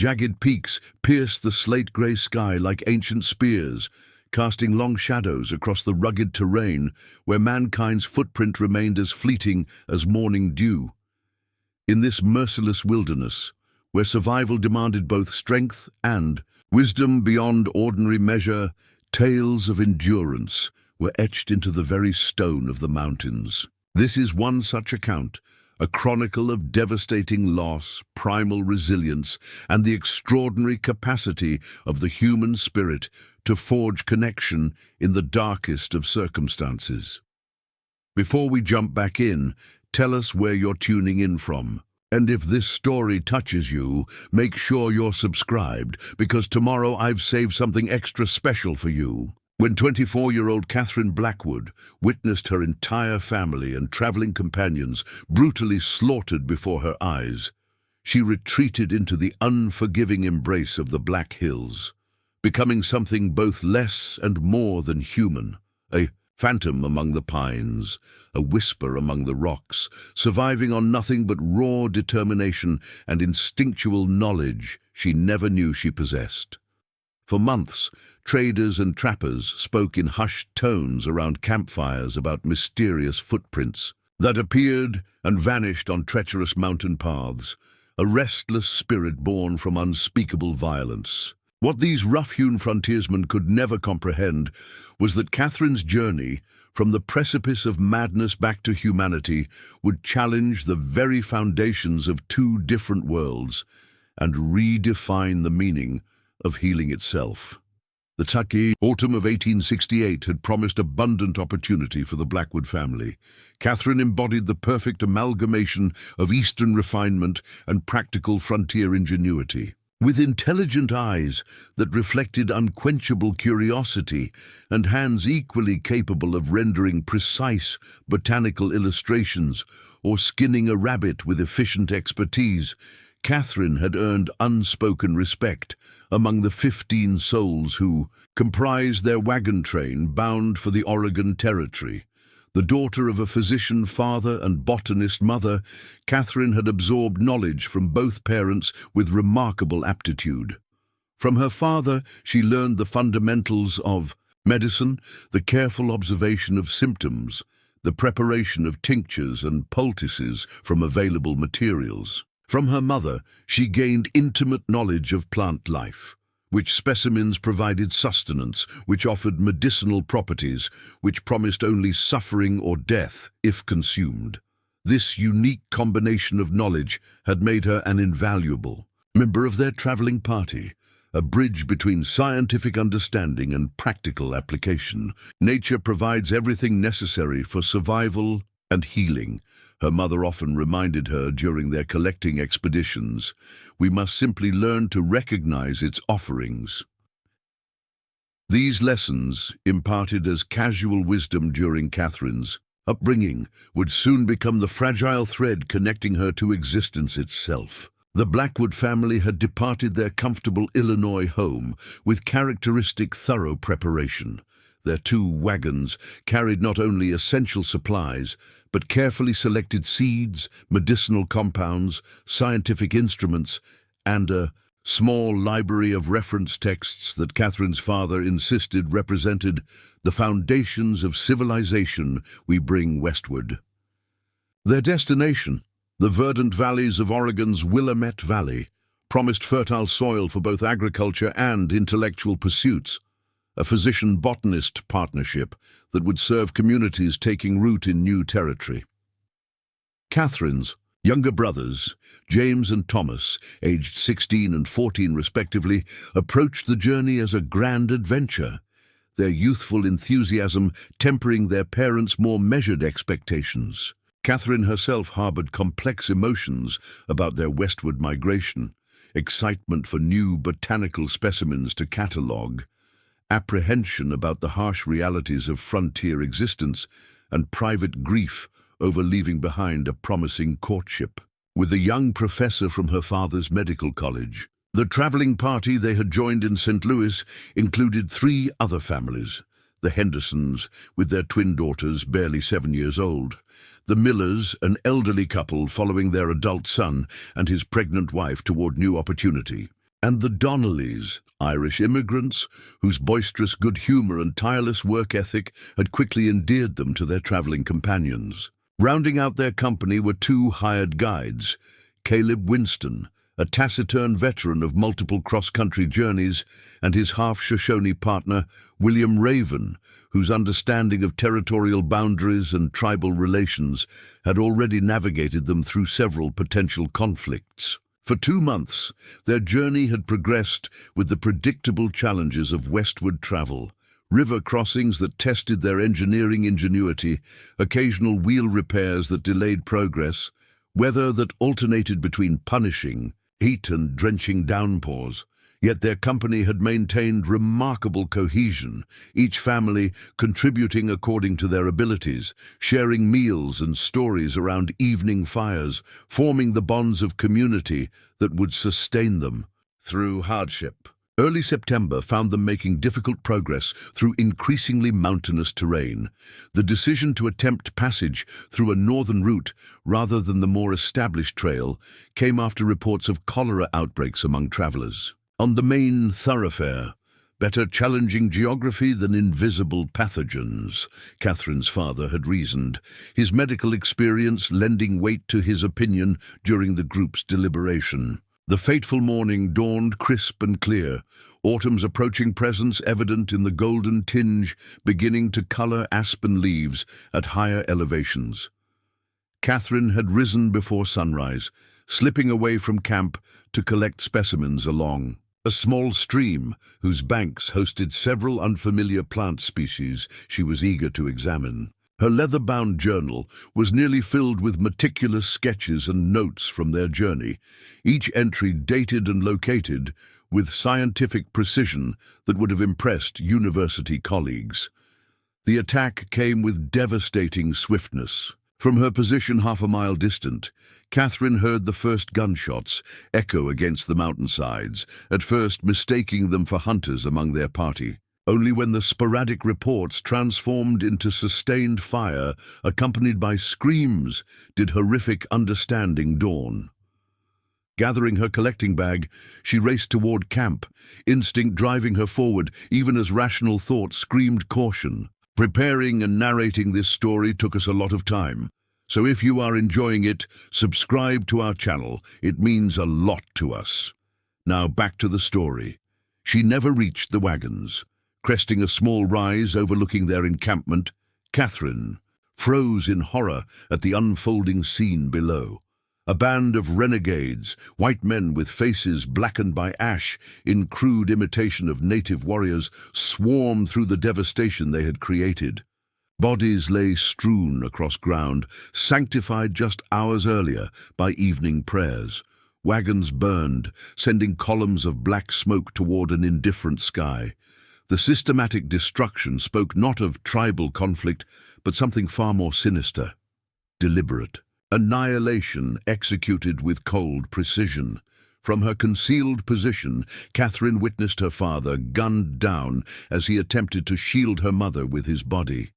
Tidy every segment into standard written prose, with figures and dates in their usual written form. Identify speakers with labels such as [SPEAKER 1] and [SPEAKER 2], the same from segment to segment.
[SPEAKER 1] Jagged peaks pierce the slate-gray sky like ancient spears, casting long shadows across the rugged terrain where mankind's footprint remained as fleeting as morning dew. In this merciless wilderness, where survival demanded both strength and wisdom beyond ordinary measure, tales of endurance were etched into the very stone of the mountains. This is one such account, a chronicle of devastating loss, primal resilience, and the extraordinary capacity of the human spirit to forge connection in the darkest of circumstances. Before we jump back in, tell us where you're tuning in from. And if this story touches you, make sure you're subscribed, because tomorrow I've saved something extra special for you. When 24-year-old Catherine Blackwood witnessed her entire family and traveling companions brutally slaughtered before her eyes, she retreated into the unforgiving embrace of the Black Hills, becoming something both less and more than human, a phantom among the pines, a whisper among the rocks, surviving on nothing but raw determination and instinctual knowledge she never knew she possessed. For months, traders and trappers spoke in hushed tones around campfires about mysterious footprints that appeared and vanished on treacherous mountain paths, a restless spirit born from unspeakable violence. What these rough-hewn frontiersmen could never comprehend was that Catherine's journey from the precipice of madness back to humanity would challenge the very foundations of two different worlds and redefine the meaning of healing itself. The Taki autumn of 1868 had promised abundant opportunity for the Blackwood family. Catherine embodied the perfect amalgamation of Eastern refinement and practical frontier ingenuity. With intelligent eyes that reflected unquenchable curiosity and hands equally capable of rendering precise botanical illustrations or skinning a rabbit with efficient expertise, Catherine had earned unspoken respect among the 15 souls who comprised their wagon train bound for the Oregon Territory. The daughter of a physician father and botanist mother, Catherine had absorbed knowledge from both parents with remarkable aptitude. From her father, she learned the fundamentals of medicine, the careful observation of symptoms, the preparation of tinctures and poultices from available materials. From her mother, she gained intimate knowledge of plant life, which specimens provided sustenance, which offered medicinal properties, which promised only suffering or death if consumed. This unique combination of knowledge had made her an invaluable member of their traveling party, a bridge between scientific understanding and practical application. Nature provides everything necessary for survival and healing. Her mother often reminded her during their collecting expeditions, we must simply learn to recognize its offerings. These lessons, imparted as casual wisdom during Catherine's upbringing, would soon become the fragile thread connecting her to existence itself. The Blackwood family had departed their comfortable Illinois home with characteristic thorough preparation. Their 2 wagons carried not only essential supplies, but carefully selected seeds, medicinal compounds, scientific instruments, and a small library of reference texts that Catherine's father insisted represented the foundations of civilization we bring westward. Their destination, the verdant valleys of Oregon's Willamette Valley, promised fertile soil for both agriculture and intellectual pursuits, a physician-botanist partnership that would serve communities taking root in new territory. Catherine's younger brothers, James and Thomas, aged 16 and 14 respectively, approached the journey as a grand adventure, their youthful enthusiasm tempering their parents' more measured expectations. Catherine herself harbored complex emotions about their westward migration, excitement for new botanical specimens to catalogue, apprehension about the harsh realities of frontier existence, and private grief over leaving behind a promising courtship. With a young professor from her father's medical college, the traveling party they had joined in St. Louis included 3 other families: the Hendersons, with their twin daughters barely 7 years old, the Millers, an elderly couple following their adult son and his pregnant wife toward new opportunity, And the Donnellys, Irish immigrants, whose boisterous good humor and tireless work ethic had quickly endeared them to their traveling companions. Rounding out their company were two hired guides, Caleb Winston, a taciturn veteran of multiple cross-country journeys, and his half-Shoshone partner, William Raven, whose understanding of territorial boundaries and tribal relations had already navigated them through several potential conflicts. For 2 months, their journey had progressed with the predictable challenges of westward travel, river crossings that tested their engineering ingenuity, occasional wheel repairs that delayed progress, weather that alternated between punishing, heat and drenching downpours. Yet their company had maintained remarkable cohesion, each family contributing according to their abilities, sharing meals and stories around evening fires, forming the bonds of community that would sustain them through hardship. Early September found them making difficult progress through increasingly mountainous terrain. The decision to attempt passage through a northern route rather than the more established trail came after reports of cholera outbreaks among travelers. On the main thoroughfare, better challenging geography than invisible pathogens, Catherine's father had reasoned, his medical experience lending weight to his opinion during the group's deliberation. The fateful morning dawned crisp and clear, autumn's approaching presence evident in the golden tinge beginning to color aspen leaves at higher elevations. Catherine had risen before sunrise, slipping away from camp to collect specimens along a small stream whose banks hosted several unfamiliar plant species she was eager to examine. Her leather-bound journal was nearly filled with meticulous sketches and notes from their journey, each entry dated and located with scientific precision that would have impressed university colleagues. The attack came with devastating swiftness. From her position half a mile distant, Catherine heard the first gunshots echo against the mountainsides, at first mistaking them for hunters among their party. Only when the sporadic reports transformed into sustained fire, accompanied by screams, did horrific understanding dawn. Gathering her collecting bag, she raced toward camp, instinct driving her forward even as rational thought screamed caution. Preparing and narrating this story took us a lot of time, so if you are enjoying it, subscribe to our channel. It means a lot to us. Now back to the story. She never reached the wagons. Cresting a small rise overlooking their encampment, Catherine froze in horror at the unfolding scene below. A band of renegades, white men with faces blackened by ash in crude imitation of native warriors, swarmed through the devastation they had created. Bodies lay strewn across ground, sanctified just hours earlier by evening prayers. Wagons burned, sending columns of black smoke toward an indifferent sky. The systematic destruction spoke not of tribal conflict, but something far more sinister, deliberate. Annihilation executed with cold precision. From her concealed position, Catherine witnessed her father gunned down as he attempted to shield her mother with his body.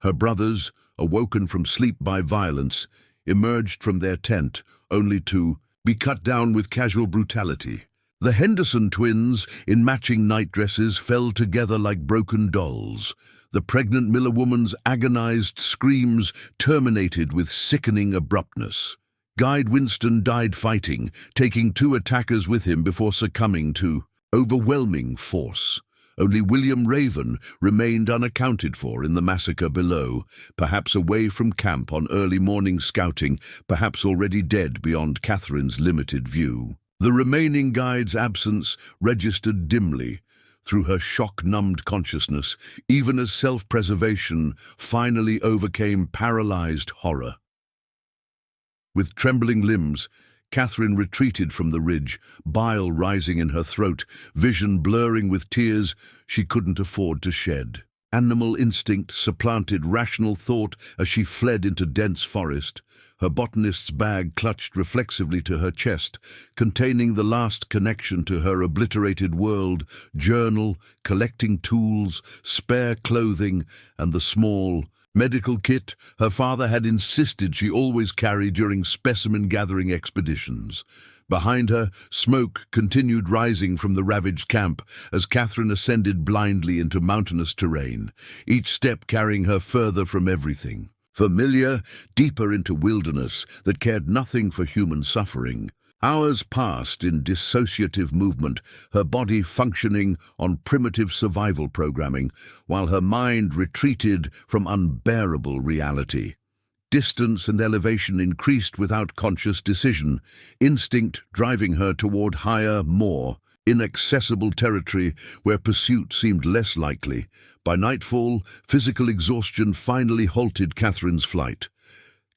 [SPEAKER 1] Her brothers, awoken from sleep by violence, emerged from their tent, only to be cut down with casual brutality. The Henderson twins, in matching nightdresses, fell together like broken dolls. The pregnant Miller woman's agonized screams terminated with sickening abruptness. Guide Winston died fighting, taking 2 attackers with him before succumbing to overwhelming force. Only William Raven remained unaccounted for in the massacre below, perhaps away from camp on early morning scouting, perhaps already dead beyond Catherine's limited view. The remaining guide's absence registered dimly through her shock-numbed consciousness, even as self-preservation finally overcame paralyzed horror. With trembling limbs, Catherine retreated from the ridge, bile rising in her throat, vision blurring with tears she couldn't afford to shed. Animal instinct supplanted rational thought as she fled into dense forest, her botanist's bag clutched reflexively to her chest, containing the last connection to her obliterated world, journal, collecting tools, spare clothing, and the small medical kit her father had insisted she always carry during specimen-gathering expeditions. Behind her, smoke continued rising from the ravaged camp as Catherine ascended blindly into mountainous terrain, each step carrying her further from everything. Familiar, deeper into wilderness that cared nothing for human suffering. Hours passed in dissociative movement, her body functioning on primitive survival programming, while her mind retreated from unbearable reality. Distance and elevation increased without conscious decision, instinct driving her toward higher, more inaccessible territory where pursuit seemed less likely. By nightfall, physical exhaustion finally halted Catherine's flight.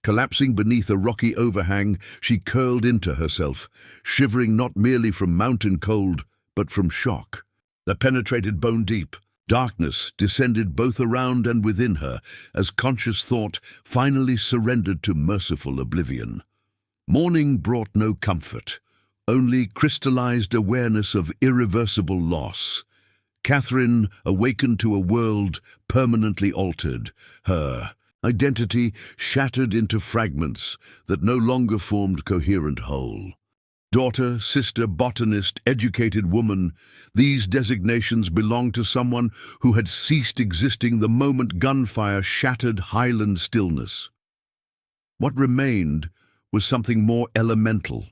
[SPEAKER 1] Collapsing beneath a rocky overhang, she curled into herself, shivering not merely from mountain cold, but from shock. That penetrated bone deep. Darkness descended both around and within her as conscious thought finally surrendered to merciful oblivion. Morning brought no comfort, only crystallized awareness of irreversible loss. Catherine awakened to a world permanently altered, her identity shattered into fragments that no longer formed coherent whole. Daughter, sister, botanist, educated woman, these designations belonged to someone who had ceased existing the moment gunfire shattered highland stillness. What remained was something more elemental,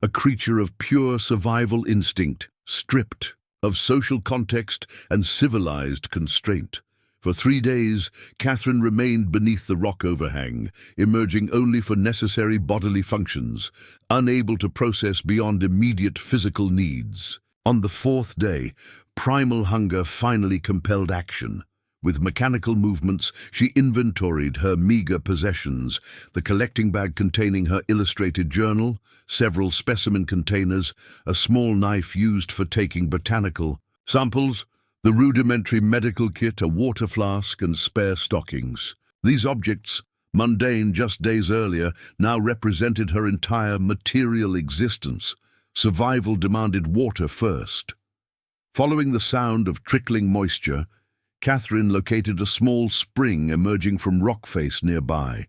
[SPEAKER 1] a creature of pure survival instinct, stripped of social context and civilized constraint. For 3 days, Catherine remained beneath the rock overhang, emerging only for necessary bodily functions, unable to process beyond immediate physical needs. On the 4th day, primal hunger finally compelled action. With mechanical movements, she inventoried her meager possessions, the collecting bag containing her illustrated journal, several specimen containers, a small knife used for taking botanical samples, the rudimentary medical kit, a water flask, and spare stockings. These objects, mundane just days earlier, now represented her entire material existence. Survival demanded water first. Following the sound of trickling moisture, Catherine located a small spring emerging from rock face nearby.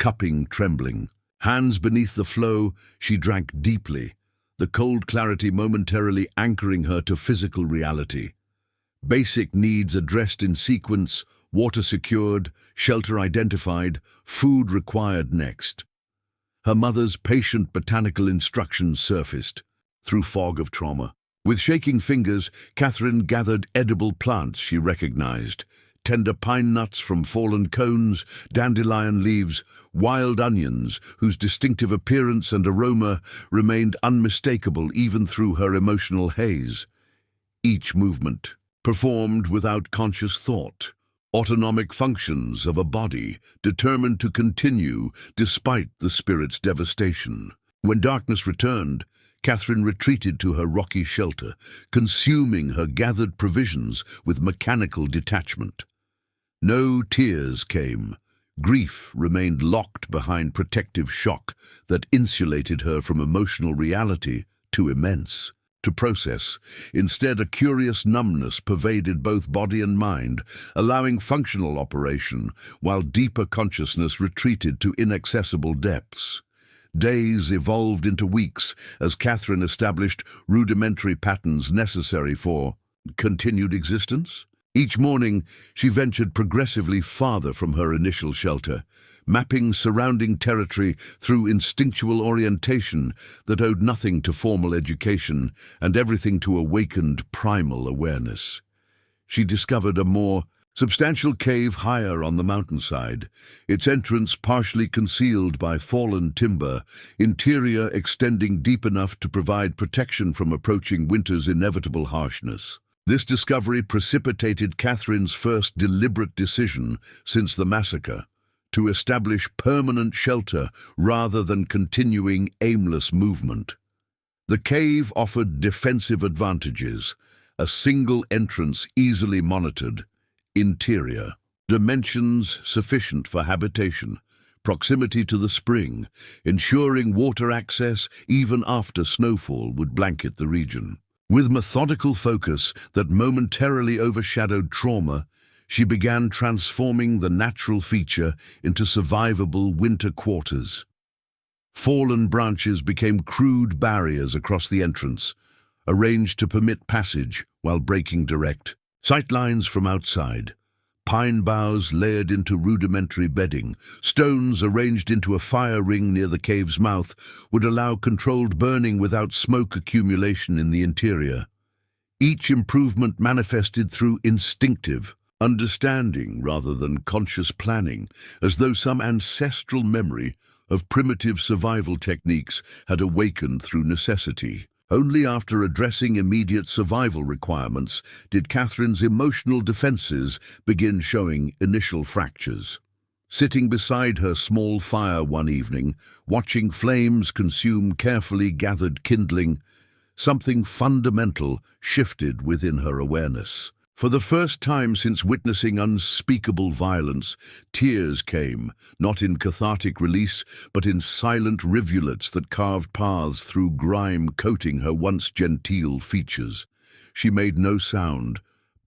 [SPEAKER 1] Cupping, trembling. Hands beneath the flow, she drank deeply, the cold clarity momentarily anchoring her to physical reality. Basic needs addressed in sequence, water secured, shelter identified, food required next. Her mother's patient botanical instructions surfaced through fog of trauma. With shaking fingers, Catherine gathered edible plants she recognized. Tender pine nuts from fallen cones, dandelion leaves, wild onions, whose distinctive appearance and aroma remained unmistakable even through her emotional haze. Each movement, performed without conscious thought, autonomic functions of a body determined to continue despite the spirit's devastation. When darkness returned, Catherine retreated to her rocky shelter, consuming her gathered provisions with mechanical detachment. No tears came. Grief remained locked behind protective shock that insulated her from emotional reality too immense to process. Instead, a curious numbness pervaded both body and mind, allowing functional operation, while deeper consciousness retreated to inaccessible depths. Days evolved into weeks as Catherine established rudimentary patterns necessary for continued existence. Each morning, she ventured progressively farther from her initial shelter, mapping surrounding territory through instinctual orientation that owed nothing to formal education and everything to awakened primal awareness. She discovered a more substantial cave higher on the mountainside, its entrance partially concealed by fallen timber, interior extending deep enough to provide protection from approaching winter's inevitable harshness. This discovery precipitated Catherine's first deliberate decision since the massacre, to establish permanent shelter rather than continuing aimless movement. The cave offered defensive advantages, a single entrance easily monitored, interior, dimensions sufficient for habitation, proximity to the spring, ensuring water access even after snowfall would blanket the region. With methodical focus that momentarily overshadowed trauma, she began transforming the natural feature into survivable winter quarters. Fallen branches became crude barriers across the entrance, arranged to permit passage while breaking direct. Sightlines from outside. Pine boughs layered into rudimentary bedding, stones arranged into a fire ring near the cave's mouth would allow controlled burning without smoke accumulation in the interior. Each improvement manifested through instinctive understanding rather than conscious planning, as though some ancestral memory of primitive survival techniques had awakened through necessity. Only after addressing immediate survival requirements did Catherine's emotional defenses begin showing initial fractures. Sitting beside her small fire one evening, watching flames consume carefully gathered kindling, something fundamental shifted within her awareness. For the first time since witnessing unspeakable violence, tears came, not in cathartic release, but in silent rivulets that carved paths through grime coating her once genteel features. She made no sound,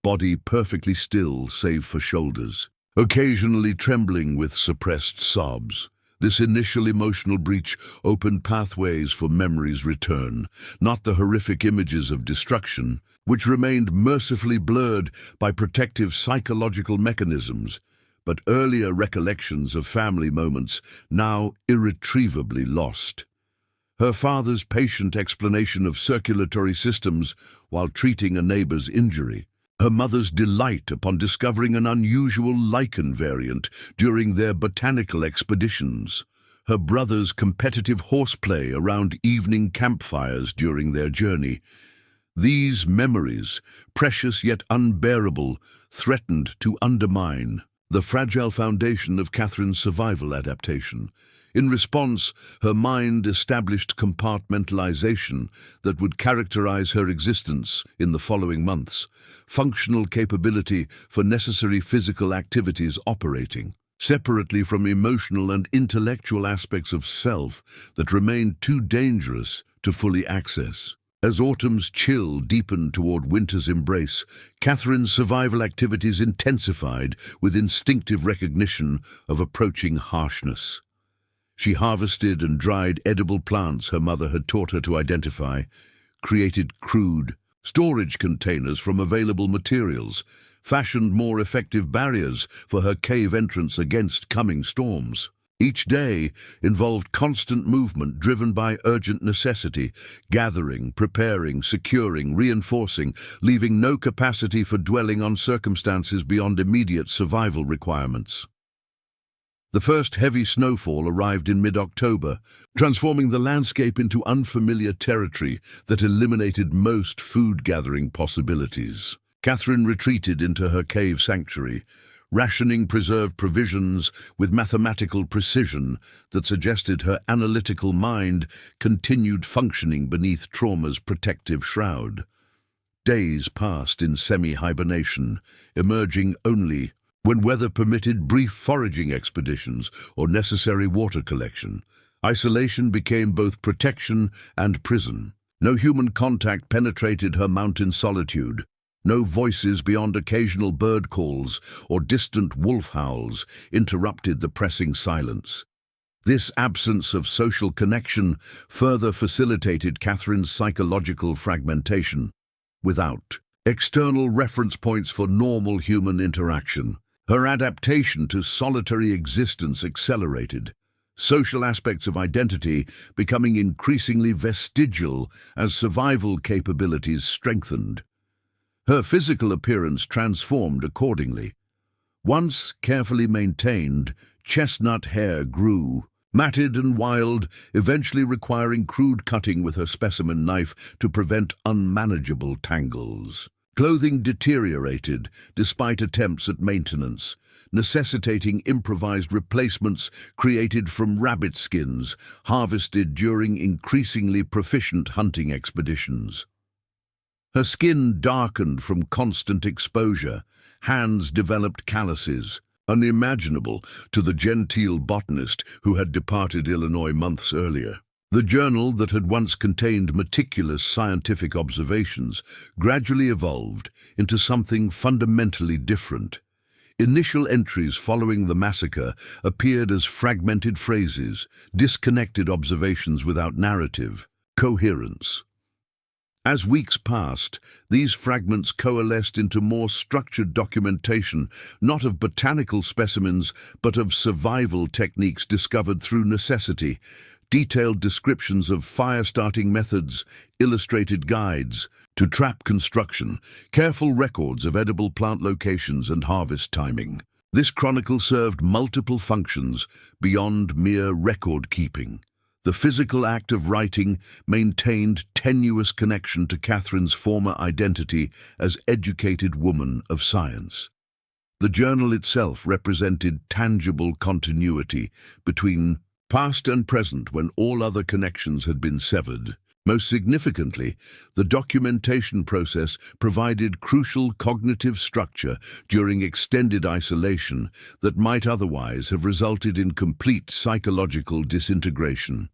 [SPEAKER 1] body perfectly still save for shoulders, occasionally trembling with suppressed sobs. This initial emotional breach opened pathways for memory's return, not the horrific images of destruction, which remained mercifully blurred by protective psychological mechanisms, but earlier recollections of family moments now irretrievably lost. Her father's patient explanation of circulatory systems while treating a neighbor's injury, her mother's delight upon discovering an unusual lichen variant during their botanical expeditions, her brother's competitive horseplay around evening campfires during their journey. These memories, precious yet unbearable, threatened to undermine the fragile foundation of Catherine's survival adaptation. In response, her mind established compartmentalization that would characterize her existence in the following months, functional capability for necessary physical activities operating, separately from emotional and intellectual aspects of self that remained too dangerous to fully access. As autumn's chill deepened toward winter's embrace, Catherine's survival activities intensified with instinctive recognition of approaching harshness. She harvested and dried edible plants her mother had taught her to identify, created crude storage containers from available materials, fashioned more effective barriers for her cave entrance against coming storms. Each day involved constant movement driven by urgent necessity, gathering, preparing, securing, reinforcing, leaving no capacity for dwelling on circumstances beyond immediate survival requirements. The first heavy snowfall arrived in mid-October, transforming the landscape into unfamiliar territory that eliminated most food-gathering possibilities. Catherine retreated into her cave sanctuary, rationing preserved provisions with mathematical precision that suggested her analytical mind continued functioning beneath trauma's protective shroud. Days passed in semi-hibernation, emerging only when weather permitted brief foraging expeditions or necessary water collection. Isolation became both protection and prison. No human contact penetrated her mountain solitude. No voices beyond occasional bird calls or distant wolf howls interrupted the pressing silence. This absence of social connection further facilitated Catherine's psychological fragmentation. Without external reference points for normal human interaction, her adaptation to solitary existence accelerated, social aspects of identity becoming increasingly vestigial as survival capabilities strengthened. Her physical appearance transformed accordingly. Once carefully maintained, chestnut hair grew, matted and wild, eventually requiring crude cutting with her specimen knife to prevent unmanageable tangles. Clothing deteriorated despite attempts at maintenance, necessitating improvised replacements created from rabbit skins harvested during increasingly proficient hunting expeditions. Her skin darkened from constant exposure, hands developed calluses, unimaginable to the genteel botanist who had departed Illinois months earlier. The journal that had once contained meticulous scientific observations gradually evolved into something fundamentally different. Initial entries following the massacre appeared as fragmented phrases, disconnected observations without narrative, coherence. As weeks passed, these fragments coalesced into more structured documentation, not of botanical specimens, but of survival techniques discovered through necessity, detailed descriptions of fire-starting methods, illustrated guides to trap construction, careful records of edible plant locations and harvest timing. This chronicle served multiple functions beyond mere record-keeping. The physical act of writing maintained tenuous connection to Catherine's former identity as educated woman of science. The journal itself represented tangible continuity between past and present when all other connections had been severed. Most significantly, the documentation process provided crucial cognitive structure during extended isolation that might otherwise have resulted in complete psychological disintegration.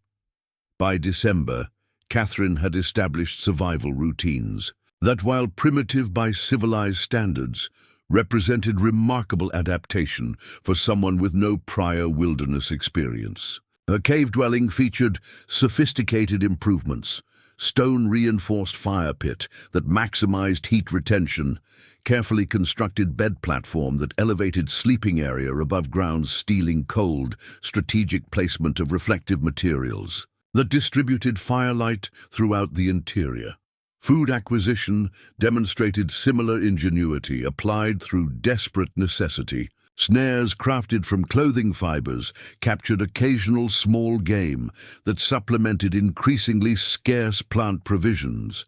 [SPEAKER 1] By December, Catherine had established survival routines that, while primitive by civilized standards, represented remarkable adaptation for someone with no prior wilderness experience. Her cave dwelling featured sophisticated improvements: stone-reinforced fire pit that maximized heat retention, carefully constructed bed platform that elevated sleeping area above ground's stealing cold, strategic placement of reflective materials that distributed firelight throughout the interior. Food acquisition demonstrated similar ingenuity applied through desperate necessity. Snares crafted from clothing fibers captured occasional small game that supplemented increasingly scarce plant provisions.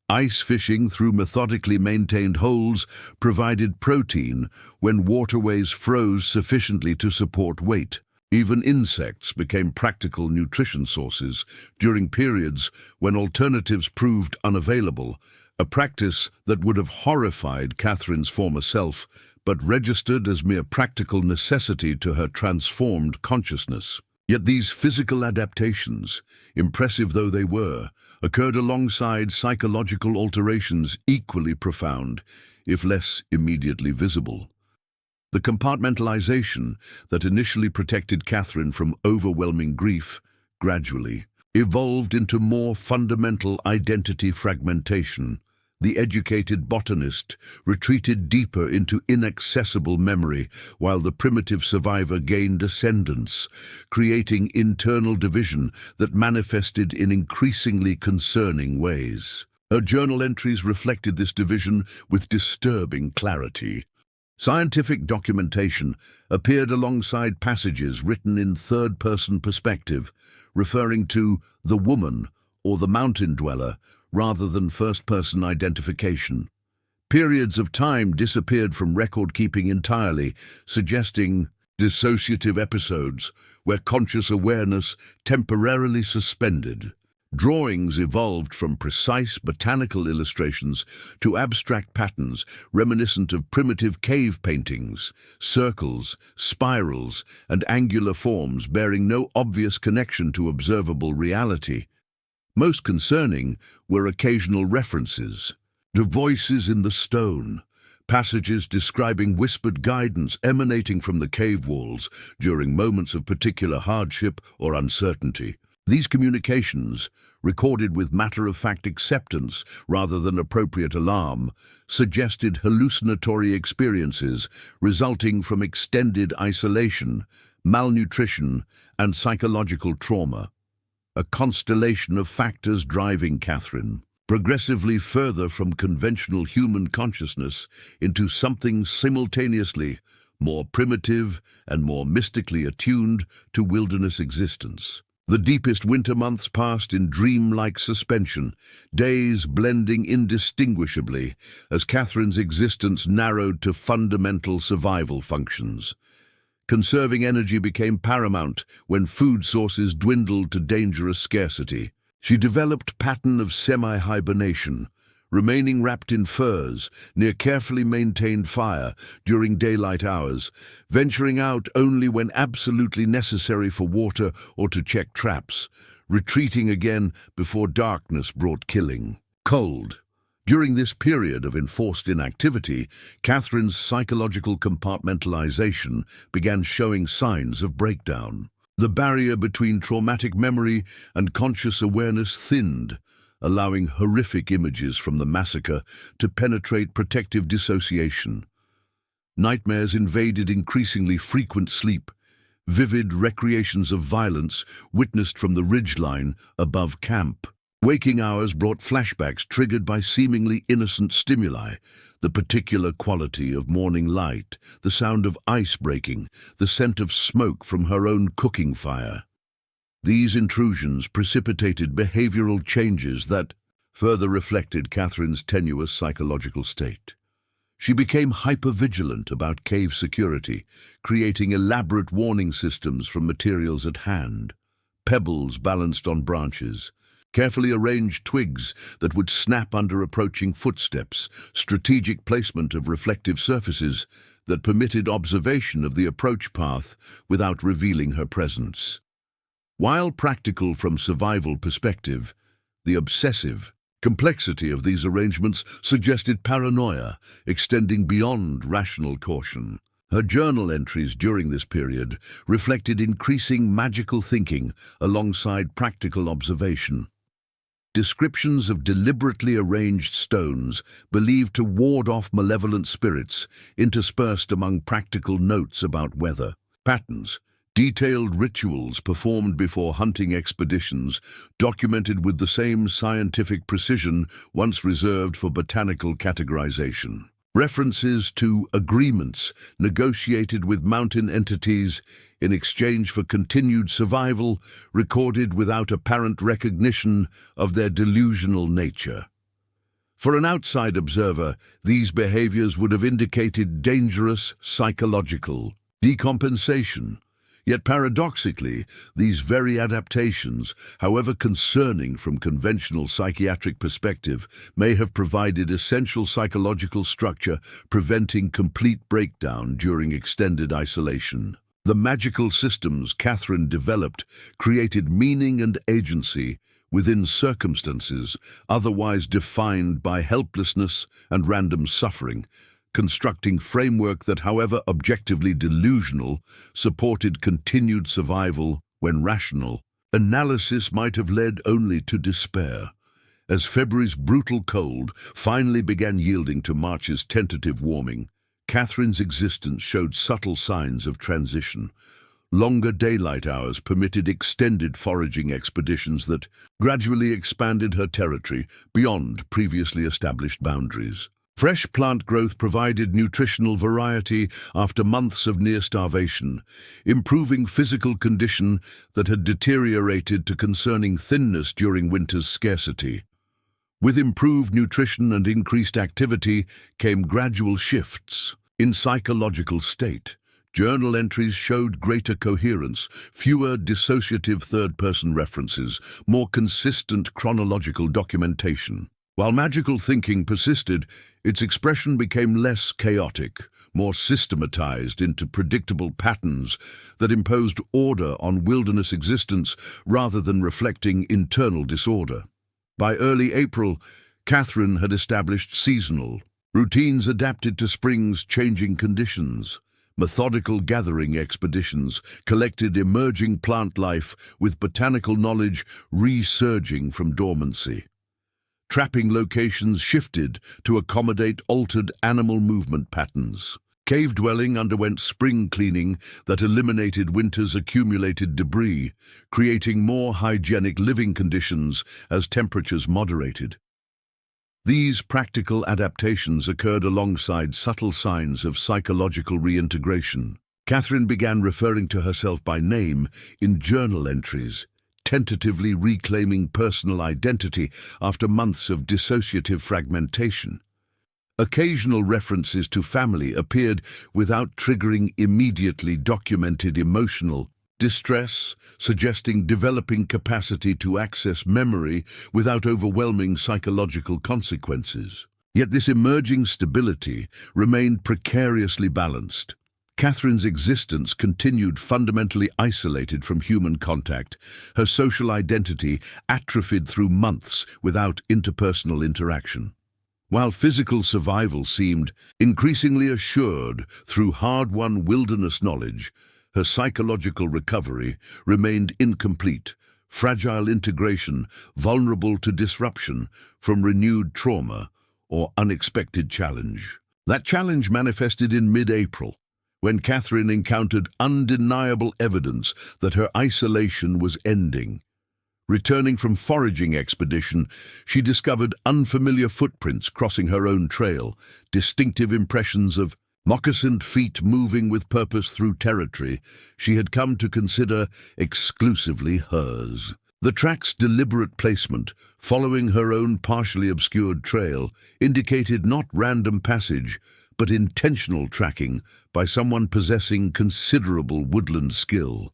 [SPEAKER 1] Ice fishing through methodically maintained holes provided protein when waterways froze sufficiently to support weight. Even insects became practical nutrition sources during periods when alternatives proved unavailable, a practice that would have horrified Catherine's former self, but registered as mere practical necessity to her transformed consciousness. Yet these physical adaptations, impressive though they were, occurred alongside psychological alterations equally profound, if less immediately visible. The compartmentalization that initially protected Catherine from overwhelming grief gradually evolved into more fundamental identity fragmentation. The educated botanist retreated deeper into inaccessible memory, while the primitive survivor gained ascendance, creating internal division that manifested in increasingly concerning ways. Her journal entries reflected this division with disturbing clarity. Scientific documentation appeared alongside passages written in third-person perspective, referring to the woman or the mountain dweller rather than first-person identification. Periods of time disappeared from record-keeping entirely, suggesting dissociative episodes where conscious awareness temporarily suspended. Drawings evolved from precise botanical illustrations to abstract patterns reminiscent of primitive cave paintings, circles, spirals, and angular forms bearing no obvious connection to observable reality. Most concerning were occasional references to voices in the stone, passages describing whispered guidance emanating from the cave walls during moments of particular hardship or uncertainty. These communications, recorded with matter-of-fact acceptance rather than appropriate alarm, suggested hallucinatory experiences resulting from extended isolation, malnutrition, and psychological trauma. A constellation of factors driving Catherine progressively further from conventional human consciousness into something simultaneously more primitive and more mystically attuned to wilderness existence. The deepest winter months passed in dream-like suspension, days blending indistinguishably as Catherine's existence narrowed to fundamental survival functions. Conserving energy became paramount when food sources dwindled to dangerous scarcity. She developed a pattern of semi-hibernation, remaining wrapped in furs near carefully maintained fire during daylight hours, venturing out only when absolutely necessary for water or to check traps, retreating again before darkness brought killing. Cold, During this period of enforced inactivity, Catherine's psychological compartmentalization began showing signs of breakdown. The barrier between traumatic memory and conscious awareness thinned, allowing horrific images from the massacre to penetrate protective dissociation. Nightmares invaded increasingly frequent sleep, vivid recreations of violence witnessed from the ridgeline above camp. Waking hours brought flashbacks triggered by seemingly innocent stimuli, the particular quality of morning light, the sound of ice breaking, the scent of smoke from her own cooking fire. These intrusions precipitated behavioral changes that further reflected Catherine's tenuous psychological state. She became hypervigilant about cave security, creating elaborate warning systems from materials at hand, pebbles balanced on branches, carefully arranged twigs that would snap under approaching footsteps, strategic placement of reflective surfaces that permitted observation of the approach path without revealing her presence. While practical from survival perspective, the obsessive complexity of these arrangements suggested paranoia, extending beyond rational caution. Her journal entries during this period reflected increasing magical thinking alongside practical observation. Descriptions of deliberately arranged stones believed to ward off malevolent spirits, interspersed among practical notes about weather patterns. Detailed rituals performed before hunting expeditions, documented with the same scientific precision once reserved for botanical categorization. References to agreements negotiated with mountain entities in exchange for continued survival, recorded without apparent recognition of their delusional nature. For an outside observer, these behaviors would have indicated dangerous psychological decompensation. Yet paradoxically, these very adaptations, however concerning from conventional psychiatric perspective, may have provided essential psychological structure, preventing complete breakdown during extended isolation. The magical systems Catherine developed created meaning and agency within circumstances otherwise defined by helplessness and random suffering, constructing framework that, however objectively delusional, supported continued survival when rational analysis might have led only to despair. As February's brutal cold finally began yielding to March's tentative warming, Catherine's existence showed subtle signs of transition. Longer daylight hours permitted extended foraging expeditions that gradually expanded her territory beyond previously established boundaries. Fresh plant growth provided nutritional variety after months of near starvation, improving physical condition that had deteriorated to concerning thinness during winter's scarcity. With improved nutrition and increased activity came gradual shifts in psychological state. Journal entries showed greater coherence, fewer dissociative third-person references, more consistent chronological documentation. While magical thinking persisted, its expression became less chaotic, more systematized into predictable patterns that imposed order on wilderness existence rather than reflecting internal disorder. By early April, Catherine had established seasonal routines adapted to spring's changing conditions. Methodical gathering expeditions collected emerging plant life with botanical knowledge resurging from dormancy. Trapping locations shifted to accommodate altered animal movement patterns. Cave dwelling underwent spring cleaning that eliminated winter's accumulated debris, creating more hygienic living conditions as temperatures moderated. These practical adaptations occurred alongside subtle signs of psychological reintegration. Catherine began referring to herself by name in journal entries, tentatively reclaiming personal identity after months of dissociative fragmentation. Occasional references to family appeared without triggering immediately documented emotional distress, suggesting developing capacity to access memory without overwhelming psychological consequences. Yet this emerging stability remained precariously balanced. Catherine's existence continued fundamentally isolated from human contact, her social identity atrophied through months without interpersonal interaction. While physical survival seemed increasingly assured through hard-won wilderness knowledge, her psychological recovery remained incomplete, fragile integration vulnerable to disruption from renewed trauma or unexpected challenge. That challenge manifested in mid-April, when Catherine encountered undeniable evidence that her isolation was ending. Returning from foraging expedition, she discovered unfamiliar footprints crossing her own trail, distinctive impressions of moccasined feet moving with purpose through territory she had come to consider exclusively hers. The track's deliberate placement, following her own partially obscured trail, indicated not random passage, but intentional tracking by someone possessing considerable woodland skill.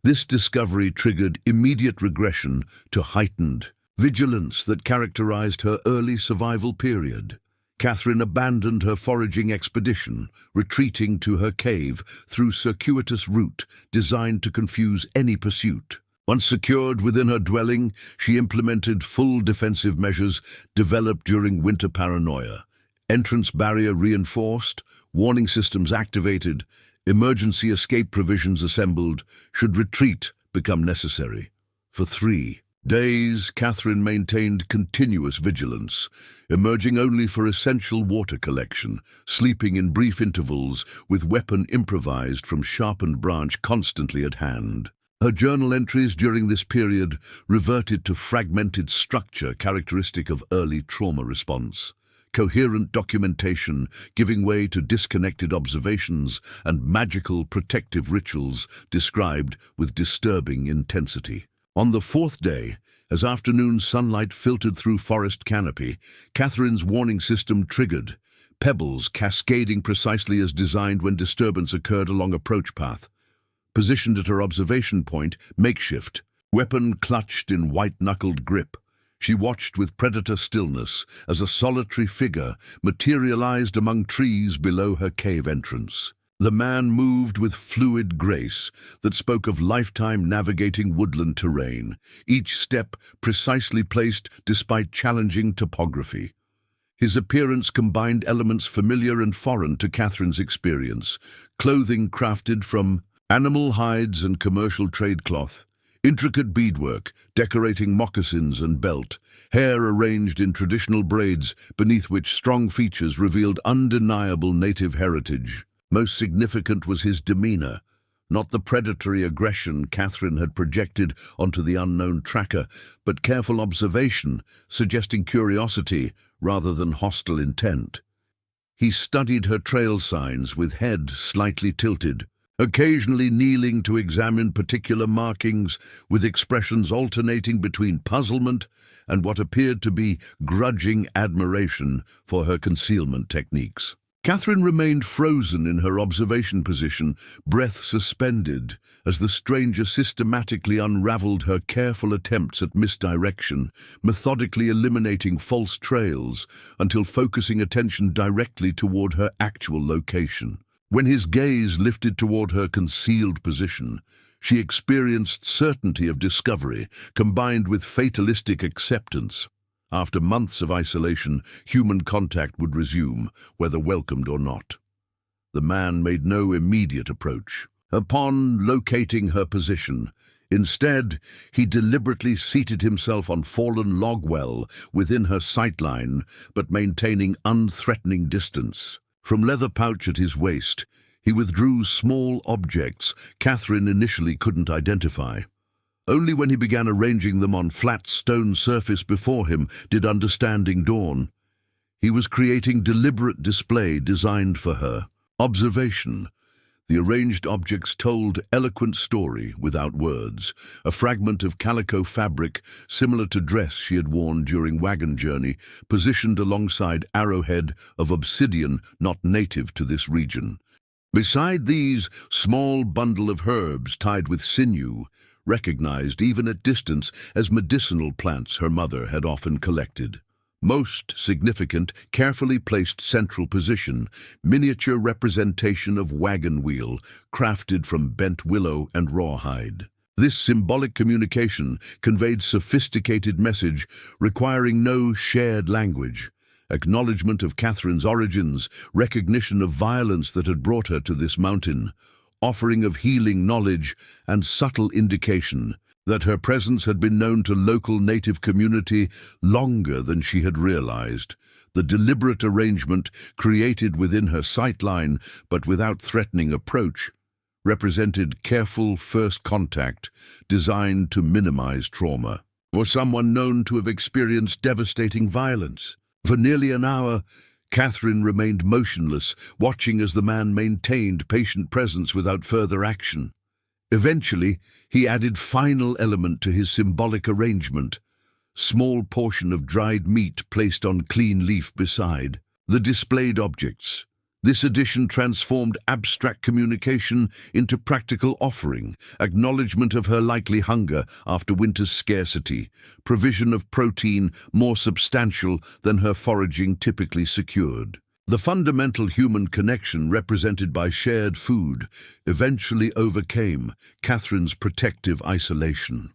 [SPEAKER 1] This discovery triggered immediate regression to heightened vigilance that characterized her early survival period. Catherine abandoned her foraging expedition, retreating to her cave through circuitous route designed to confuse any pursuit. Once secured within her dwelling, she implemented full defensive measures developed during winter paranoia. Entrance barrier reinforced, warning systems activated, emergency escape provisions assembled should retreat become necessary. For 3 days, Catherine maintained continuous vigilance, emerging only for essential water collection, sleeping in brief intervals with weapon improvised from sharpened branch constantly at hand. Her journal entries during this period reverted to fragmented structure characteristic of early trauma response. Coherent documentation giving way to disconnected observations and magical protective rituals described with disturbing intensity. On the 4th day, as afternoon sunlight filtered through forest canopy, Catherine's warning system triggered, pebbles cascading precisely as designed when disturbance occurred along approach path. Positioned at her observation point, makeshift, weapon clutched in white-knuckled grip, she watched with predator stillness as a solitary figure materialized among trees below her cave entrance. The man moved with fluid grace that spoke of lifetime navigating woodland terrain, each step precisely placed despite challenging topography. His appearance combined elements familiar and foreign to Catherine's experience, clothing crafted from animal hides and commercial trade cloth, intricate beadwork decorating moccasins and belt, hair arranged in traditional braids beneath which strong features revealed undeniable native heritage. Most significant was his demeanor, not the predatory aggression Catherine had projected onto the unknown tracker, but careful observation, suggesting curiosity rather than hostile intent. He studied her trail signs with head slightly tilted, occasionally kneeling to examine particular markings with expressions alternating between puzzlement and what appeared to be grudging admiration for her concealment techniques. Catherine remained frozen in her observation position, breath suspended, as the stranger systematically unraveled her careful attempts at misdirection, methodically eliminating false trails until focusing attention directly toward her actual location. When his gaze lifted toward her concealed position, she experienced certainty of discovery combined with fatalistic acceptance. After months of isolation, human contact would resume, whether welcomed or not. The man made no immediate approach. Upon locating her position, instead, he deliberately seated himself on fallen log well within her sightline, but maintaining unthreatening distance. From leather pouch at his waist, he withdrew small objects Catherine initially couldn't identify. Only when he began arranging them on flat stone surface before him did understanding dawn. He was creating deliberate display designed for her. Observation. The arranged objects told eloquent story without words, a fragment of calico fabric similar to dress she had worn during wagon journey, positioned alongside arrowhead of obsidian not native to this region. Beside these, small bundle of herbs tied with sinew, recognized even at distance as medicinal plants her mother had often collected. Most significant, carefully placed central position, miniature representation of wagon wheel, crafted from bent willow and rawhide. This symbolic communication conveyed sophisticated message requiring no shared language, acknowledgement of Catherine's origins, recognition of violence that had brought her to this mountain, offering of healing knowledge and subtle indication that her presence had been known to local native community longer than she had realized. The deliberate arrangement, created within her sightline but without threatening approach, represented careful first contact designed to minimize trauma. For someone known to have experienced devastating violence, for nearly an hour, Catherine remained motionless, watching as the man maintained patient presence without further action. Eventually, he added final element to his symbolic arrangement, small portion of dried meat placed on clean leaf beside the displayed objects. This addition transformed abstract communication into practical offering, acknowledgement of her likely hunger after winter's scarcity, provision of protein more substantial than her foraging typically secured. The fundamental human connection represented by shared food eventually overcame Catherine's protective isolation.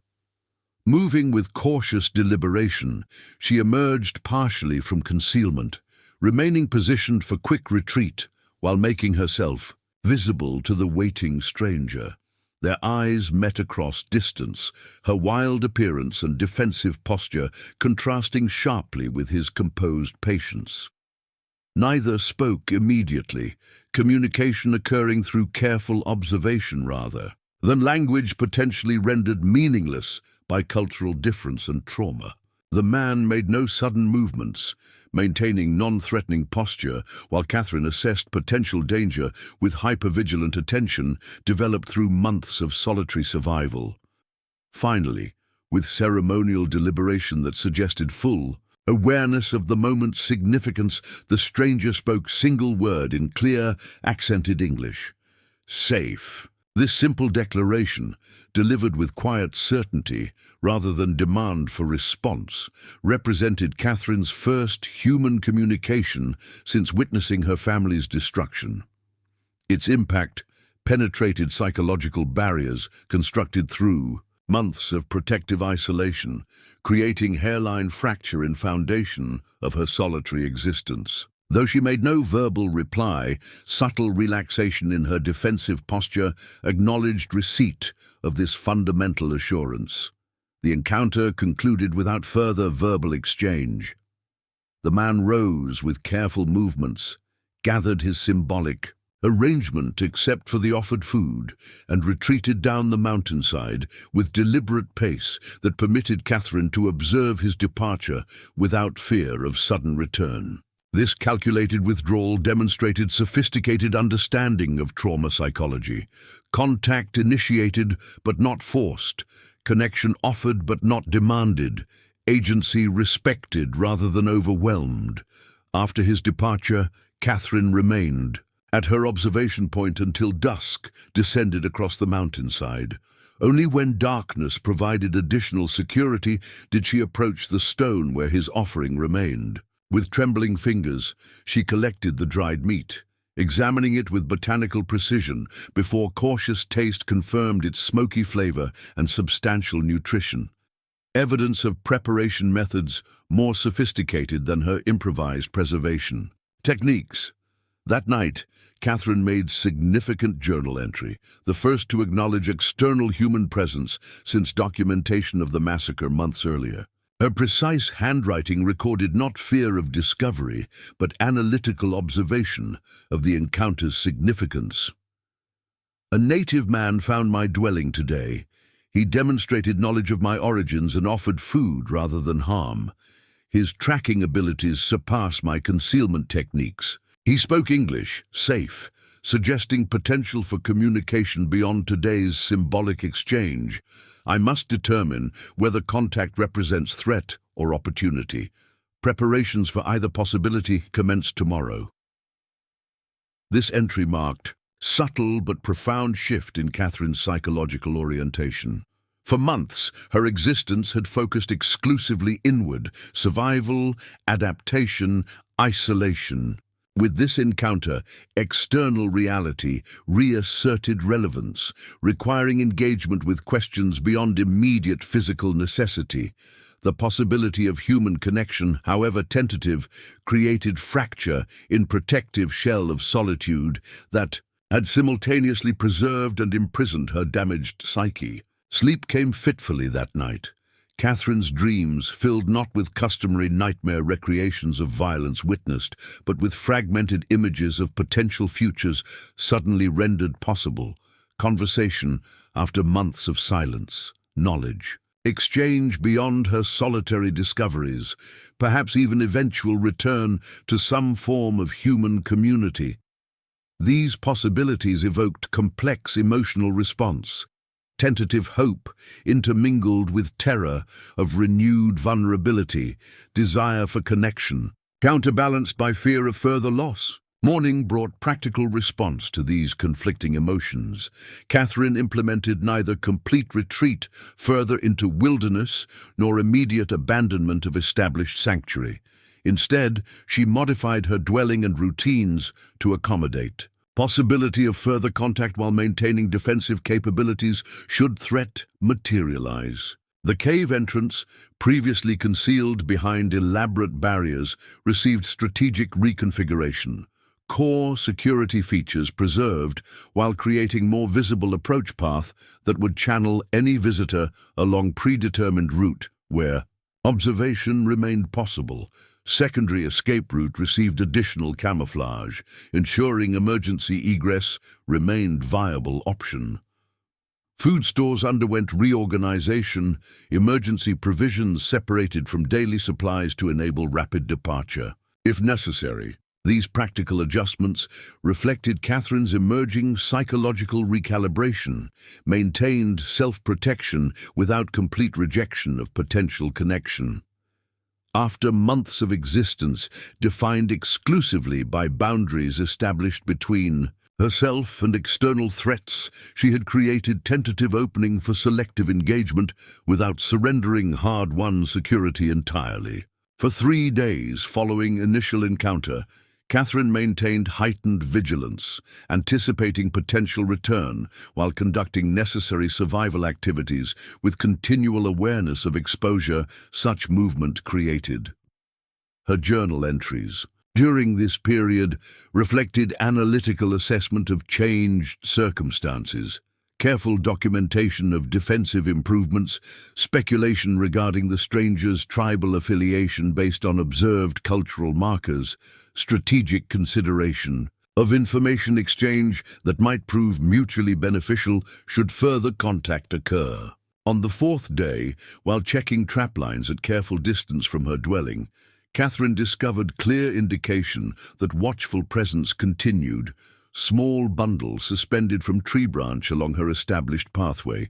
[SPEAKER 1] Moving with cautious deliberation, she emerged partially from concealment, remaining positioned for quick retreat while making herself visible to the waiting stranger. Their eyes met across distance, her wild appearance and defensive posture contrasting sharply with his composed patience. Neither spoke immediately, communication occurring through careful observation rather than language potentially rendered meaningless by cultural difference and trauma. The man made no sudden movements, maintaining non-threatening posture while Catherine assessed potential danger with hypervigilant attention developed through months of solitary survival. Finally, with ceremonial deliberation that suggested full awareness of the moment's significance, the stranger spoke single word in clear, accented English. Safe. This simple declaration, delivered with quiet certainty rather than demand for response, represented Catherine's first human communication since witnessing her family's destruction. Its impact penetrated psychological barriers constructed through months of protective isolation, creating hairline fracture in foundation of her solitary existence. Though she made no verbal reply, subtle relaxation in her defensive posture acknowledged receipt of this fundamental assurance. The encounter concluded without further verbal exchange. The man rose with careful movements, gathered his symbolic arrangement except for the offered food, and retreated down the mountainside with deliberate pace that permitted Catherine to observe his departure without fear of sudden return. This calculated withdrawal demonstrated sophisticated understanding of trauma psychology. Contact initiated but not forced, connection offered but not demanded, agency respected rather than overwhelmed. After his departure, Catherine remained at her observation point until dusk descended across the mountainside. Only when darkness provided additional security did she approach the stone where his offering remained. With trembling fingers, she collected the dried meat, examining it with botanical precision before cautious taste confirmed its smoky flavor and substantial nutrition. Evidence of preparation methods more sophisticated than her improvised preservation techniques. That night, Catherine made significant journal entry, the first to acknowledge external human presence since documentation of the massacre months earlier. Her precise handwriting recorded not fear of discovery, but analytical observation of the encounter's significance. A native man found my dwelling today. He demonstrated knowledge of my origins and offered food rather than harm. His tracking abilities surpass my concealment techniques. He spoke English, safe, suggesting potential for communication beyond today's symbolic exchange. I must determine whether contact represents threat or opportunity. Preparations for either possibility commence tomorrow. This entry marked subtle but profound shift in Catherine's psychological orientation. For months, her existence had focused exclusively inward: survival, adaptation, isolation. With this encounter, external reality reasserted relevance, requiring engagement with questions beyond immediate physical necessity. The possibility of human connection, however tentative, created fracture in protective shell of solitude that had simultaneously preserved and imprisoned her damaged psyche. Sleep came fitfully that night. Catherine's dreams, filled not with customary nightmare recreations of violence witnessed, but with fragmented images of potential futures suddenly rendered possible. Conversation after months of silence, knowledge, exchange beyond her solitary discoveries, perhaps even eventual return to some form of human community. These possibilities evoked complex emotional response. Tentative hope intermingled with terror of renewed vulnerability, desire for connection, counterbalanced by fear of further loss. Morning brought practical response to these conflicting emotions. Catherine implemented neither complete retreat further into wilderness nor immediate abandonment of established sanctuary. Instead, she modified her dwelling and routines to accommodate possibility of further contact while maintaining defensive capabilities should threat materialize. The cave entrance, previously concealed behind elaborate barriers, received strategic reconfiguration. Core security features preserved while creating more visible approach path that would channel any visitor along predetermined route where observation remained possible. Secondary escape route received additional camouflage, ensuring emergency egress remained viable option. Food stores underwent reorganization, emergency provisions separated from daily supplies to enable rapid departure. If necessary, these practical adjustments reflected Catherine's emerging psychological recalibration, maintained self-protection without complete rejection of potential connection. After months of existence defined exclusively by boundaries established between herself and external threats, she had created tentative opening for selective engagement without surrendering hard-won security entirely. For 3 days following initial encounter, Catherine maintained heightened vigilance, anticipating potential return while conducting necessary survival activities with continual awareness of exposure such movement created. Her journal entries during this period reflected analytical assessment of changed circumstances, careful documentation of defensive improvements, speculation regarding the stranger's tribal affiliation based on observed cultural markers, strategic consideration of information exchange that might prove mutually beneficial should further contact occur. On the 4th day, while checking trap lines at careful distance from her dwelling, Catherine discovered clear indication that watchful presence continued. Small bundles suspended from tree branch along her established pathway,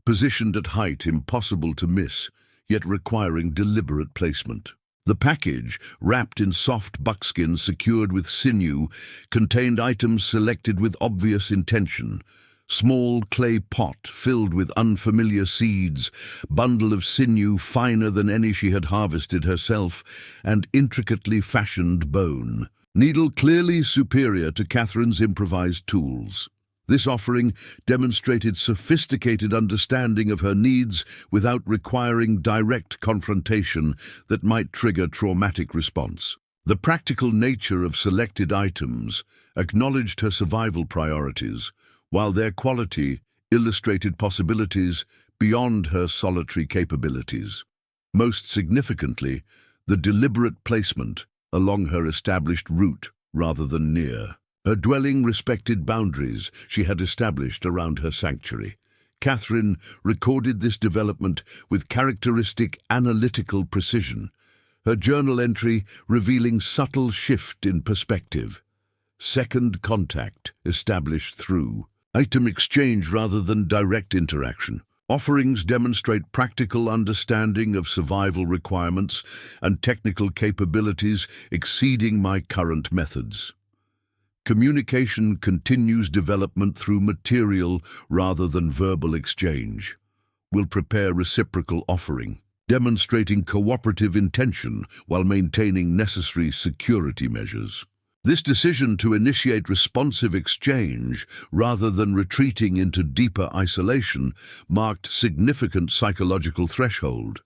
[SPEAKER 1] positioned at height impossible to miss, yet requiring deliberate placement. The package, wrapped in soft buckskin secured with sinew, contained items selected with obvious intention. Small clay pot filled with unfamiliar seeds, bundle of sinew finer than any she had harvested herself, and intricately fashioned bone. Needle clearly superior to Catherine's improvised tools. This offering demonstrated sophisticated understanding of her needs without requiring direct confrontation that might trigger traumatic response. The practical nature of selected items acknowledged her survival priorities, while their quality illustrated possibilities beyond her solitary capabilities. Most significantly, the deliberate placement along her established route rather than near. Her dwelling respected boundaries she had established around her sanctuary. Catherine recorded this development with characteristic analytical precision, her journal entry revealing subtle shift in perspective. Second contact established through item exchange rather than direct interaction. Offerings demonstrate practical understanding of survival requirements and technical capabilities exceeding my current methods. Communication continues development through material rather than verbal exchange. Will prepare reciprocal offering, demonstrating cooperative intention while maintaining necessary security measures. This decision to initiate responsive exchange rather than retreating into deeper isolation marked significant psychological threshold.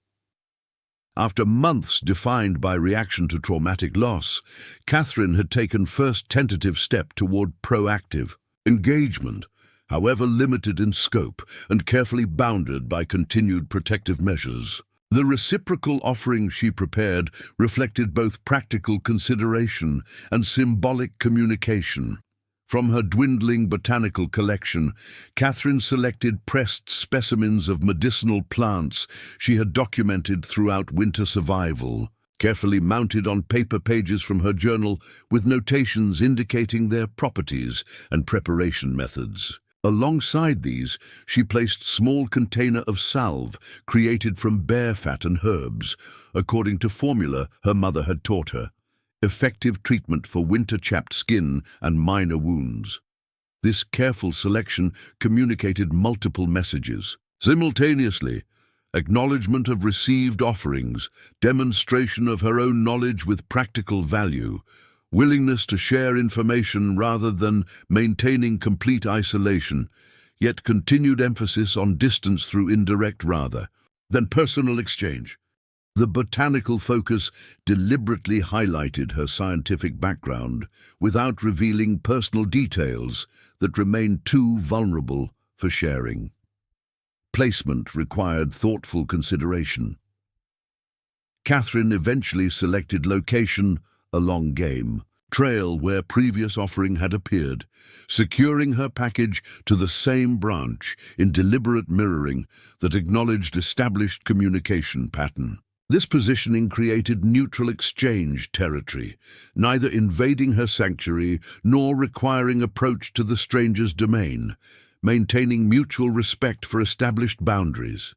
[SPEAKER 1] After months defined by reaction to traumatic loss, Catherine had taken first tentative step toward proactive engagement, however limited in scope and carefully bounded by continued protective measures. The reciprocal offering she prepared reflected both practical consideration and symbolic communication. From her dwindling botanical collection, Catherine selected pressed specimens of medicinal plants she had documented throughout winter survival, carefully mounted on paper pages from her journal with notations indicating their properties and preparation methods. Alongside these, she placed small container of salve created from bear fat and herbs, according to formula her mother had taught her. Effective treatment for winter-chapped skin and minor wounds. This careful selection communicated multiple messages. Simultaneously, acknowledgement of received offerings, demonstration of her own knowledge with practical value, willingness to share information rather than maintaining complete isolation, yet continued emphasis on distance through indirect rather than personal exchange. The botanical focus deliberately highlighted her scientific background without revealing personal details that remained too vulnerable for sharing. Placement required thoughtful consideration. Catherine eventually selected location, a long game, trail where previous offering had appeared, securing her package to the same branch in deliberate mirroring that acknowledged established communication pattern. This positioning created neutral exchange territory, neither invading her sanctuary nor requiring approach to the stranger's domain, maintaining mutual respect for established boundaries.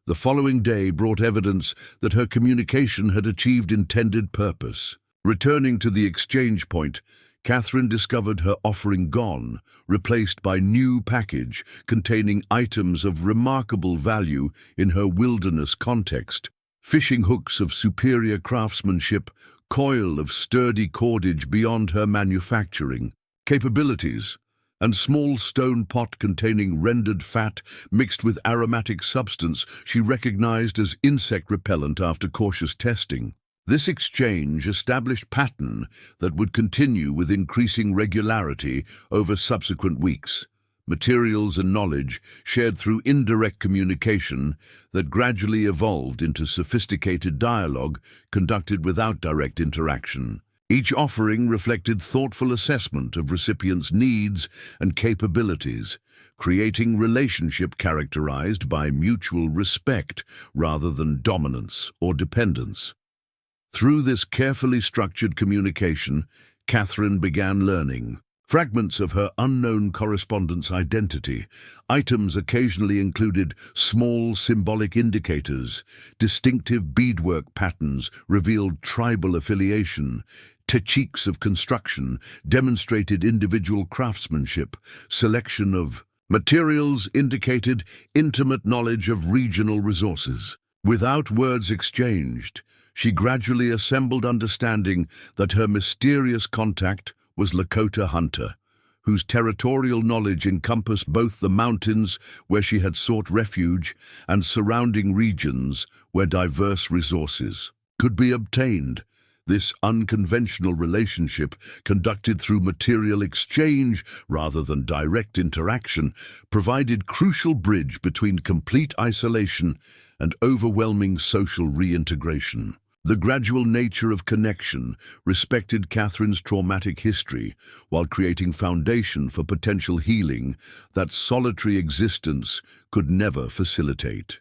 [SPEAKER 1] The following day brought evidence that her communication had achieved intended purpose. Returning to the exchange point, Catherine discovered her offering gone, replaced by new package containing items of remarkable value in her wilderness context. Fishing hooks of superior craftsmanship, coil of sturdy cordage beyond her manufacturing capabilities, and small stone pot containing rendered fat mixed with aromatic substance she recognized as insect repellent after cautious testing. This exchange established pattern that would continue with increasing regularity over subsequent weeks. Materials and knowledge shared through indirect communication that gradually evolved into sophisticated dialogue conducted without direct interaction. Each offering reflected thoughtful assessment of recipients' needs and capabilities, creating relationship characterized by mutual respect rather than dominance or dependence. Through this carefully structured communication, Catherine began learning fragments of her unknown correspondent's identity. Items occasionally included small symbolic indicators, distinctive beadwork patterns revealed tribal affiliation, techniques of construction demonstrated individual craftsmanship, selection of materials indicated intimate knowledge of regional resources. Without words exchanged, she gradually assembled understanding that her mysterious contact was Lakota hunter, whose territorial knowledge encompassed both the mountains where she had sought refuge and surrounding regions where diverse resources could be obtained. This unconventional relationship, conducted through material exchange rather than direct interaction, provided crucial bridge between complete isolation and overwhelming social reintegration. The gradual nature of connection respected Catherine's traumatic history while creating foundation for potential healing that solitary existence could never facilitate.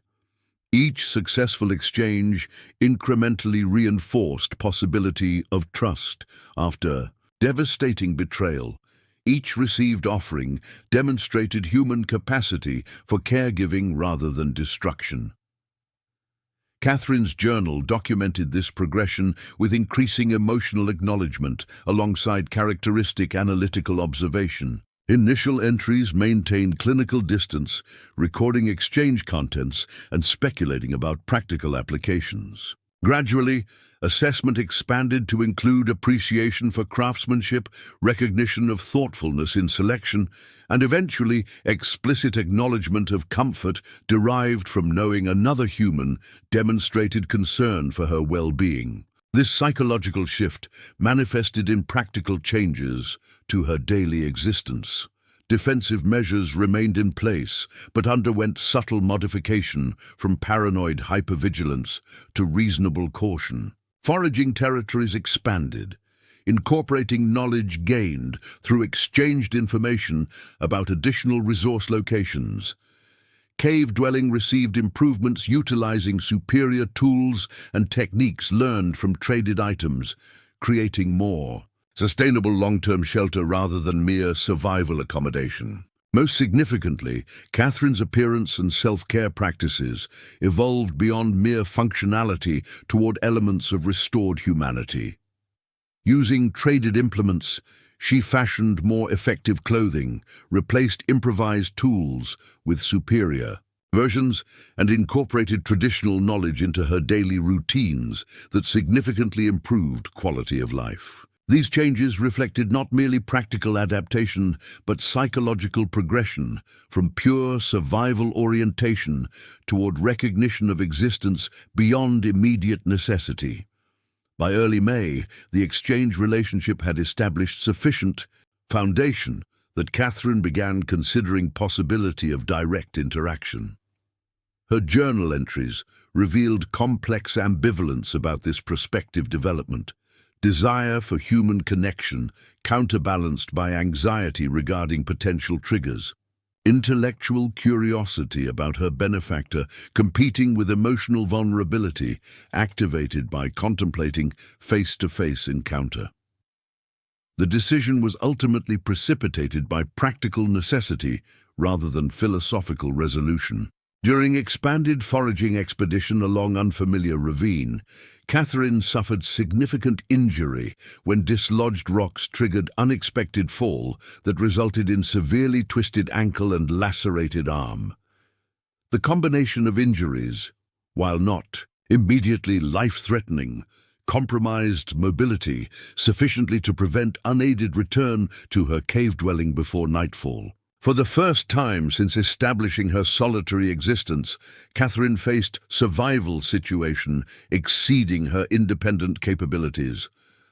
[SPEAKER 1] Each successful exchange incrementally reinforced possibility of trust after devastating betrayal. Each received offering demonstrated human capacity for caregiving rather than destruction. Catherine's journal documented this progression with increasing emotional acknowledgement alongside characteristic analytical observation. Initial entries maintained clinical distance, recording exchange contents and speculating about practical applications. Gradually, Assessment expanded to include appreciation for craftsmanship, recognition of thoughtfulness in selection, and eventually explicit acknowledgement of comfort derived from knowing another human demonstrated concern for her well-being. This psychological shift manifested in practical changes to her daily existence. Defensive measures remained in place, but underwent subtle modification from paranoid hypervigilance to reasonable caution. Foraging territories expanded, incorporating knowledge gained through exchanged information about additional resource locations. Cave dwelling received improvements utilizing superior tools and techniques learned from traded items, creating more sustainable long-term shelter rather than mere survival accommodation. Most significantly, Catherine's appearance and self-care practices evolved beyond mere functionality toward elements of restored humanity. Using traded implements, she fashioned more effective clothing, replaced improvised tools with superior versions, and incorporated traditional knowledge into her daily routines that significantly improved quality of life. These changes reflected not merely practical adaptation, but psychological progression from pure survival orientation toward recognition of existence beyond immediate necessity. By early May, the exchange relationship had established sufficient foundation that Catherine began considering possibility of direct interaction. Her journal entries revealed complex ambivalence about this prospective development. Desire for human connection counterbalanced by anxiety regarding potential triggers. Intellectual curiosity about her benefactor competing with emotional vulnerability activated by contemplating face-to-face encounter. The decision was ultimately precipitated by practical necessity rather than philosophical resolution. During expanded foraging expedition along unfamiliar ravine, Catherine suffered significant injury when dislodged rocks triggered unexpected fall that resulted in severely twisted ankle and lacerated arm. The combination of injuries, while not immediately life-threatening, compromised mobility sufficiently to prevent unaided return to her cave dwelling before nightfall. For the first time since establishing her solitary existence, Catherine faced survival situation exceeding her independent capabilities.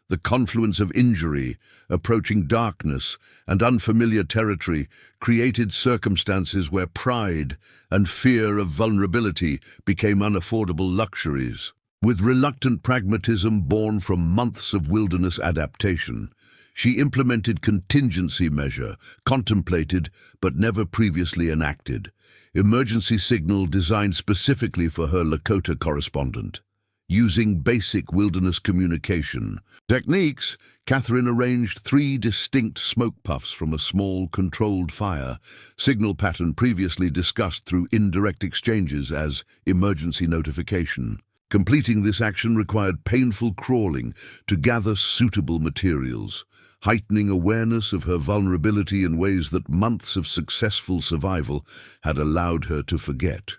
[SPEAKER 1] The confluence of injury, approaching darkness, and unfamiliar territory created circumstances where pride and fear of vulnerability became unaffordable luxuries. With reluctant pragmatism born from months of wilderness adaptation, she implemented contingency measure, contemplated but never previously enacted, emergency signal designed specifically for her Lakota correspondent. Using basic wilderness communication techniques, Catherine arranged 3 distinct smoke puffs from a small, controlled fire, signal pattern previously discussed through indirect exchanges as emergency notification. Completing this action required painful crawling to gather suitable materials, heightening awareness of her vulnerability in ways that months of successful survival had allowed her to forget.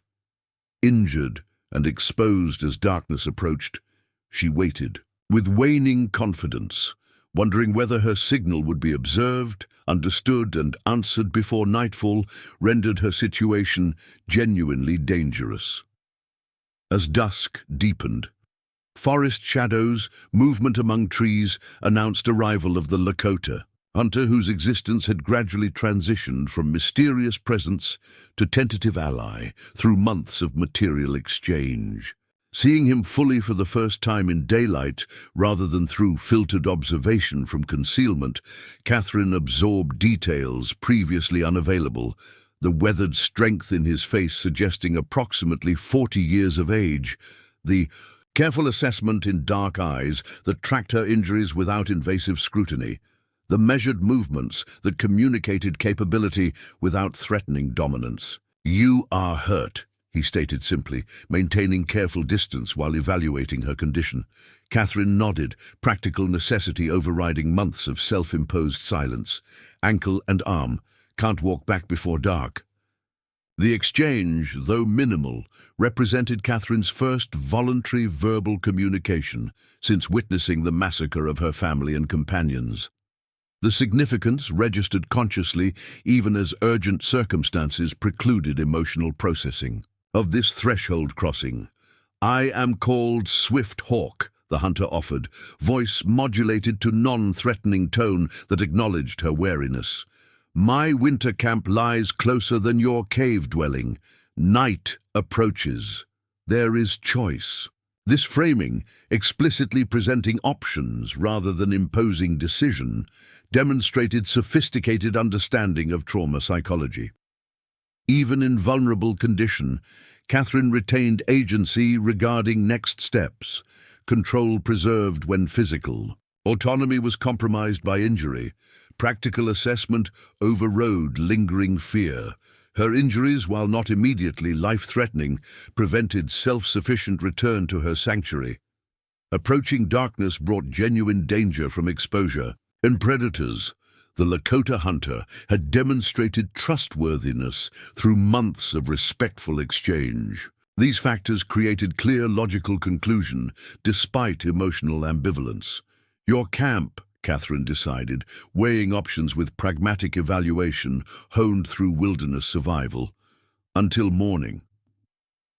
[SPEAKER 1] Injured and exposed as darkness approached, she waited, with waning confidence, wondering whether her signal would be observed, understood, and answered before nightfall rendered her situation genuinely dangerous. As dusk deepened, forest shadows, movement among trees announced arrival of the Lakota, hunter whose existence had gradually transitioned from mysterious presence to tentative ally through months of material exchange. Seeing him fully for the first time in daylight rather than through filtered observation from concealment, Catherine absorbed details previously unavailable, the weathered strength in his face suggesting approximately 40 years of age, the careful assessment in dark eyes that tracked her injuries without invasive scrutiny, the measured movements that communicated capability without threatening dominance. "You are hurt," he stated simply, maintaining careful distance while evaluating her condition. Catherine nodded, practical necessity overriding months of self-imposed silence. "Ankle and arm. Can't walk back before dark." The exchange, though minimal, represented Catherine's first voluntary verbal communication since witnessing the massacre of her family and companions. The significance registered consciously even as urgent circumstances precluded emotional processing. Of this threshold crossing, "I am called Swift Hawk," the hunter offered, voice modulated to non-threatening tone that acknowledged her wariness. "My winter camp lies closer than your cave dwelling. Night approaches. There is choice." This framing, explicitly presenting options rather than imposing decision, demonstrated sophisticated understanding of trauma psychology. Even in vulnerable condition, Catherine retained agency regarding next steps, control preserved when physical. Autonomy was compromised by injury. Practical assessment overrode lingering fear. Her injuries, while not immediately life-threatening, prevented self-sufficient return to her sanctuary. Approaching darkness brought genuine danger from exposure. In predators, the Lakota hunter had demonstrated trustworthiness through months of respectful exchange. These factors created clear logical conclusion, despite emotional ambivalence. "Your camp," Catherine decided, weighing options with pragmatic evaluation honed through wilderness survival. "Until morning."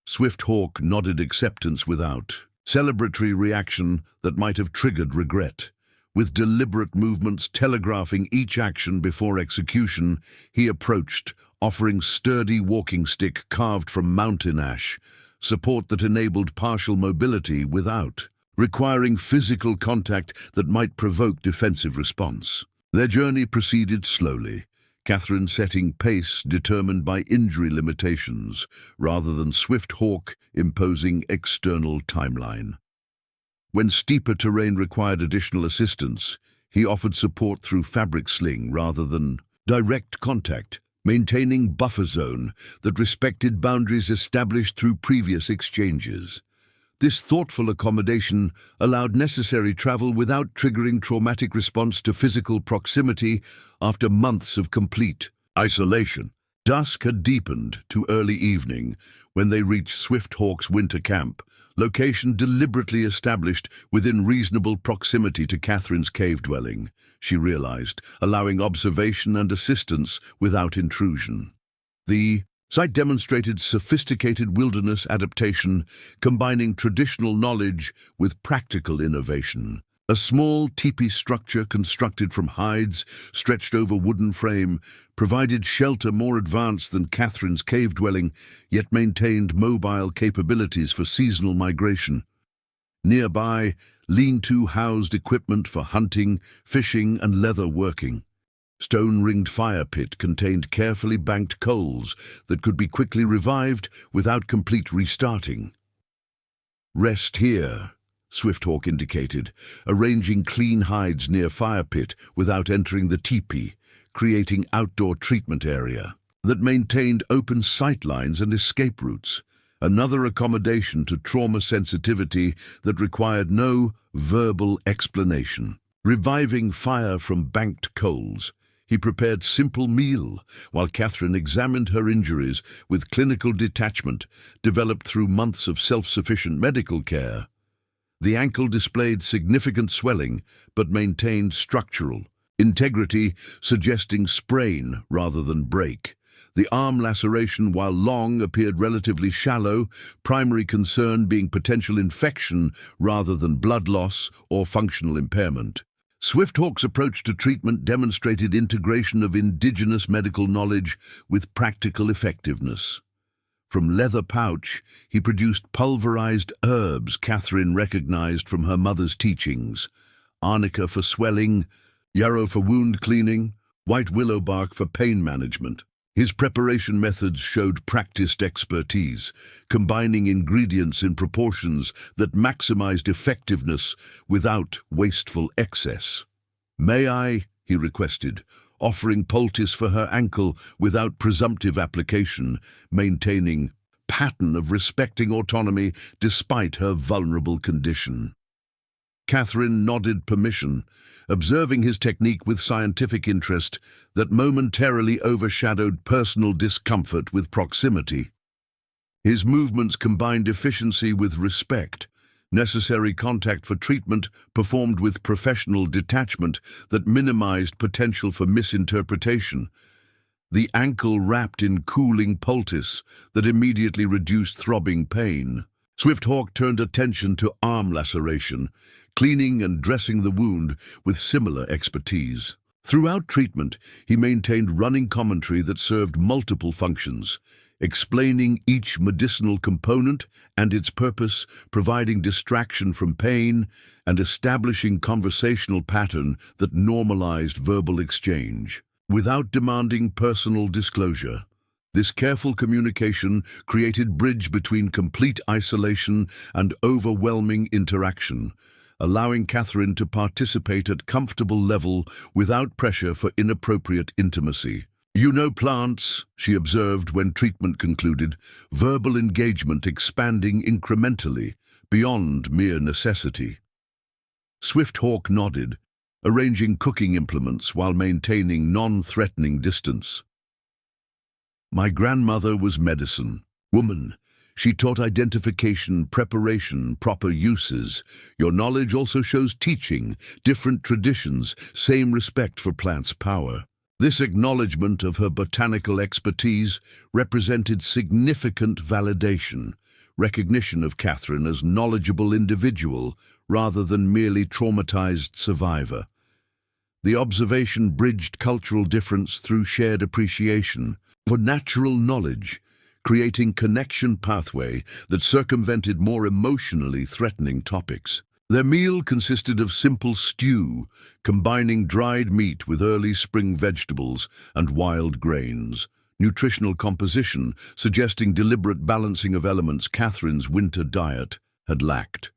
[SPEAKER 1] Swift Hawk nodded acceptance without celebratory reaction that might have triggered regret. With deliberate movements telegraphing each action before execution, he approached, offering sturdy walking stick carved from mountain ash, support that enabled partial mobility without requiring physical contact that might provoke defensive response. Their journey proceeded slowly, Catherine setting pace determined by injury limitations rather than Swift Hawk imposing external timeline. When steeper terrain required additional assistance, he offered support through fabric sling rather than direct contact, maintaining buffer zone that respected boundaries established through previous exchanges. This thoughtful accommodation allowed necessary travel without triggering traumatic response to physical proximity after months of complete isolation. Dusk had deepened to early evening when they reached Swift Hawk's winter camp, location deliberately established within reasonable proximity to Catherine's cave dwelling, she realized, allowing observation and assistance without intrusion. The site demonstrated sophisticated wilderness adaptation, combining traditional knowledge with practical innovation. A small teepee structure constructed from hides stretched over wooden frame provided shelter more advanced than Catherine's cave dwelling, yet maintained mobile capabilities for seasonal migration. Nearby, lean-to housed equipment for hunting, fishing, and leather working. Stone-ringed fire pit contained carefully banked coals that could be quickly revived without complete restarting. "Rest here," Swift Hawk indicated, arranging clean hides near fire pit without entering the teepee, creating outdoor treatment area that maintained open sightlines and escape routes, another accommodation to trauma sensitivity that required no verbal explanation. Reviving fire from banked coals, he prepared simple meal while Catherine examined her injuries with clinical detachment developed through months of self-sufficient medical care. The ankle displayed significant swelling but maintained structural integrity, suggesting sprain rather than break. The arm laceration, while long, appeared relatively shallow, primary concern being potential infection rather than blood loss or functional impairment. Swift Hawk's approach to treatment demonstrated integration of indigenous medical knowledge with practical effectiveness. From leather pouch, he produced pulverized herbs Catherine recognized from her mother's teachings: arnica for swelling, yarrow for wound cleaning, white willow bark for pain management. His preparation methods showed practiced expertise, combining ingredients in proportions that maximized effectiveness without wasteful excess. "May I?" he requested, offering poultice for her ankle without presumptive application, maintaining pattern of respecting autonomy despite her vulnerable condition. Catherine nodded permission, observing his technique with scientific interest that momentarily overshadowed personal discomfort with proximity. His movements combined efficiency with respect, necessary contact for treatment performed with professional detachment that minimized potential for misinterpretation. The ankle wrapped in cooling poultice that immediately reduced throbbing pain. Swifthawk turned attention to arm laceration, cleaning and dressing the wound with similar expertise. Throughout treatment, he maintained running commentary that served multiple functions, explaining each medicinal component and its purpose, providing distraction from pain, and establishing conversational pattern that normalized verbal exchange. Without demanding personal disclosure, this careful communication created bridge between complete isolation and overwhelming interaction, allowing Catherine to participate at comfortable level without pressure for inappropriate intimacy. "You know plants," she observed when treatment concluded, verbal engagement expanding incrementally, beyond mere necessity. Swifthawk nodded, arranging cooking implements while maintaining non-threatening distance. "My grandmother was medicine. Woman. She taught identification, preparation, proper uses. Your knowledge also shows teaching, different traditions, same respect for plants' power." This acknowledgement of her botanical expertise represented significant validation, recognition of Catherine as knowledgeable individual rather than merely traumatized survivor. The observation bridged cultural difference through shared appreciation for natural knowledge, creating connection pathway that circumvented more emotionally threatening topics. Their meal consisted of simple stew, combining dried meat with early spring vegetables and wild grains. Nutritional composition suggesting deliberate balancing of elements Catherine's winter diet had lacked.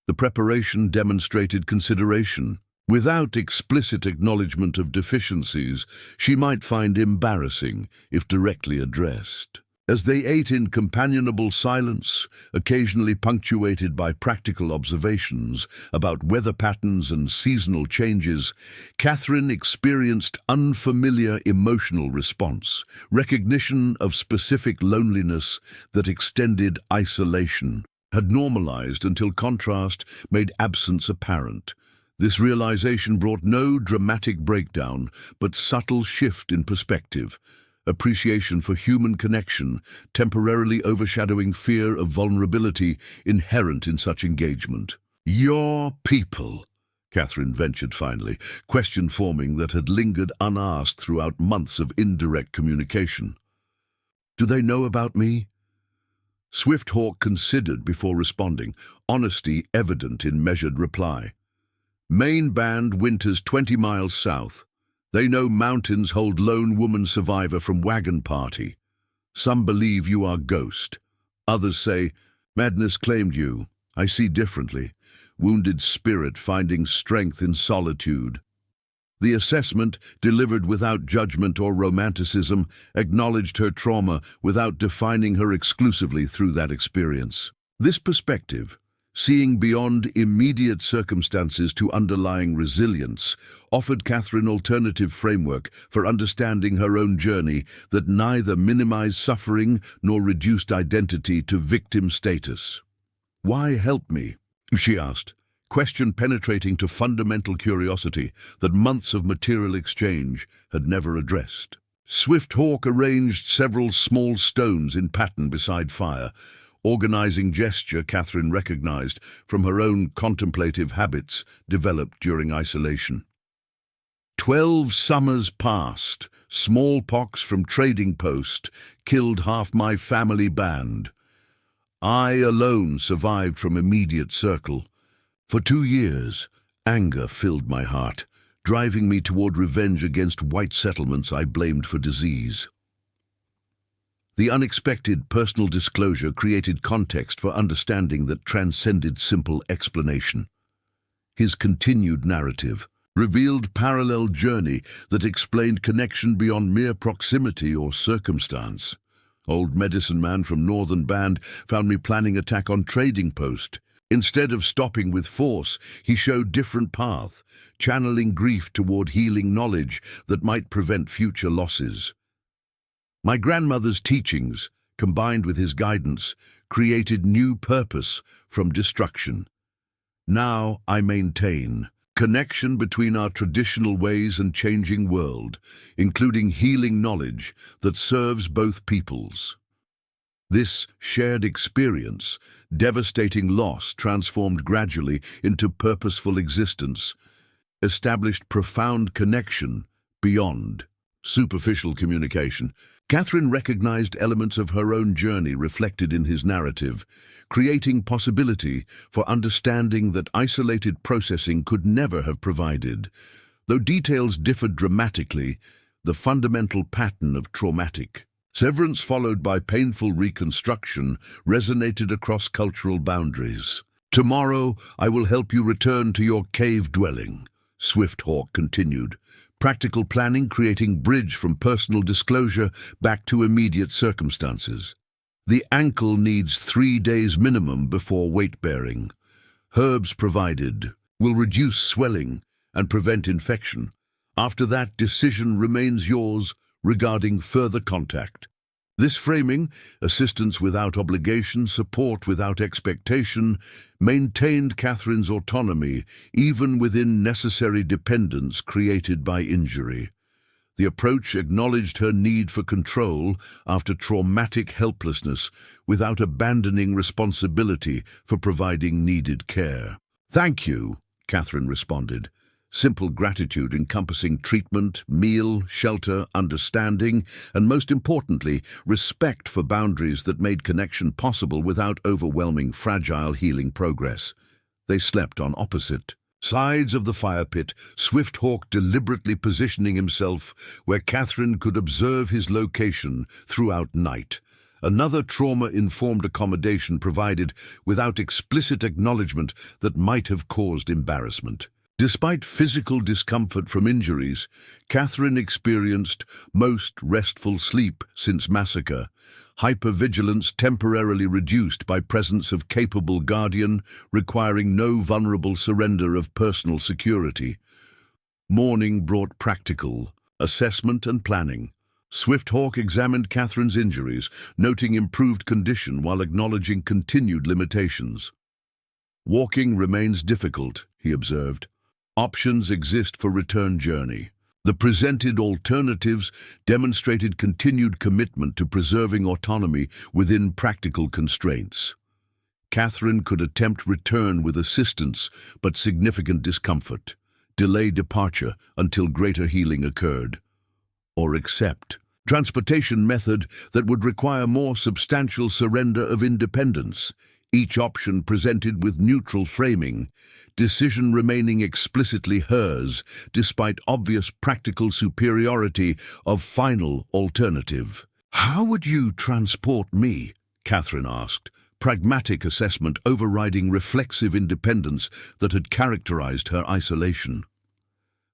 [SPEAKER 1] The preparation demonstrated consideration. Without explicit acknowledgement of deficiencies, she might find embarrassing if directly addressed. As they ate in companionable silence, occasionally punctuated by practical observations about weather patterns and seasonal changes, Catherine experienced unfamiliar emotional response, recognition of specific loneliness that extended isolation, had normalized until contrast made absence apparent. This realization brought no dramatic breakdown, but subtle shift in perspective. Appreciation for human connection, temporarily overshadowing fear of vulnerability inherent in such engagement. "Your people," Catherine ventured finally, question forming that had lingered unasked throughout months of indirect communication. "Do they know about me?" Swifthawk considered before responding, honesty evident in measured reply. "Main band winters 20 miles south. They know mountains hold lone woman survivor from Wagon party. Some believe you are ghost. Others say, madness claimed you. I see differently. Wounded spirit finding strength in solitude." The assessment, delivered without judgment or romanticism, acknowledged her trauma without defining her exclusively through that experience. This perspective, seeing beyond immediate circumstances to underlying resilience, offered Catherine alternative framework for understanding her own journey that neither minimized suffering nor reduced identity to victim status. "Why help me?" she asked, question penetrating to fundamental curiosity that months of material exchange had never addressed. Swifthawk arranged several small stones in pattern beside fire, organizing gesture Catherine recognized from her own contemplative habits developed during isolation. 12 summers passed. Smallpox from trading post killed half my family band. I alone survived from immediate circle. For 2 years, anger filled my heart, driving me toward revenge against white settlements I blamed for disease. The unexpected personal disclosure created context for understanding that transcended simple explanation. His continued narrative revealed parallel journey that explained connection beyond mere proximity or circumstance. Old medicine man from northern band found me planning attack on trading post. Instead of stopping with force, he showed different path, channeling grief toward healing knowledge that might prevent future losses. My grandmother's teachings, combined with his guidance, created new purpose from destruction. Now I maintain connection between our traditional ways and changing world, including healing knowledge that serves both peoples. This shared experience, devastating loss transformed gradually into purposeful existence, established profound connection beyond superficial communication. Catherine recognized elements of her own journey reflected in his narrative, creating possibility for understanding that isolated processing could never have provided. Though details differed dramatically, the fundamental pattern of traumatic severance followed by painful reconstruction resonated across cultural boundaries. "Tomorrow I will help you return to your cave dwelling," Swifthawk continued. Practical planning creating bridge from personal disclosure back to immediate circumstances. The ankle needs 3 days minimum before weight-bearing. Herbs provided will reduce swelling and prevent infection. After that, decision remains yours regarding further contact. This framing, assistance without obligation, support without expectation, maintained Catherine's autonomy even within necessary dependence created by injury. The approach acknowledged her need for control after traumatic helplessness without abandoning responsibility for providing needed care. "Thank you," Catherine responded. Simple gratitude encompassing treatment, meal, shelter, understanding, and most importantly, respect for boundaries that made connection possible without overwhelming fragile healing progress. They slept on opposite sides of the fire pit, Swifthawk deliberately positioning himself where Catherine could observe his location throughout night. Another trauma-informed accommodation provided without explicit acknowledgement that might have caused embarrassment. Despite physical discomfort from injuries, Catherine experienced most restful sleep since Massacre, hypervigilance temporarily reduced by presence of capable guardian, requiring no vulnerable surrender of personal security. Morning brought practical assessment and planning. Swifthawk examined Catherine's injuries, noting improved condition while acknowledging continued limitations. "Walking remains difficult," he observed. "Options exist for return journey." The presented alternatives demonstrated continued commitment to preserving autonomy within practical constraints. Catherine could attempt return with assistance, but significant discomfort, delay departure until greater healing occurred, or accept transportation method that would require more substantial surrender of independence. Each option presented with neutral framing, decision remaining explicitly hers, despite obvious practical superiority of final alternative. "How would you transport me?" Catherine asked, pragmatic assessment overriding reflexive independence that had characterized her isolation.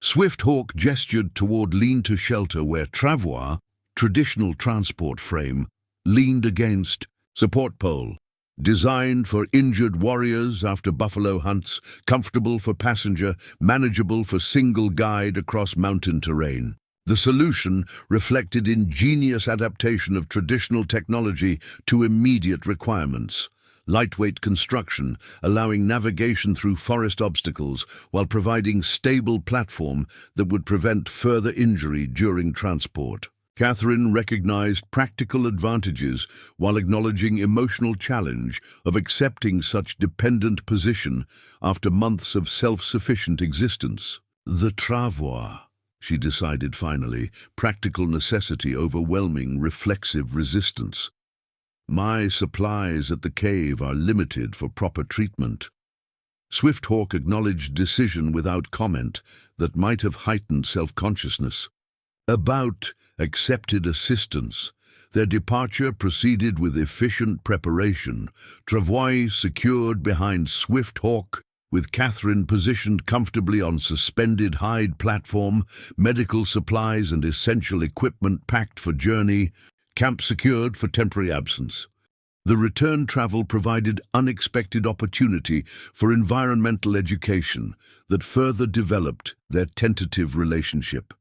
[SPEAKER 1] Swifthawk gestured toward lean-to shelter where travois, traditional transport frame, leaned against support pole. Designed for injured warriors after buffalo hunts, comfortable for passenger, manageable for single guide across mountain terrain. The solution reflected ingenious adaptation of traditional technology to immediate requirements. Lightweight construction, allowing navigation through forest obstacles while providing stable platform that would prevent further injury during transport. Catherine recognized practical advantages while acknowledging emotional challenge of accepting such dependent position after months of self-sufficient existence. The travois, she decided finally, practical necessity overwhelming reflexive resistance. My supplies at the cave are limited for proper treatment. Swifthawk acknowledged decision without comment that might have heightened self-consciousness. About accepted assistance, their departure proceeded with efficient preparation, travois secured behind Swifthawk, with Catherine positioned comfortably on suspended hide platform, medical supplies and essential equipment packed for journey, camp secured for temporary absence. The return travel provided unexpected opportunity for environmental education that further developed their tentative relationship.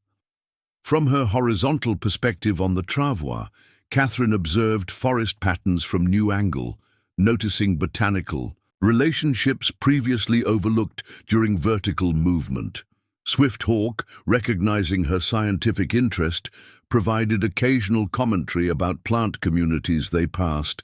[SPEAKER 1] From her horizontal perspective on the travois, Catherine observed forest patterns from new angle, noticing botanical relationships previously overlooked during vertical movement. Swift Hawk, recognizing her scientific interest, provided occasional commentary about plant communities they passed,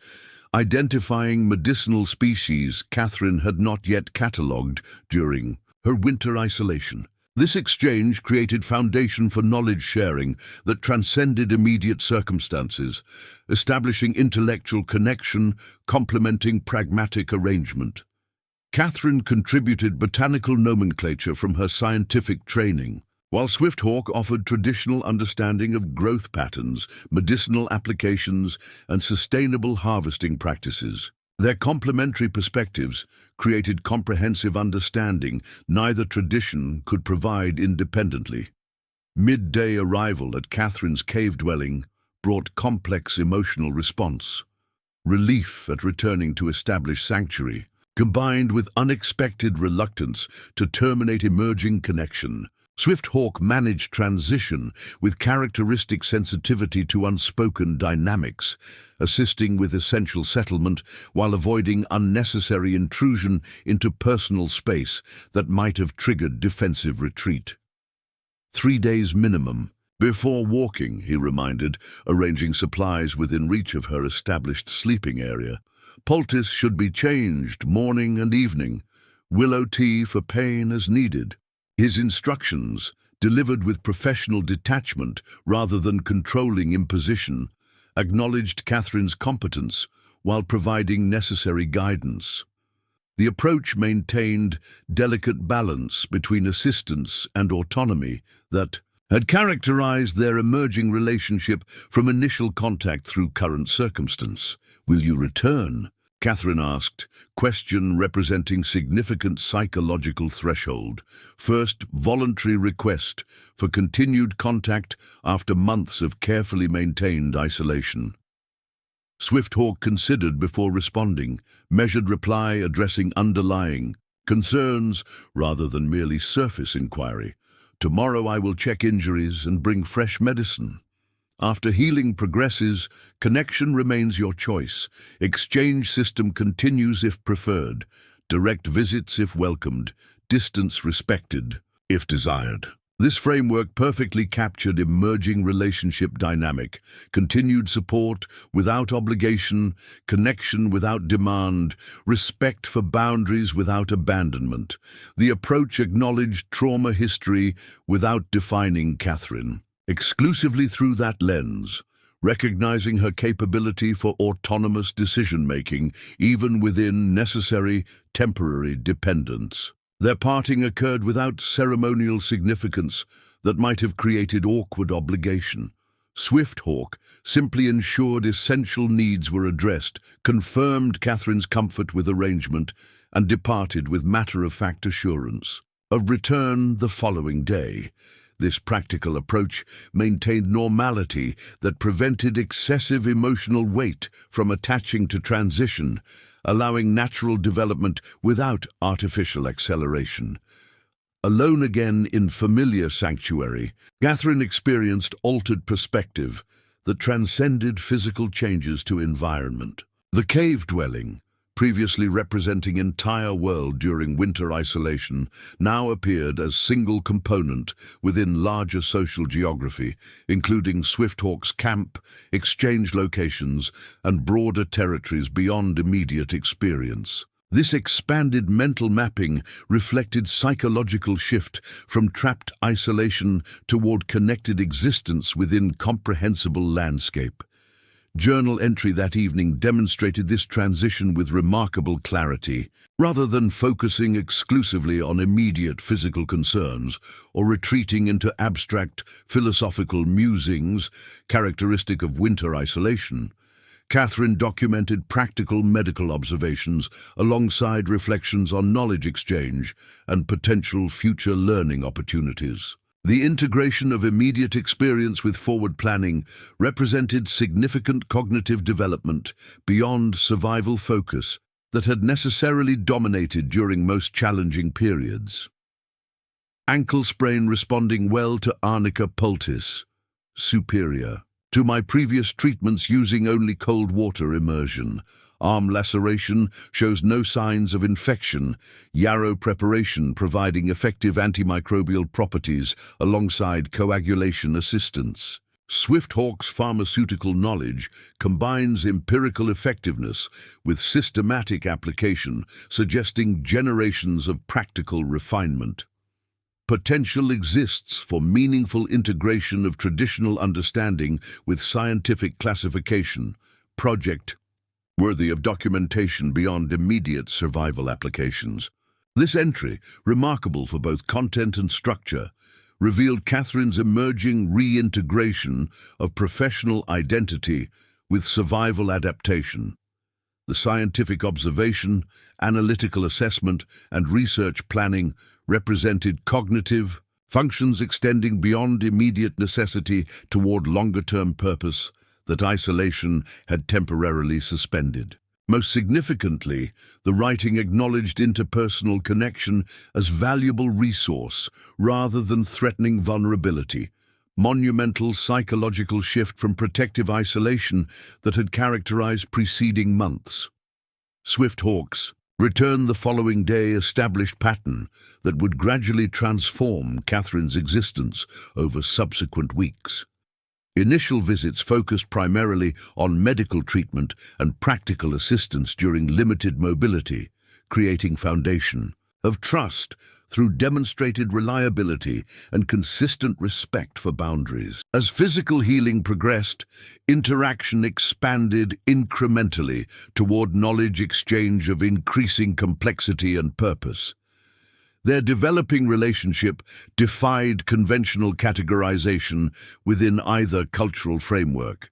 [SPEAKER 1] identifying medicinal species Catherine had not yet catalogued during her winter isolation. This exchange created foundation for knowledge sharing that transcended immediate circumstances, establishing intellectual connection, complementing pragmatic arrangement. Catherine contributed botanical nomenclature from her scientific training, while Swift Hawk offered traditional understanding of growth patterns, medicinal applications, and sustainable harvesting practices. Their complementary perspectives created comprehensive understanding neither tradition could provide independently. Midday arrival at Catherine's cave dwelling brought complex emotional response. Relief at returning to established sanctuary, combined with unexpected reluctance to terminate emerging connection. Swift Hawk managed transition with characteristic sensitivity to unspoken dynamics, assisting with essential settlement while avoiding unnecessary intrusion into personal space that might have triggered defensive retreat. 3 days minimum. Before walking, he reminded, arranging supplies within reach of her established sleeping area. Poultice should be changed morning and evening. Willow tea for pain as needed. His instructions, delivered with professional detachment rather than controlling imposition, acknowledged Catherine's competence while providing necessary guidance. The approach maintained delicate balance between assistance and autonomy that had characterized their emerging relationship from initial contact through current circumstance. "Will you return?" Catherine asked, question representing significant psychological threshold. First, voluntary request for continued contact after months of carefully maintained isolation. Swift Hawk considered before responding, measured reply addressing underlying concerns rather than merely surface inquiry. "Tomorrow I will check injuries and bring fresh medicine." After healing progresses, connection remains your choice. Exchange system continues if preferred. Direct visits if welcomed. Distance respected, if desired. This framework perfectly captured emerging relationship dynamic. Continued support without obligation, connection without demand, respect for boundaries without abandonment. The approach acknowledged trauma history without defining Catherine. Exclusively through that lens, recognizing her capability for autonomous decision-making even within necessary temporary dependence. Their parting occurred without ceremonial significance that might have created awkward obligation. Swift Hawk simply ensured essential needs were addressed, confirmed Catherine's comfort with arrangement, and departed with matter-of-fact assurance of return the following day. This practical approach maintained normality that prevented excessive emotional weight from attaching to transition, allowing natural development without artificial acceleration. Alone again in familiar sanctuary, Catherine experienced altered perspective that transcended physical changes to environment. The cave dwelling, previously representing entire world during winter isolation, now appeared as single component within larger social geography, including Swift Hawk's camp, exchange locations, and broader territories beyond immediate experience. This expanded mental mapping reflected psychological shift from trapped isolation toward connected existence within comprehensible landscape. Journal entry that evening demonstrated this transition with remarkable clarity. Rather than focusing exclusively on immediate physical concerns or retreating into abstract philosophical musings characteristic of winter isolation, Catherine documented practical medical observations alongside reflections on knowledge exchange and potential future learning opportunities. The integration of immediate experience with forward planning represented significant cognitive development beyond survival focus that had necessarily dominated during most challenging periods. Ankle sprain responding well to arnica poultice, superior to my previous treatments using only cold water immersion. Arm laceration shows no signs of infection, yarrow preparation providing effective antimicrobial properties alongside coagulation assistance. Swifthawk's pharmaceutical knowledge combines empirical effectiveness with systematic application, suggesting generations of practical refinement. Potential exists for meaningful integration of traditional understanding with scientific classification. Project worthy of documentation beyond immediate survival applications. This entry, remarkable for both content and structure, revealed Catherine's emerging reintegration of professional identity with survival adaptation. The scientific observation, analytical assessment, and research planning represented cognitive functions extending beyond immediate necessity toward longer-term purpose that isolation had temporarily suspended. Most significantly, the writing acknowledged interpersonal connection as valuable resource rather than threatening vulnerability, monumental psychological shift from protective isolation that had characterized preceding months. Swifthawk's return the following day established pattern that would gradually transform Catherine's existence over subsequent weeks. Initial visits focused primarily on medical treatment and practical assistance during limited mobility, creating foundation of trust through demonstrated reliability and consistent respect for boundaries. As physical healing progressed, interaction expanded incrementally toward knowledge exchange of increasing complexity and purpose. Their developing relationship defied conventional categorization within either cultural framework.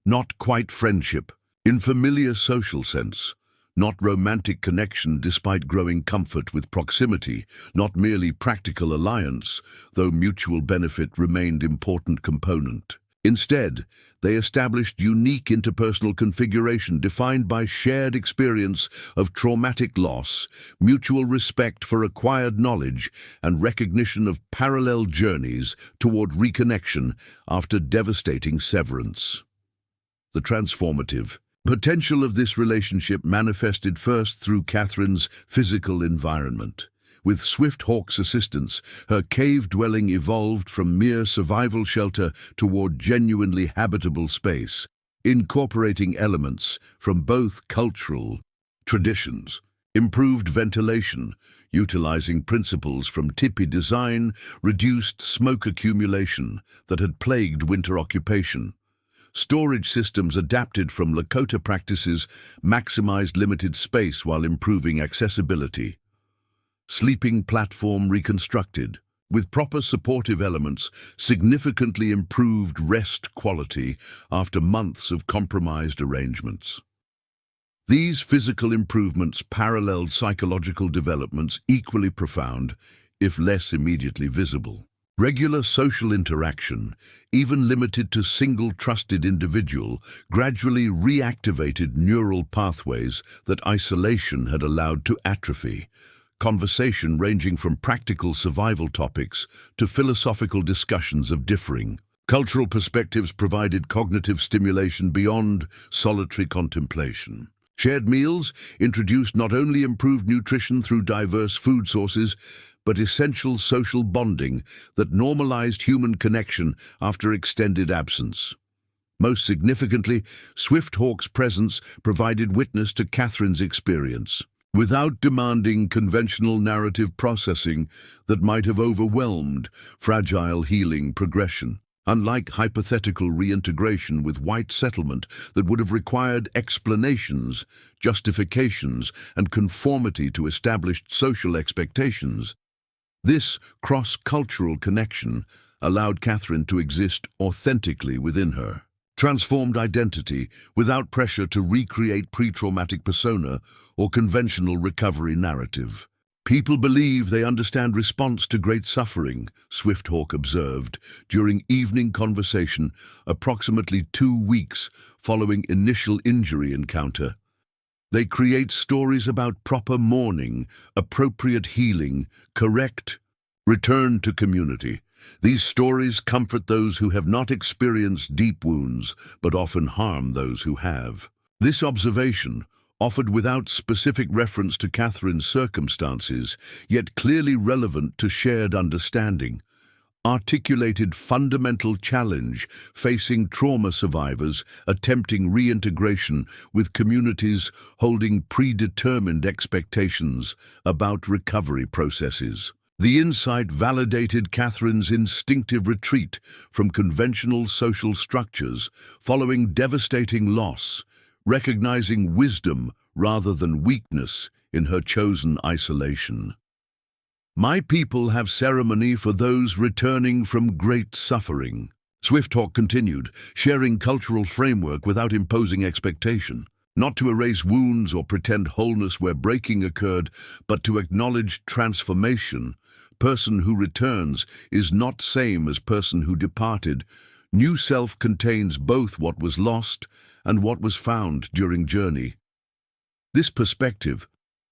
[SPEAKER 1] Not quite friendship, in familiar social sense. Not romantic connection despite growing comfort with proximity, not merely practical alliance, though mutual benefit remained important component. Instead, they established unique interpersonal configuration defined by shared experience of traumatic loss, mutual respect for acquired knowledge, and recognition of parallel journeys toward reconnection after devastating severance. The transformative potential of this relationship manifested first through Catherine's physical environment. With Swifthawk's assistance, her cave dwelling evolved from mere survival shelter toward genuinely habitable space, incorporating elements from both cultural traditions. Improved ventilation, utilizing principles from tipi design, reduced smoke accumulation that had plagued winter occupation. Storage systems adapted from Lakota practices maximized limited space while improving accessibility. Sleeping platform reconstructed, with proper supportive elements, significantly improved rest quality after months of compromised arrangements. These physical improvements paralleled psychological developments equally profound, if less immediately visible. Regular social interaction, even limited to single trusted individual, gradually reactivated neural pathways that isolation had allowed to atrophy. Conversation ranging from practical survival topics to philosophical discussions of differing cultural perspectives provided cognitive stimulation beyond solitary contemplation. Shared meals introduced not only improved nutrition through diverse food sources, but essential social bonding that normalized human connection after extended absence. Most significantly, Swifthawk's presence provided witness to Catherine's experience, without demanding conventional narrative processing that might have overwhelmed fragile healing progression. Unlike hypothetical reintegration with white settlement that would have required explanations, justifications, and conformity to established social expectations, this cross-cultural connection allowed Catherine to exist authentically within her transformed identity without pressure to recreate pre-traumatic persona or conventional recovery narrative. People believe they understand response to great suffering, Swifthawk observed during evening conversation approximately 2 weeks following initial injury encounter. They create stories about proper mourning, appropriate healing, correct return to community. These stories comfort those who have not experienced deep wounds, but often harm those who have. This observation, offered without specific reference to Catherine's circumstances, yet clearly relevant to shared understanding, articulated fundamental challenge facing trauma survivors attempting reintegration with communities holding predetermined expectations about recovery processes. The insight validated Catherine's instinctive retreat from conventional social structures following devastating loss, recognizing wisdom rather than weakness in her chosen isolation. My people have ceremony for those returning from great suffering. Swifthawk continued, sharing cultural framework without imposing expectation. Not to erase wounds or pretend wholeness where breaking occurred, but to acknowledge transformation. Person who returns is not same as person who departed. New self contains both what was lost and what was found during journey. This perspective,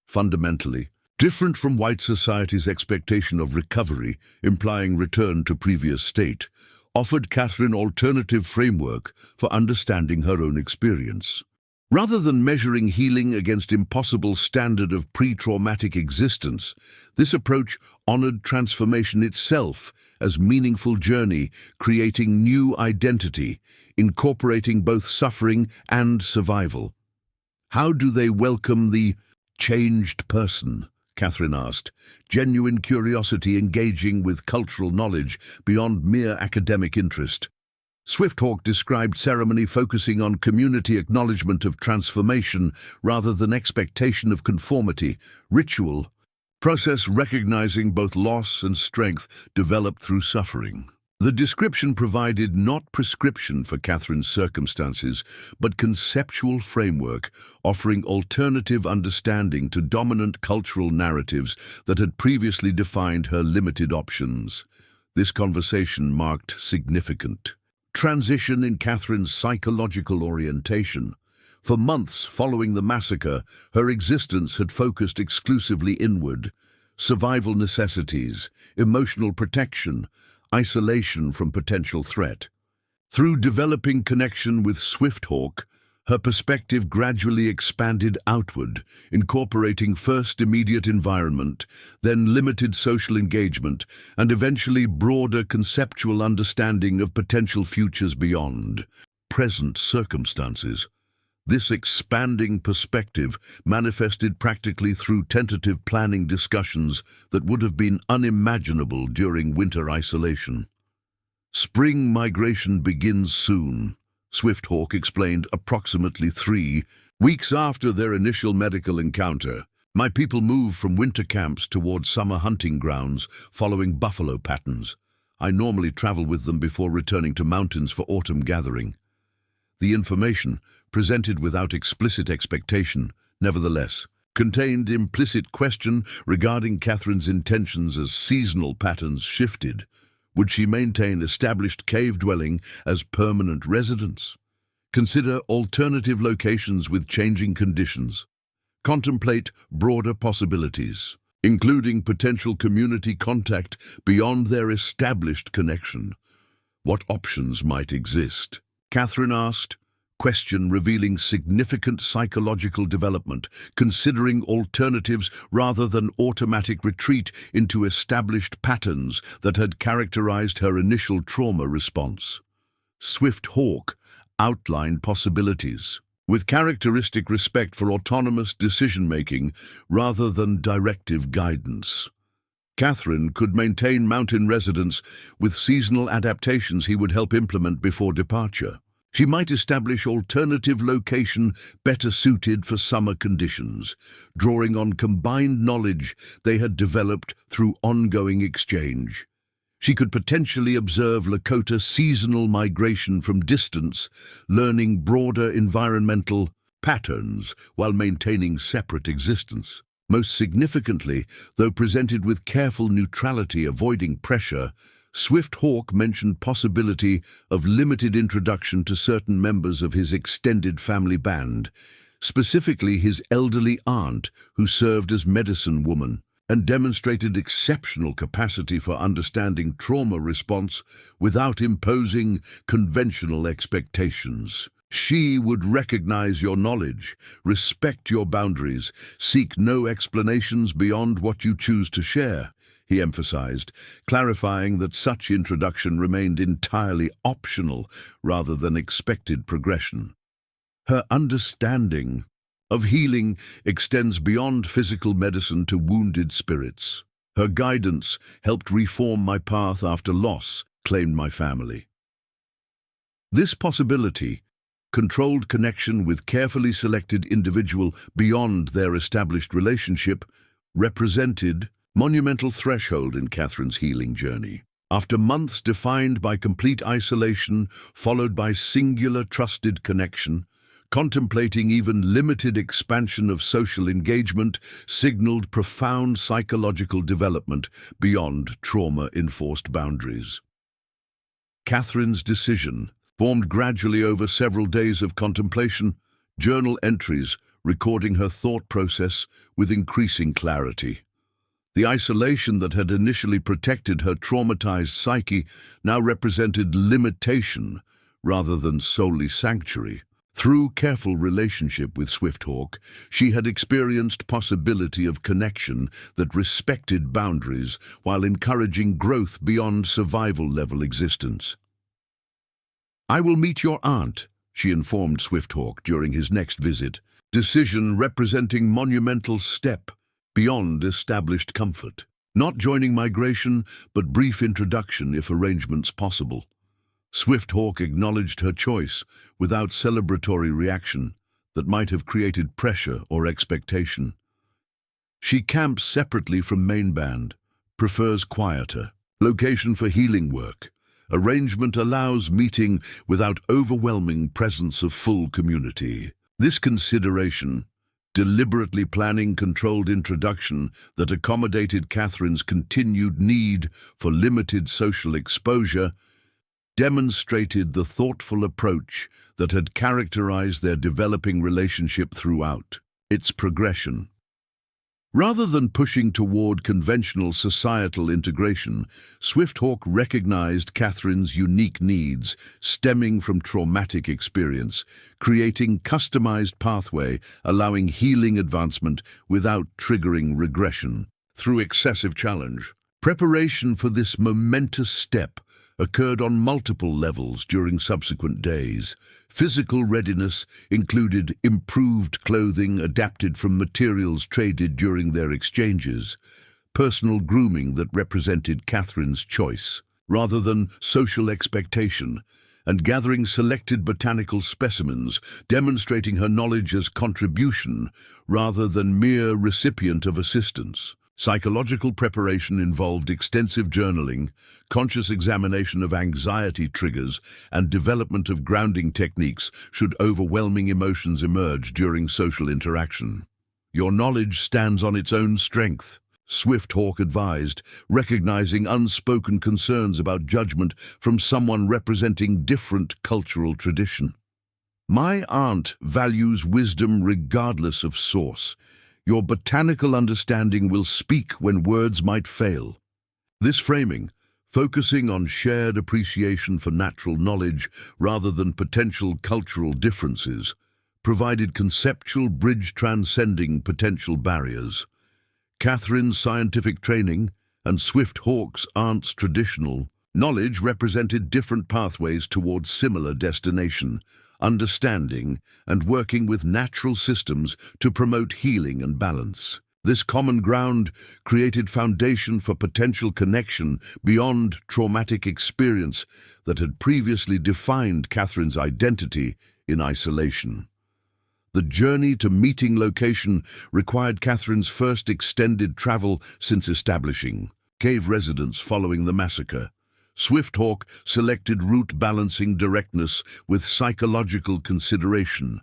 [SPEAKER 1] fundamentally, different from white society's expectation of recovery, implying return to previous state, offered Catherine alternative framework for understanding her own experience. Rather than measuring healing against impossible standard of pre-traumatic existence, this approach honored transformation itself as meaningful journey, creating new identity, incorporating both suffering and survival. How do they welcome the changed person? Catherine asked, genuine curiosity engaging with cultural knowledge beyond mere academic interest. Swifthawk described ceremony focusing on community acknowledgement of transformation rather than expectation of conformity, ritual, process recognizing both loss and strength developed through suffering. The description provided not prescription for Catherine's circumstances, but conceptual framework, offering alternative understanding to dominant cultural narratives that had previously defined her limited options. This conversation marked significant transition in Catherine's psychological orientation. For months following the massacre, her existence had focused exclusively inward. Survival necessities, emotional protection, isolation from potential threat. Through developing connection with Swifthawk, her perspective gradually expanded outward, incorporating first immediate environment, then limited social engagement, and eventually broader conceptual understanding of potential futures beyond present circumstances. This expanding perspective manifested practically through tentative planning discussions that would have been unimaginable during winter isolation. Spring migration begins soon, Swifthawk explained approximately 3 weeks after their initial medical encounter. My people move from winter camps toward summer hunting grounds following buffalo patterns. I normally travel with them before returning to mountains for autumn gathering. The information, presented without explicit expectation, nevertheless, contained implicit question regarding Catherine's intentions as seasonal patterns shifted. Would she maintain established cave dwelling as permanent residence? Consider alternative locations with changing conditions. Contemplate broader possibilities, including potential community contact beyond their established connection. What options might exist? Catherine asked, question revealing significant psychological development, considering alternatives rather than automatic retreat into established patterns that had characterized her initial trauma response. Swifthawk outlined possibilities, with characteristic respect for autonomous decision-making rather than directive guidance. Catherine could maintain mountain residence with seasonal adaptations he would help implement before departure. She might establish alternative location better suited for summer conditions, drawing on combined knowledge they had developed through ongoing exchange. She could potentially observe Lakota seasonal migration from distance, learning broader environmental patterns while maintaining separate existence. Most significantly, though presented with careful neutrality avoiding pressure, Swift Hawk mentioned possibility of limited introduction to certain members of his extended family band, specifically his elderly aunt who served as medicine woman and demonstrated exceptional capacity for understanding trauma response without imposing conventional expectations. She would recognize your knowledge, respect your boundaries, seek no explanations beyond what you choose to share, he emphasized, clarifying that such introduction remained entirely optional rather than expected progression. Her understanding of healing extends beyond physical medicine to wounded spirits. Her guidance helped reform my path after loss, claimed my family. This possibility, controlled connection with carefully selected individual beyond their established relationship, represented monumental threshold in Catherine's healing journey. After months defined by complete isolation, followed by singular trusted connection, contemplating even limited expansion of social engagement signaled profound psychological development beyond trauma-enforced boundaries. Catherine's decision, formed gradually over several days of contemplation, journal entries recording her thought process with increasing clarity. The isolation that had initially protected her traumatized psyche now represented limitation rather than solely sanctuary. Through careful relationship with Swift Hawk, she had experienced possibility of connection that respected boundaries while encouraging growth beyond survival-level existence. "I will meet your aunt," she informed Swift Hawk during his next visit, decision representing monumental step beyond established comfort. Not joining migration, but brief introduction if arrangements possible. Swift Hawk acknowledged her choice without celebratory reaction that might have created pressure or expectation. She camps separately from main band, prefers quieter. Location for healing work. Arrangement allows meeting without overwhelming presence of full community. This consideration, deliberately planning controlled introduction that accommodated Catherine's continued need for limited social exposure, demonstrated the thoughtful approach that had characterized their developing relationship throughout its progression. Rather than pushing toward conventional societal integration, Swift Hawk recognized Catherine's unique needs stemming from traumatic experience, creating customized pathway, allowing healing advancement without triggering regression. Through excessive challenge, preparation for this momentous step occurred on multiple levels during subsequent days. Physical readiness included improved clothing adapted from materials traded during their exchanges, personal grooming that represented Catherine's choice, rather than social expectation, and gathering selected botanical specimens, demonstrating her knowledge as contribution rather than mere recipient of assistance. Psychological preparation involved extensive journaling, conscious examination of anxiety triggers, and development of grounding techniques should overwhelming emotions emerge during social interaction. "Your knowledge stands on its own strength," Swift Hawk advised, recognizing unspoken concerns about judgment from someone representing different cultural tradition. "My aunt values wisdom regardless of source. Your botanical understanding will speak when words might fail." This framing, focusing on shared appreciation for natural knowledge rather than potential cultural differences, provided conceptual bridge transcending potential barriers. Catherine's scientific training and Swift Hawk's aunt's traditional knowledge represented different pathways towards similar destination, understanding and working with natural systems to promote healing and balance. This common ground created foundation for potential connection beyond traumatic experience that had previously defined Catherine's identity in isolation. The journey to meeting location required Catherine's first extended travel since establishing cave residence following the massacre. Swift Hawk selected route balancing directness with psychological consideration,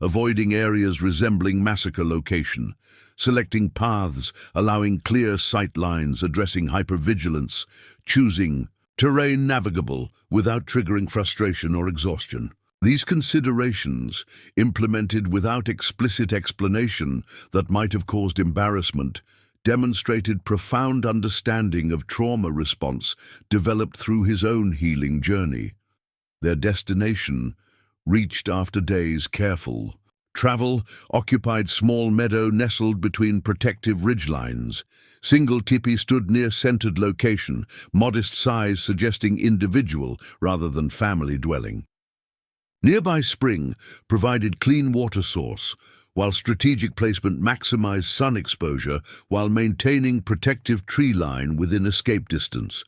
[SPEAKER 1] avoiding areas resembling massacre location, selecting paths allowing clear sight lines, addressing hypervigilance, choosing terrain navigable without triggering frustration or exhaustion. These considerations, implemented without explicit explanation that might have caused embarrassment, demonstrated profound understanding of trauma response developed through his own healing journey. Their destination, reached after days careful travel, occupied small meadow nestled between protective ridgelines. Single tipi stood near centered location, modest size suggesting individual rather than family dwelling. Nearby spring provided clean water source, while strategic placement maximized sun exposure while maintaining protective tree line within escape distance.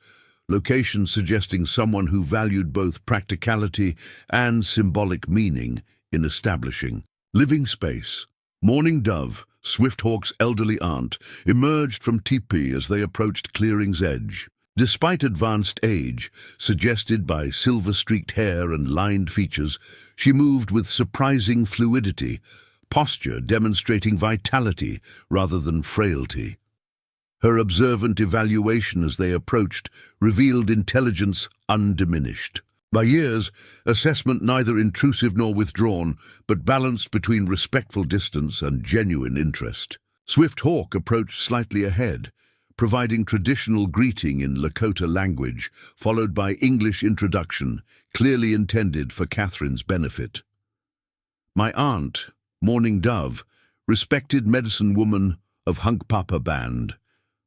[SPEAKER 1] Location suggesting someone who valued both practicality and symbolic meaning in establishing living space. Mourning Dove, Swifthawk's elderly aunt, emerged from teepee as they approached clearing's edge. Despite advanced age, suggested by silver-streaked hair and lined features, she moved with surprising fluidity, posture demonstrating vitality rather than frailty. Her observant evaluation as they approached revealed intelligence undiminished. By years, assessment neither intrusive nor withdrawn, but balanced between respectful distance and genuine interest. Swift Hawk approached slightly ahead, providing traditional greeting in Lakota language, followed by English introduction, clearly intended for Catherine's benefit. My aunt, Mourning Dove, respected medicine woman of Hunkpapa Band.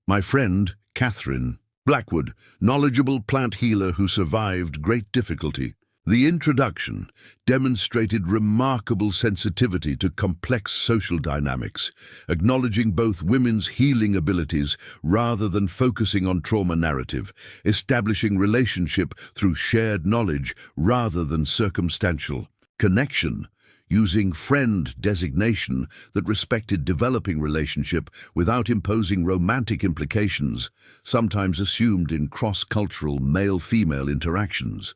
[SPEAKER 1] My friend, Catherine Blackwood, knowledgeable plant healer who survived great difficulty. The introduction demonstrated remarkable sensitivity to complex social dynamics, acknowledging both women's healing abilities rather than focusing on trauma narrative, establishing relationship through shared knowledge rather than circumstantial connection, using friend designation that respected developing relationship without imposing romantic implications, sometimes assumed in cross-cultural male-female interactions.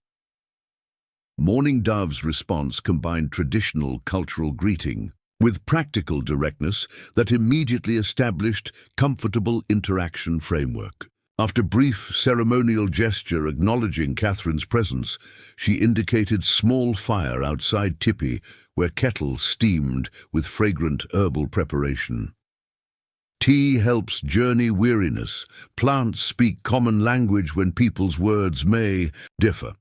[SPEAKER 1] Mourning Dove's response combined traditional cultural greeting with practical directness that immediately established comfortable interaction framework. After brief ceremonial gesture acknowledging Catherine's presence, she indicated small fire outside tipi where kettle steamed with fragrant herbal preparation. Tea helps journey weariness. Plants speak common language when people's words may differ.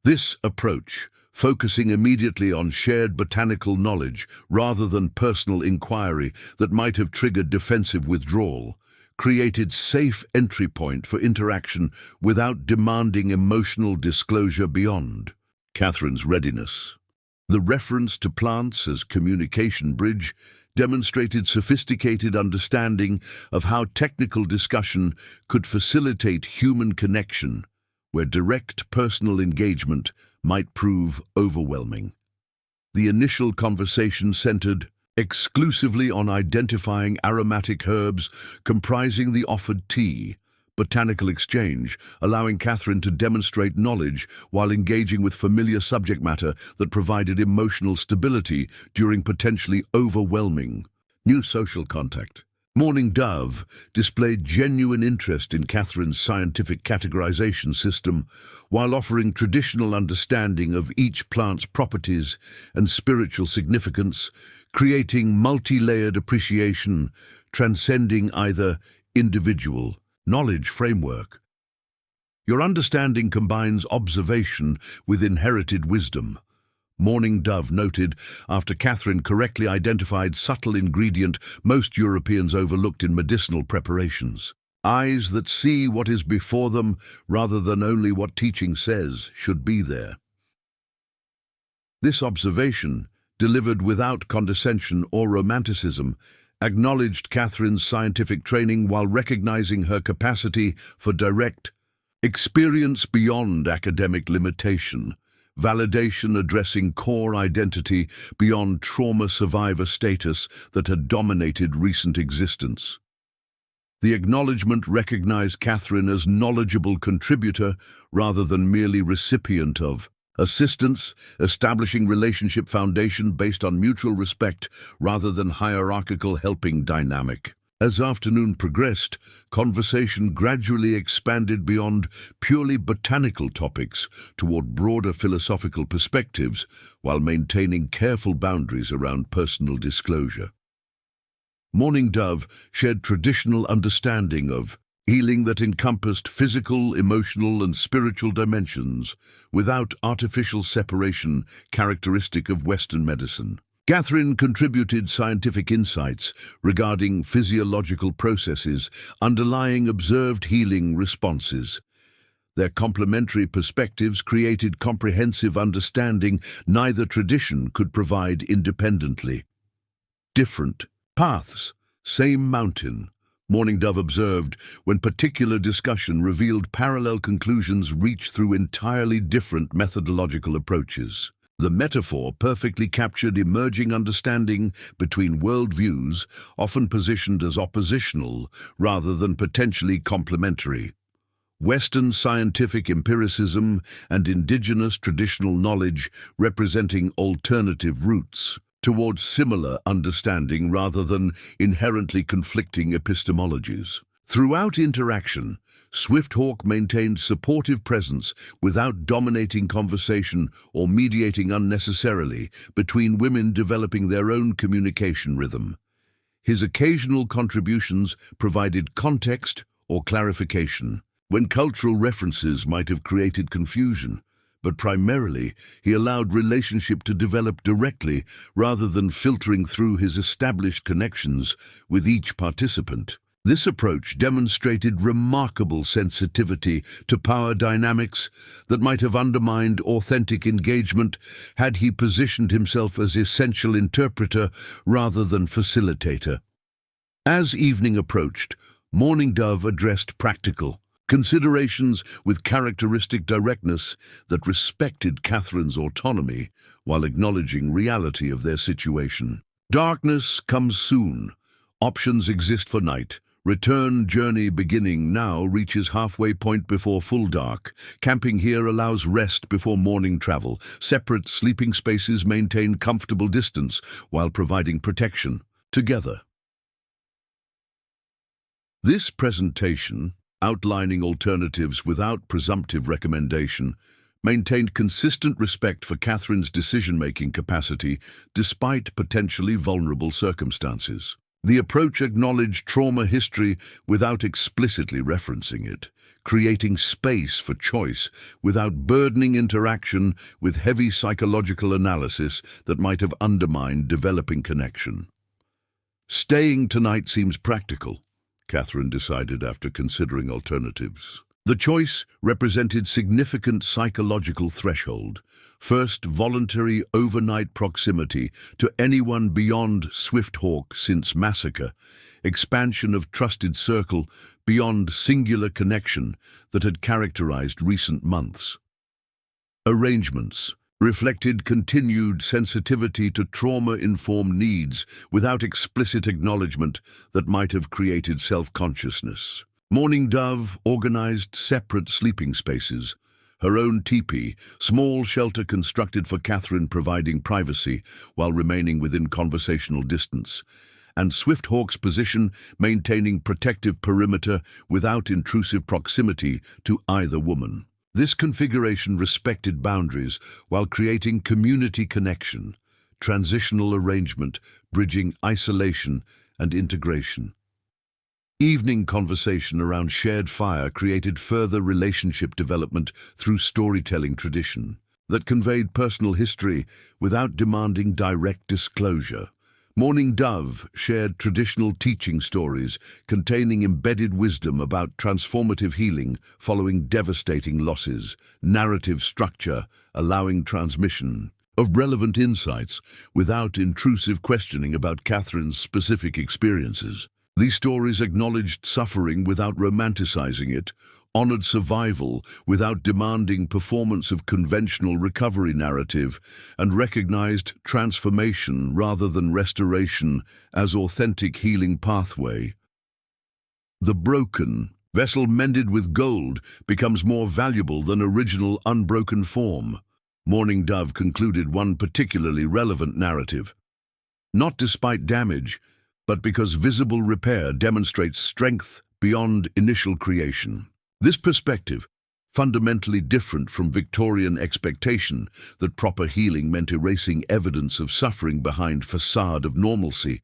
[SPEAKER 1] This approach, focusing immediately on shared botanical knowledge rather than personal inquiry that might have triggered defensive withdrawal, created safe entry point for interaction without demanding emotional disclosure beyond. Catherine's readiness. The reference to plants as communication bridge demonstrated sophisticated understanding of how technical discussion could facilitate human connection, where direct personal engagement might prove overwhelming. The initial conversation centered exclusively on identifying aromatic herbs comprising the offered tea, botanical exchange, allowing Catherine to demonstrate knowledge while engaging with familiar subject matter that provided emotional stability during potentially overwhelming new social contact. Mourning Dove displayed genuine interest in Catherine's scientific categorization system while offering traditional understanding of each plant's properties and spiritual significance, creating multi-layered appreciation, transcending either individual knowledge framework. Your understanding combines observation with inherited wisdom. Mourning Dove noted after Catherine correctly identified subtle ingredient most Europeans overlooked in medicinal preparations. Eyes that see what is before them rather than only what teaching says should be there. This observation, delivered without condescension or romanticism, acknowledged Catherine's scientific training while recognizing her capacity for direct experience beyond academic limitation, validation addressing core identity beyond trauma survivor status that had dominated recent existence. The acknowledgement recognized Catherine as knowledgeable contributor rather than merely recipient of Assistance, establishing relationship foundation based on mutual respect rather than hierarchical helping dynamic. As afternoon progressed, conversation gradually expanded beyond purely botanical topics toward broader philosophical perspectives while maintaining careful boundaries around personal disclosure. Morning Dove shared traditional understanding of healing that encompassed physical, emotional, and spiritual dimensions without artificial separation characteristic of Western medicine. Catherine contributed scientific insights regarding physiological processes underlying observed healing responses. Their complementary perspectives created comprehensive understanding neither tradition could provide independently. Different paths, same mountain, Morning Dove observed, when particular discussion revealed parallel conclusions reached through entirely different methodological approaches. The metaphor perfectly captured emerging understanding between worldviews, often positioned as oppositional rather than potentially complementary. Western scientific empiricism and indigenous traditional knowledge representing alternative routes towards similar understanding rather than inherently conflicting epistemologies. Throughout interaction, Swifthawk maintained supportive presence without dominating conversation or mediating unnecessarily between women developing their own communication rhythm. His occasional contributions provided context or clarification when cultural references might have created confusion, but primarily he allowed relationship to develop directly rather than filtering through his established connections with each participant. This approach demonstrated remarkable sensitivity to power dynamics that might have undermined authentic engagement had he positioned himself as essential interpreter rather than facilitator. As evening approached, Morning Dove addressed practical considerations with characteristic directness that respected Catherine's autonomy while acknowledging reality of their situation. Darkness comes soon. Options exist for night. Return journey beginning now reaches halfway point before full dark. Camping here allows rest before morning travel. Separate sleeping spaces maintain comfortable distance while providing protection together. This presentation, outlining alternatives without presumptive recommendation, maintained consistent respect for Catherine's decision-making capacity despite potentially vulnerable circumstances. The approach acknowledged trauma history without explicitly referencing it, creating space for choice without burdening interaction with heavy psychological analysis that might have undermined developing connection. Staying tonight seems practical, Catherine decided after considering alternatives. The choice represented significant psychological threshold. First, voluntary overnight proximity to anyone beyond Swifthawk since Massacre, expansion of trusted circle beyond singular connection that had characterized recent months. Arrangements reflected continued sensitivity to trauma-informed needs without explicit acknowledgement that might have created self-consciousness. Morning Dove organized separate sleeping spaces, her own teepee, small shelter constructed for Catherine providing privacy while remaining within conversational distance, and Swifthawk's position maintaining protective perimeter without intrusive proximity to either woman. This configuration respected boundaries while creating community connection, transitional arrangement, bridging isolation and integration. Evening conversation around shared fire created further relationship development through storytelling tradition that conveyed personal history without demanding direct disclosure. Morning Dove shared traditional teaching stories containing embedded wisdom about transformative healing following devastating losses, narrative structure allowing transmission of relevant insights without intrusive questioning about Catherine's specific experiences. These stories acknowledged suffering without romanticizing it, honored survival without demanding performance of conventional recovery narrative, and recognized transformation rather than restoration as authentic healing pathway. The broken vessel mended with gold becomes more valuable than original unbroken form. Mourning Dove concluded one particularly relevant narrative. Not despite damage, but because visible repair demonstrates strength beyond initial creation. This perspective, fundamentally different from Victorian expectation that proper healing meant erasing evidence of suffering behind facade of normalcy,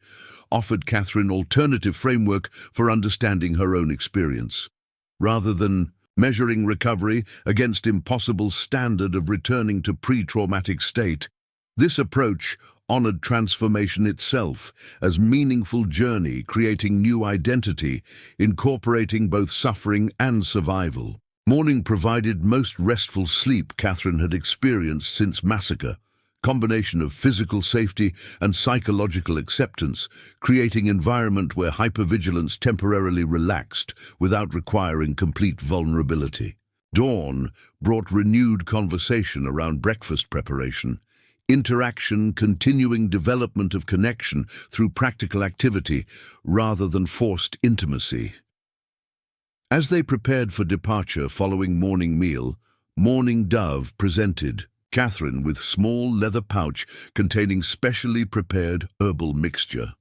[SPEAKER 1] offered Catherine alternative framework for understanding her own experience. Rather than measuring recovery against impossible standard of returning to pre-traumatic state, this approach honored transformation itself as meaningful journey, creating new identity, incorporating both suffering and survival. Morning provided most restful sleep Catherine had experienced since Massacre, combination of physical safety and psychological acceptance, creating environment where hypervigilance temporarily relaxed without requiring complete vulnerability. Dawn brought renewed conversation around breakfast preparation, interaction, continuing development of connection through practical activity rather than forced intimacy. As they prepared for departure following morning meal, Mourning Dove presented Catherine with small leather pouch containing specially prepared herbal mixture.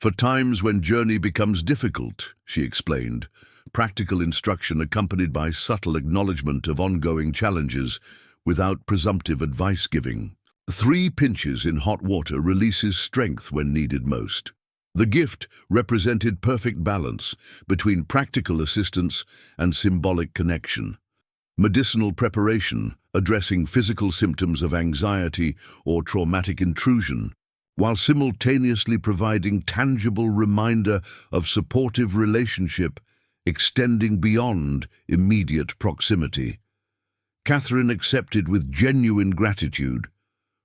[SPEAKER 1] For times when journey becomes difficult, she explained, practical instruction accompanied by subtle acknowledgement of ongoing challenges without presumptive advice giving. 3 pinches in hot water releases strength when needed most. The gift represented perfect balance between practical assistance and symbolic connection. Medicinal preparation, addressing physical symptoms of anxiety or traumatic intrusion, while simultaneously providing tangible reminder of supportive relationship extending beyond immediate proximity. Catherine accepted with genuine gratitude,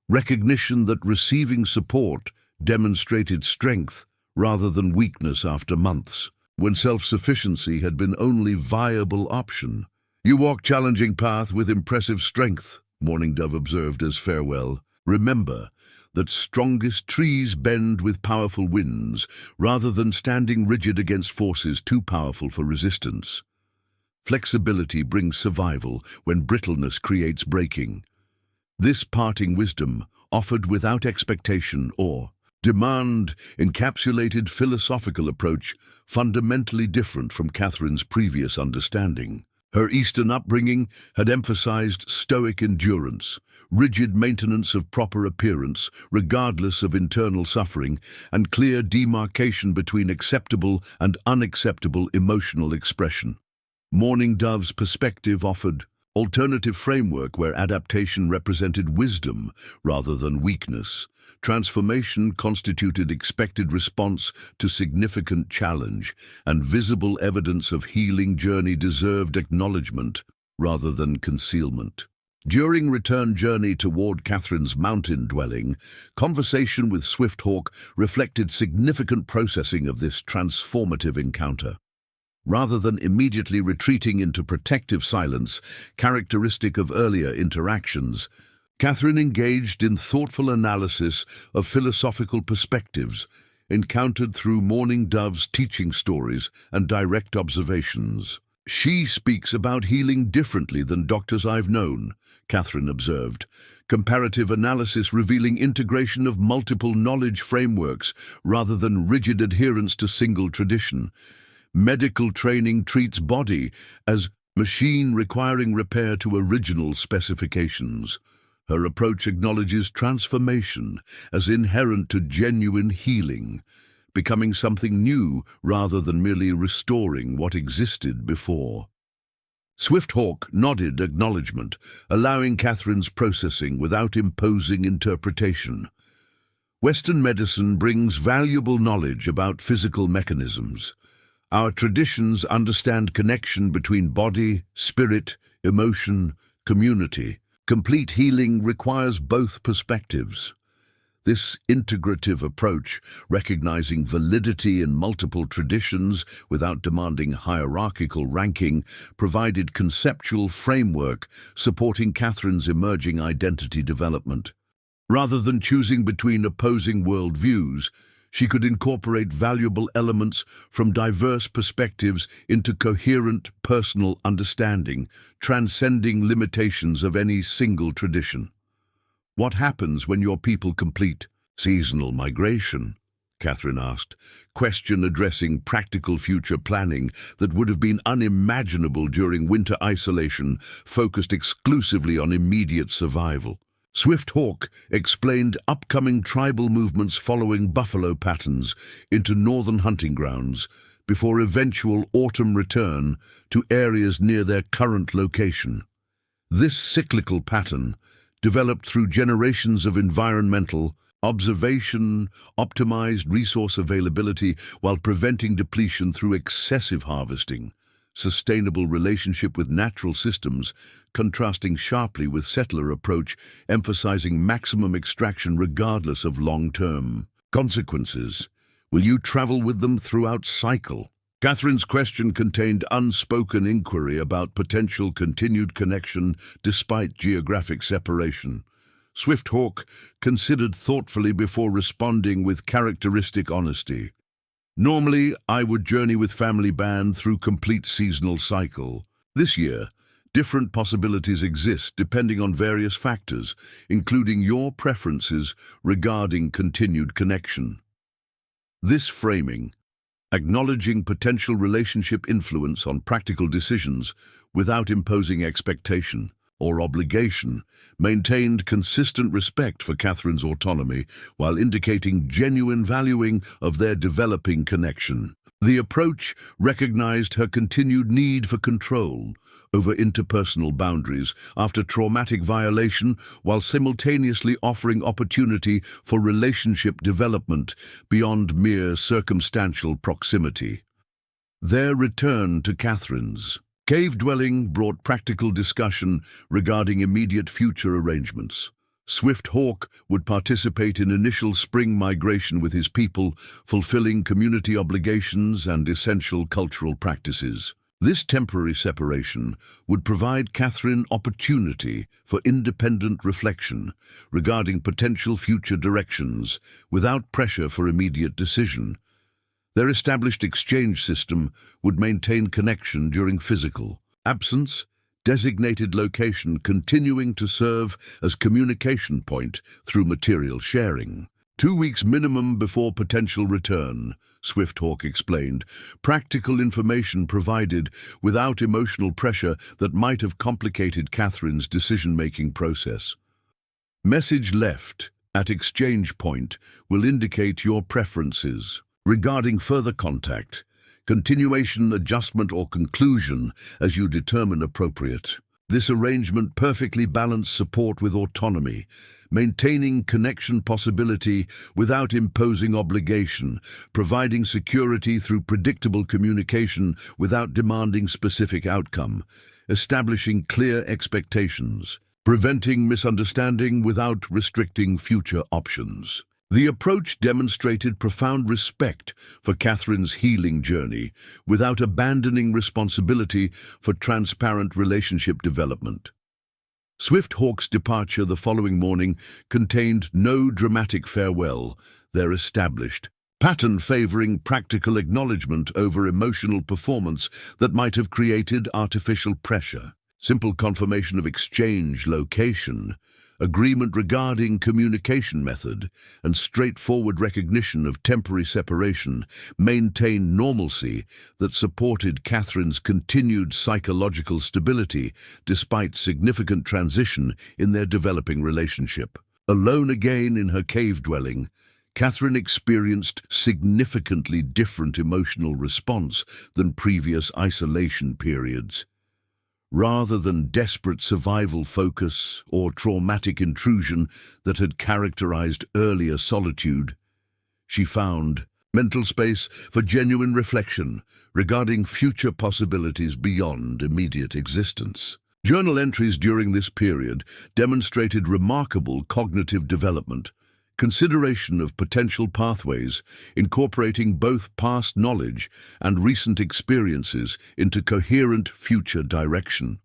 [SPEAKER 1] recognition that receiving support demonstrated strength rather than weakness after months, when self-sufficiency had been only viable option. "You walk challenging path with impressive strength," Mourning Dove observed as farewell. "Remember that strongest trees bend with powerful winds, rather than standing rigid against forces too powerful for resistance. Flexibility brings survival when brittleness creates breaking." This parting wisdom, offered without expectation or demand, encapsulated philosophical approach fundamentally different from Catherine's previous understanding. Her Eastern upbringing had emphasized stoic endurance, rigid maintenance of proper appearance, regardless of internal suffering, and clear demarcation between acceptable and unacceptable emotional expression. Mourning Dove's perspective offered alternative framework where adaptation represented wisdom rather than weakness. Transformation constituted expected response to significant challenge, and visible evidence of healing journey deserved acknowledgement rather than concealment. During return journey toward Catherine's mountain dwelling, conversation with Swifthawk reflected significant processing of this transformative encounter. Rather than immediately retreating into protective silence, characteristic of earlier interactions, Catherine engaged in thoughtful analysis of philosophical perspectives, encountered through Mourning Dove's teaching stories and direct observations. "She speaks about healing differently than doctors I've known," Catherine observed. Comparative analysis revealing integration of multiple knowledge frameworks rather than rigid adherence to single tradition. Medical training treats body as machine requiring repair to original specifications. Her approach acknowledges transformation as inherent to genuine healing, becoming something new rather than merely restoring what existed before. Swifthawk nodded acknowledgement, allowing Catherine's processing without imposing interpretation. Western medicine brings valuable knowledge about physical mechanisms. Our traditions understand connection between body, spirit, emotion, community. Complete healing requires both perspectives. This integrative approach, recognizing validity in multiple traditions without demanding hierarchical ranking, provided conceptual framework supporting Catherine's emerging identity development. Rather than choosing between opposing worldviews, she could incorporate valuable elements from diverse perspectives into coherent personal understanding, transcending limitations of any single tradition. What happens when your people complete seasonal migration? Catherine asked, question addressing practical future planning that would have been unimaginable during winter isolation, focused exclusively on immediate survival. Swift Hawk explained upcoming tribal movements following buffalo patterns into northern hunting grounds before eventual autumn return to areas near their current location. This cyclical pattern, developed through generations of environmental observation, optimized resource availability while preventing depletion through excessive harvesting, sustainable relationship with natural systems, contrasting sharply with settler approach, emphasizing maximum extraction regardless of long-term consequences. Will you travel with them throughout cycle? Catherine's question contained unspoken inquiry about potential continued connection despite geographic separation. Swift Hawk considered thoughtfully before responding with characteristic honesty. Normally, I would journey with family band through complete seasonal cycle. This year, different possibilities exist depending on various factors, including your preferences regarding continued connection. This framing, acknowledging potential relationship influence on practical decisions without imposing expectation or obligation, maintained consistent respect for Catherine's autonomy while indicating genuine valuing of their developing connection. The approach recognized her continued need for control over interpersonal boundaries after traumatic violation while simultaneously offering opportunity for relationship development beyond mere circumstantial proximity. Their return to Catherine's cave dwelling brought practical discussion regarding immediate future arrangements. Swift Hawk would participate in initial spring migration with his people, fulfilling community obligations and essential cultural practices. This temporary separation would provide Catherine opportunity for independent reflection regarding potential future directions without pressure for immediate decision. Their established exchange system would maintain connection during physical absence, designated location continuing to serve as communication point through material sharing. 2 weeks minimum before potential return, Swift Hawk explained, practical information provided without emotional pressure that might have complicated Catherine's decision-making process. Message left at exchange point will indicate your preferences. Regarding further contact, continuation, adjustment, or conclusion as you determine appropriate. This arrangement perfectly balanced support with autonomy, maintaining connection possibility without imposing obligation, providing security through predictable communication without demanding specific outcome, establishing clear expectations, preventing misunderstanding without restricting future options. The approach demonstrated profound respect for Catherine's healing journey without abandoning responsibility for transparent relationship development. Swift Hawk's departure the following morning contained no dramatic farewell, their established pattern favoring practical acknowledgement over emotional performance that might have created artificial pressure. Simple confirmation of exchange location, agreement regarding communication method, and straightforward recognition of temporary separation maintained normalcy that supported Catherine's continued psychological stability despite significant transition in their developing relationship. Alone again in her cave dwelling, Catherine experienced significantly different emotional response than previous isolation periods. Rather than desperate survival focus or traumatic intrusion that had characterized earlier solitude, she found mental space for genuine reflection regarding future possibilities beyond immediate existence. Journal entries during this period demonstrated remarkable cognitive development, consideration of potential pathways, incorporating both past knowledge and recent experiences into coherent future direction.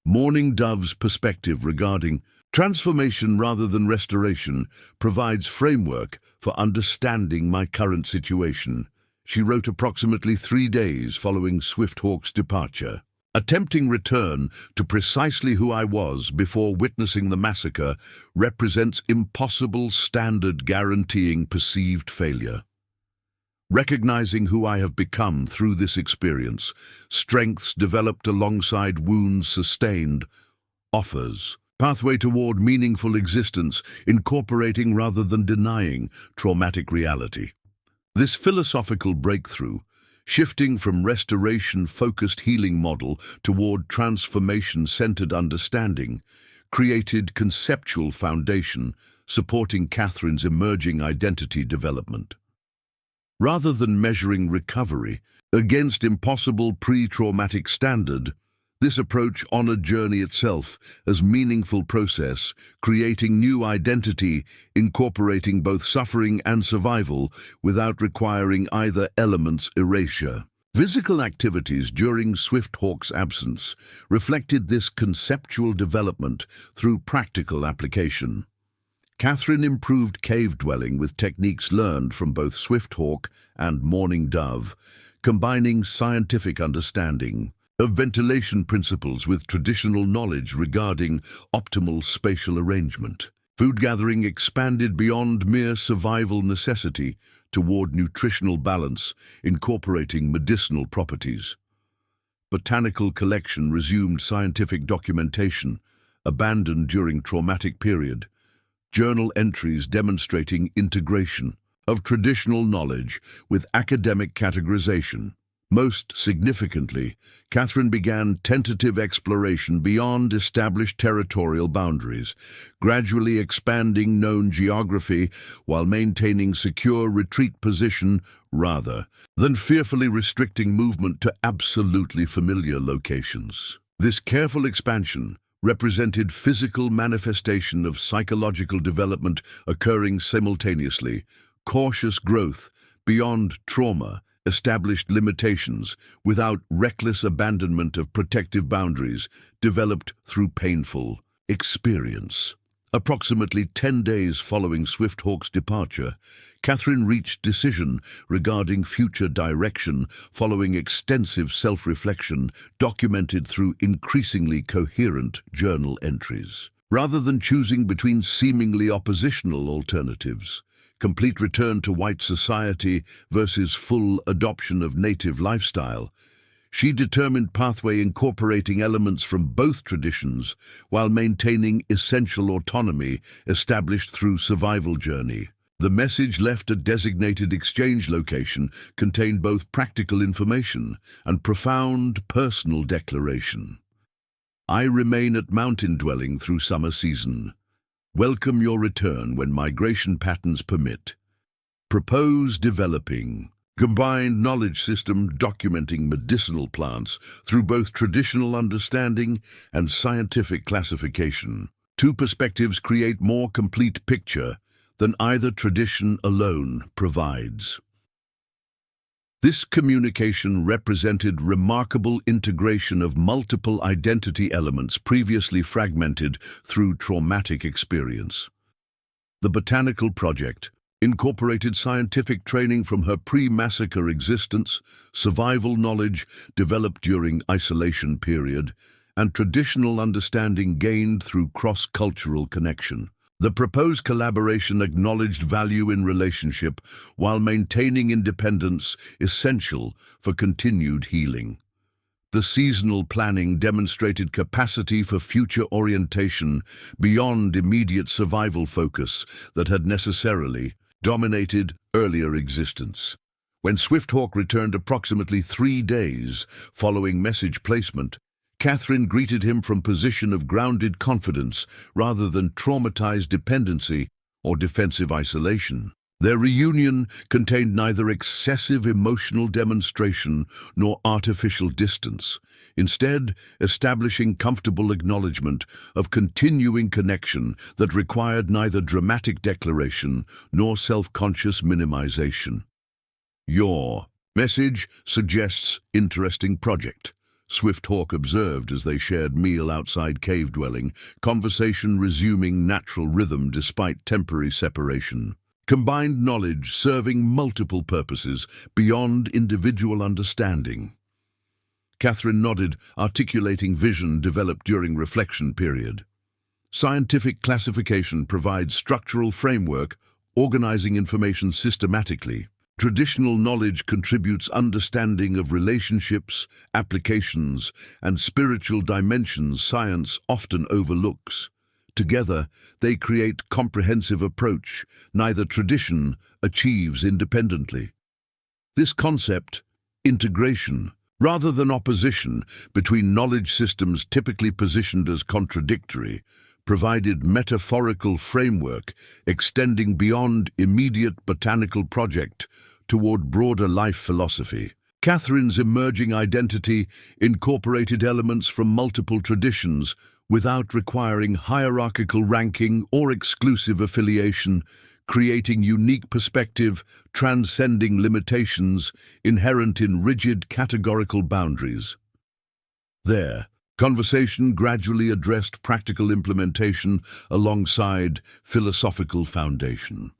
[SPEAKER 1] Mourning Dove's perspective regarding transformation rather than restoration provides framework for understanding my current situation. She wrote approximately 3 days following Swift Hawk's departure. A tempting return to precisely who I was before witnessing the massacre represents impossible standard guaranteeing perceived failure. Recognizing who I have become through this experience, strengths developed alongside wounds sustained, offers pathway toward meaningful existence, incorporating rather than denying traumatic reality. This philosophical breakthrough, shifting from restoration-focused healing model toward transformation-centered understanding, created conceptual foundation supporting Catherine's emerging identity development. Rather than measuring recovery against impossible pre-traumatic standard, this approach honored journey itself as meaningful process, creating new identity, incorporating both suffering and survival without requiring either element's erasure. Physical activities during Swifthawk's absence reflected this conceptual development through practical application. Catherine improved cave dwelling with techniques learned from both Swifthawk and Mourning Dove, combining scientific understanding of ventilation principles with traditional knowledge regarding optimal spatial arrangement. Food gathering expanded beyond mere survival necessity toward nutritional balance, incorporating medicinal properties. Botanical collection resumed scientific documentation, abandoned during traumatic period. Journal entries demonstrating integration of traditional knowledge with academic categorization. Most significantly, Catherine began tentative exploration beyond established territorial boundaries, gradually expanding known geography while maintaining secure retreat position rather than fearfully restricting movement to absolutely familiar locations. This careful expansion represented physical manifestation of psychological development occurring simultaneously, cautious growth beyond trauma, established limitations without reckless abandonment of protective boundaries developed through painful experience. Approximately 10 days following Swifthawk's departure, Catherine reached decision regarding future direction following extensive self-reflection documented through increasingly coherent journal entries. Rather than choosing between seemingly oppositional alternatives, complete return to white society versus full adoption of native lifestyle, she determined pathway incorporating elements from both traditions while maintaining essential autonomy established through survival journey. The message left at designated exchange location contained both practical information and profound personal declaration. I remain at mountain dwelling through summer season. Welcome your return when migration patterns permit. Propose developing combined knowledge system documenting medicinal plants through both traditional understanding and scientific classification. Two perspectives create more complete picture than either tradition alone provides. This communication represented remarkable integration of multiple identity elements previously fragmented through traumatic experience. The Botanical Project incorporated scientific training from her pre-massacre existence, survival knowledge developed during isolation period, and traditional understanding gained through cross-cultural connection. The proposed collaboration acknowledged value in relationship while maintaining independence essential for continued healing. The seasonal planning demonstrated capacity for future orientation beyond immediate survival focus that had necessarily dominated earlier existence. When Swifthawk returned approximately 3 days following message placement, Catherine greeted him from position of grounded confidence rather than traumatized dependency or defensive isolation. Their reunion contained neither excessive emotional demonstration nor artificial distance, instead establishing comfortable acknowledgement of continuing connection that required neither dramatic declaration nor self-conscious minimization. Your message suggests interesting project, Swifthawk observed as they shared meal outside cave dwelling, conversation resuming natural rhythm despite temporary separation. Combined knowledge serving multiple purposes beyond individual understanding. Catherine nodded, articulating vision developed during reflection period. Scientific classification provides structural framework, organizing information systematically. Traditional knowledge contributes understanding of relationships, applications, and spiritual dimensions science often overlooks. Together, they create comprehensive approach neither tradition achieves independently. This concept, integration, rather than opposition between knowledge systems typically positioned as contradictory, provided metaphorical framework extending beyond immediate botanical project toward broader life philosophy. Catherine's emerging identity incorporated elements from multiple traditions without requiring hierarchical ranking or exclusive affiliation, creating unique perspective, transcending limitations inherent in rigid categorical boundaries. There, conversation gradually addressed practical implementation alongside philosophical foundation.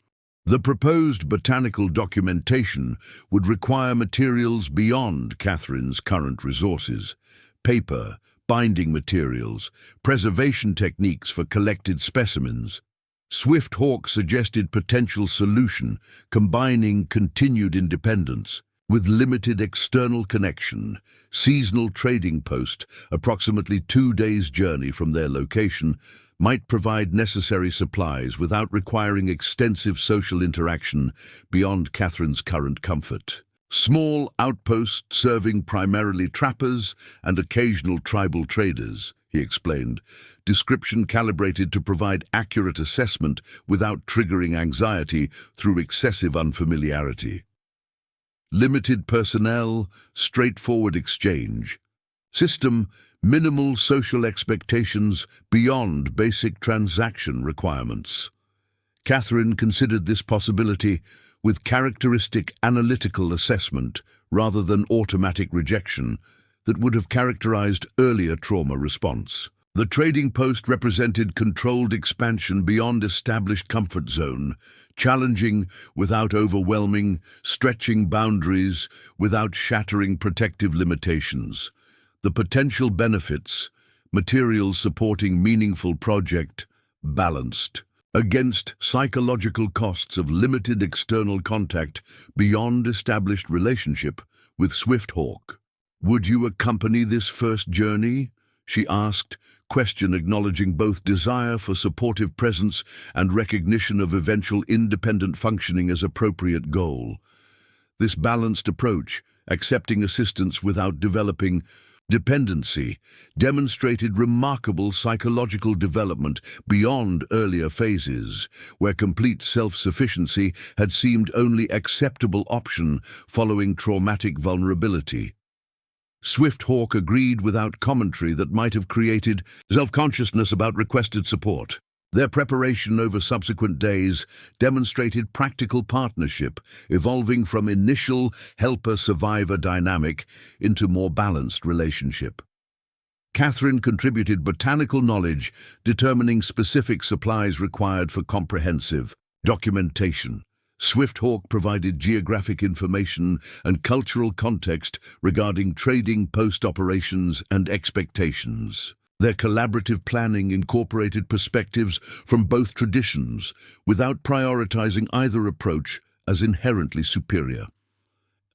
[SPEAKER 1] The proposed botanical documentation would require materials beyond Catherine's current resources: paper, binding materials, preservation techniques for collected specimens. Swift Hawk suggested potential solution combining continued independence with limited external connection. Seasonal trading post, approximately 2 days' journey from their location, might provide necessary supplies without requiring extensive social interaction beyond Catherine's current comfort. Small outposts serving primarily trappers and occasional tribal traders, he explained, description calibrated to provide accurate assessment without triggering anxiety through excessive unfamiliarity. Limited personnel, straightforward exchange. System, minimal social expectations beyond basic transaction requirements. Catherine considered this possibility with characteristic analytical assessment rather than automatic rejection that would have characterized earlier trauma response. The trading post represented controlled expansion beyond established comfort zone, challenging without overwhelming, stretching boundaries without shattering protective limitations. The potential benefits: materials supporting meaningful project, balanced, against psychological costs of limited external contact beyond established relationship with Swift Hawk. "Would you accompany this first journey?" she asked, question acknowledging both desire for supportive presence and recognition of eventual independent functioning as appropriate goal. This balanced approach, accepting assistance without developing dependency, demonstrated remarkable psychological development beyond earlier phases, where complete self-sufficiency had seemed only acceptable option following traumatic vulnerability. Swift Hawk agreed without commentary that might have created self-consciousness about requested support. Their preparation over subsequent days demonstrated practical partnership, evolving from initial helper-survivor dynamic into more balanced relationship. Catherine contributed botanical knowledge, determining specific supplies required for comprehensive documentation. Swift Hawk provided geographic information and cultural context regarding trading post operations and expectations. Their collaborative planning incorporated perspectives from both traditions, without prioritizing either approach as inherently superior.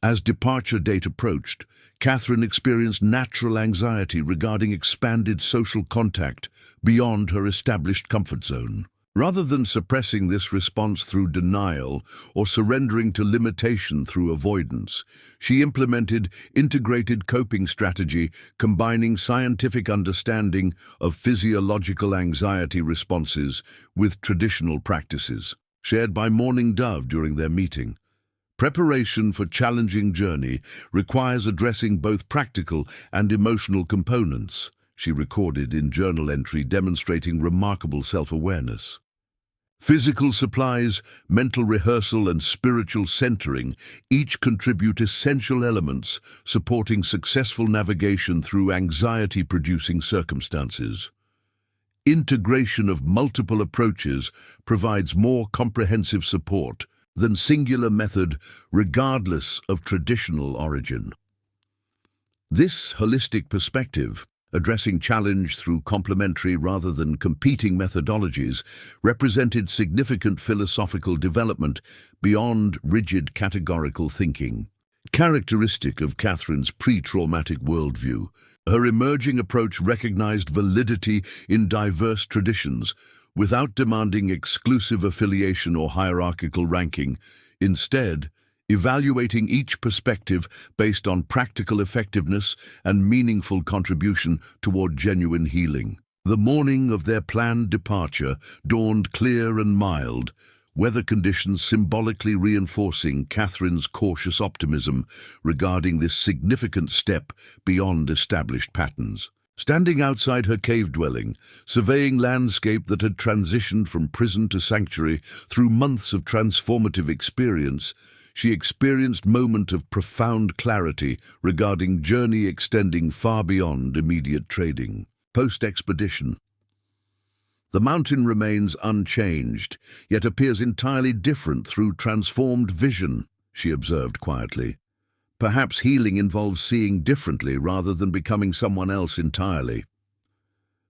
[SPEAKER 1] As departure date approached, Catherine experienced natural anxiety regarding expanded social contact beyond her established comfort zone. Rather than suppressing this response through denial or surrendering to limitation through avoidance, she implemented integrated coping strategy combining scientific understanding of physiological anxiety responses with traditional practices, shared by Morning Dove during their meeting. Preparation for challenging journey requires addressing both practical and emotional components, she recorded in journal entry demonstrating remarkable self-awareness. Physical supplies, mental rehearsal, and spiritual centering each contribute essential elements supporting successful navigation through anxiety-producing circumstances. Integration of multiple approaches provides more comprehensive support than singular method, regardless of traditional origin. This holistic perspective, addressing challenge through complementary rather than competing methodologies, represented significant philosophical development beyond rigid categorical thinking. Characteristic of Catherine's pre-traumatic worldview, her emerging approach recognized validity in diverse traditions without demanding exclusive affiliation or hierarchical ranking, instead evaluating each perspective based on practical effectiveness and meaningful contribution toward genuine healing. The morning of their planned departure dawned clear and mild, weather conditions symbolically reinforcing Catherine's cautious optimism regarding this significant step beyond established patterns. Standing outside her cave dwelling, surveying landscape that had transitioned from prison to sanctuary through months of transformative experience, she experienced a moment of profound clarity regarding journey extending far beyond immediate trading. Post-expedition. The mountain remains unchanged, yet appears entirely different through transformed vision, she observed quietly. Perhaps healing involves seeing differently rather than becoming someone else entirely.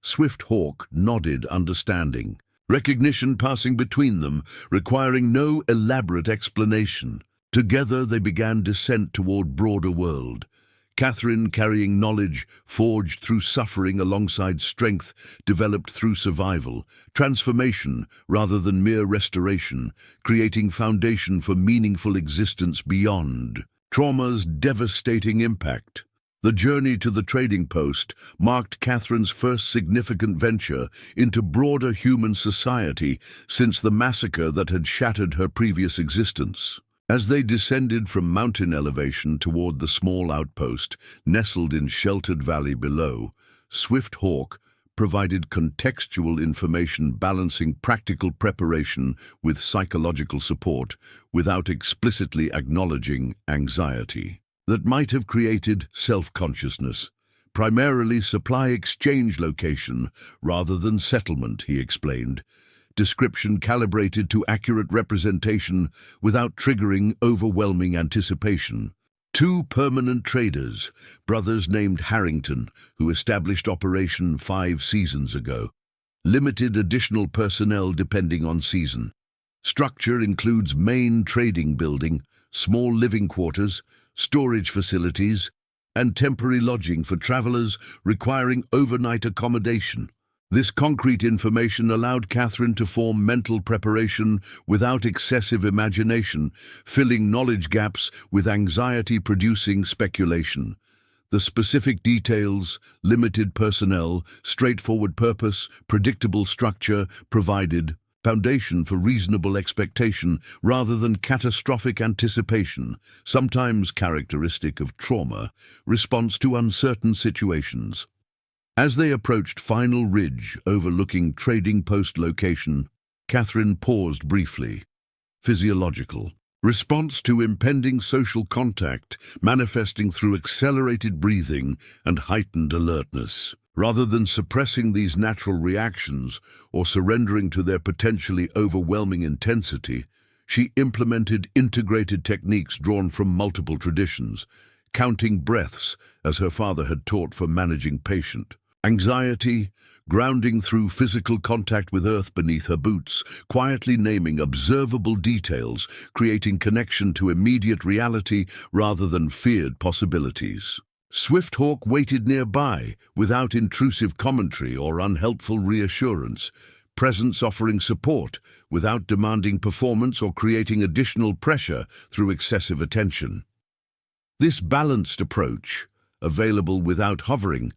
[SPEAKER 1] Swift Hawk nodded understanding, recognition passing between them, requiring no elaborate explanation. Together they began descent toward broader world. Catherine carrying knowledge forged through suffering alongside strength developed through survival, transformation rather than mere restoration, creating foundation for meaningful existence beyond trauma's devastating impact. The journey to the trading post marked Catherine's first significant venture into broader human society since the massacre that had shattered her previous existence. As they descended from mountain elevation toward the small outpost nestled in sheltered valley below, Swift Hawk provided contextual information balancing practical preparation with psychological support without explicitly acknowledging anxiety that might have created self-consciousness. Primarily supply exchange location rather than settlement, he explained. Description calibrated to accurate representation without triggering overwhelming anticipation. Two permanent traders, brothers named Harrington, who established operation 5 seasons ago. Limited additional personnel depending on season. Structure includes main trading building, small living quarters, storage facilities, and temporary lodging for travelers requiring overnight accommodation. This concrete information allowed Catherine to form mental preparation without excessive imagination, filling knowledge gaps with anxiety-producing speculation. The specific details, limited personnel, straightforward purpose, predictable structure provided foundation for reasonable expectation rather than catastrophic anticipation, sometimes characteristic of trauma, response to uncertain situations. As they approached final ridge overlooking trading post location, Catherine paused briefly. Physiological. Response to impending social contact manifesting through accelerated breathing and heightened alertness. Rather than suppressing these natural reactions or surrendering to their potentially overwhelming intensity, she implemented integrated techniques drawn from multiple traditions, counting breaths as her father had taught for managing patient anxiety, grounding through physical contact with earth beneath her boots, quietly naming observable details, creating connection to immediate reality rather than feared possibilities. Swift Hawk waited nearby, without intrusive commentary or unhelpful reassurance, presence offering support without demanding performance or creating additional pressure through excessive attention. This balanced approach, available without hovering,